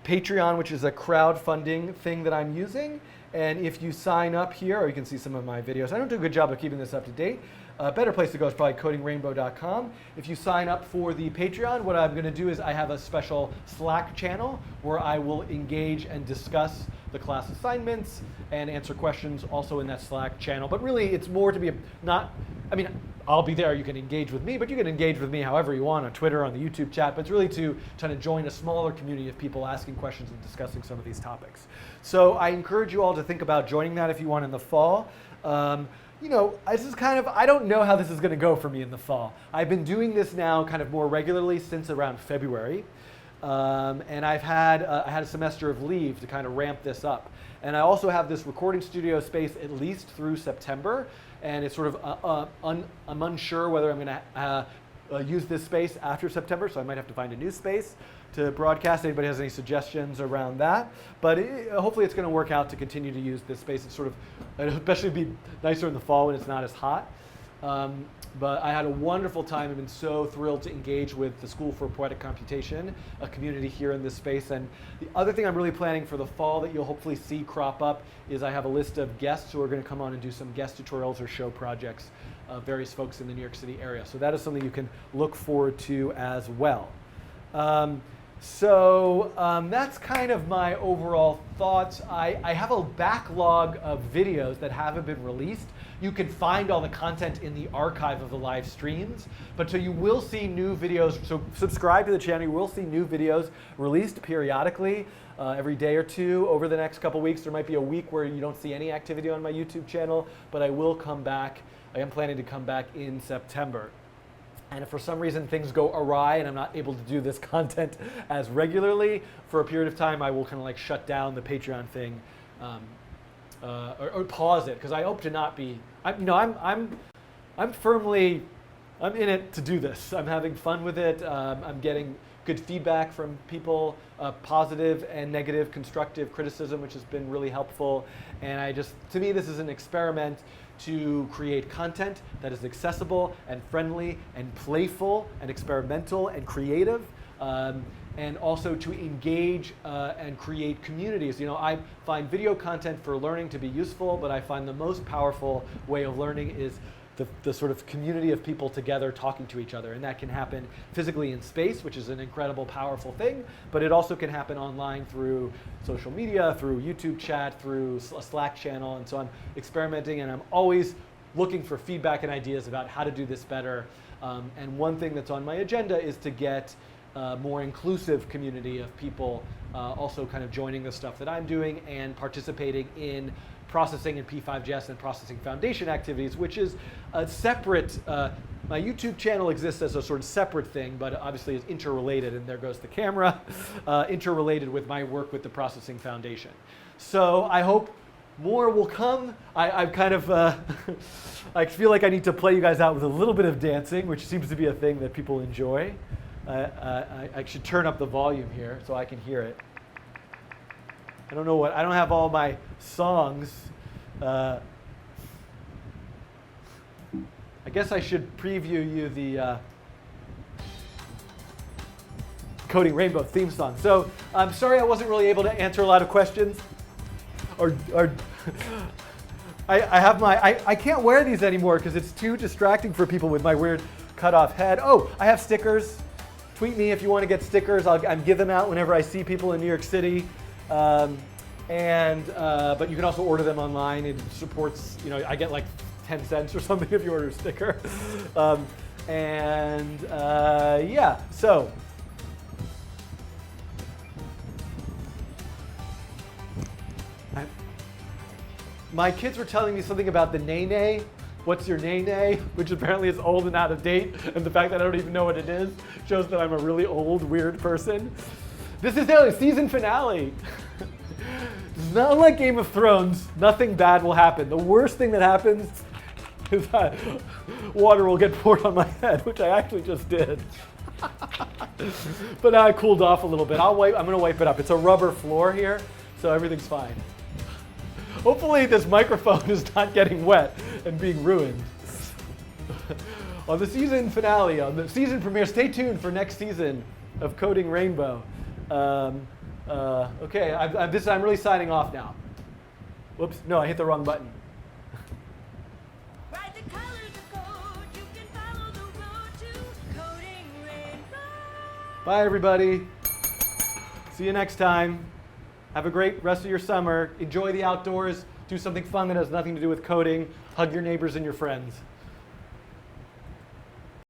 Patreon, which is a crowdfunding thing that I'm using. And if you sign up here, or you can see some of my videos. I don't do a good job of keeping this up to date. A better place to go is probably codingrainbow.com. If you sign up for the Patreon, what I'm going to do is I have a special Slack channel where I will engage and discuss the class assignments and answer questions also in that Slack channel. But really, it's more to be I'll be there. You can engage with me, but you can engage with me however you want on Twitter, on the YouTube chat. But it's really to try to join a smaller community of people asking questions and discussing some of these topics. So I encourage you all to think about joining that if you want in the fall. This is I don't know how this is going to go for me in the fall. I've been doing this now kind of more regularly since around February. And I had a semester of leave to kind of ramp this up. And I also have this recording studio space at least through September. And it's sort of, I'm unsure whether I'm going to use this space after September, so I might have to find a new space to broadcast. Anybody has any suggestions around that? But hopefully it's going to work out to continue to use this space. It's sort of, especially be nicer in the fall when it's not as hot. But I had a wonderful time. I've been so thrilled to engage with the School for Poetic Computation, a community here in this space. And the other thing I'm really planning for the fall that you'll hopefully see crop up is I have a list of guests who are going to come on and do some guest tutorials or show projects of various folks in the New York City area. So that is something you can look forward to as well. That's kind of my overall thoughts. I have a backlog of videos that haven't been released. You can find all the content in the archive of the live streams, but so you will see new videos. So subscribe to the channel. You will see new videos released periodically, every day or two over the next couple weeks. There might be a week where you don't see any activity on my YouTube channel, but I will come back. I am planning to come back in September. And if for some reason things go awry and I'm not able to do this content as regularly for a period of time, I will kind of like shut down the Patreon thing or pause it, because I hope to not be. I'm in it to do this. I'm having fun with it. I'm getting good feedback from people, positive and negative, constructive criticism, which has been really helpful. And to me, this is an experiment to create content that is accessible and friendly and playful and experimental and creative, and also to engage and create communities. I find video content for learning to be useful, but I find the most powerful way of learning is the sort of community of people together talking to each other. And that can happen physically in space, which is an incredible, powerful thing, but it also can happen online through social media, through YouTube chat, through a Slack channel. And so I'm experimenting, and I'm always looking for feedback and ideas about how to do this better. And one thing that's on my agenda is to get a more inclusive community of people also kind of joining the stuff that I'm doing and participating in processing in P5JS and processing foundation activities, which is a separate, my YouTube channel exists as a sort of separate thing, but obviously is interrelated, and there goes the camera, interrelated with my work with the processing foundation. So I hope more will come. I've kind of, I feel like I need to play you guys out with a little bit of dancing, which seems to be a thing that people enjoy. I should turn up the volume here so I can hear it. I don't know I don't have all my songs. I guess I should preview you the Coding Rainbow theme song. So I'm sorry I wasn't really able to answer a lot of questions. I can't wear these anymore because it's too distracting for people with my weird cut off head. Oh, I have stickers. Tweet me if you want to get stickers. I'll give them out whenever I see people in New York City. But you can also order them online. It supports, I get like 10 cents or something if you order a sticker. Yeah, so. My kids were telling me something about the nay-nay. What's your nay-nay? Which apparently is old and out of date. And the fact that I don't even know what it is shows that I'm a really old, weird person. This is the season finale. It's not unlike Game of Thrones. Nothing bad will happen. The worst thing that happens is that water will get poured on my head, which I actually just did. But now I cooled off a little bit. I'm going to wipe it up. It's a rubber floor here, so everything's fine. Hopefully this microphone is not getting wet and being ruined. On the season finale, on the season premiere, stay tuned for next season of Coding Rainbow. Okay, I'm really signing off now. Whoops, no, I hit the wrong button. Write the colors of code. You can follow the road to Coding Rainbow. Bye, everybody. See you next time. Have a great rest of your summer. Enjoy the outdoors. Do something fun that has nothing to do with coding. Hug your neighbors and your friends.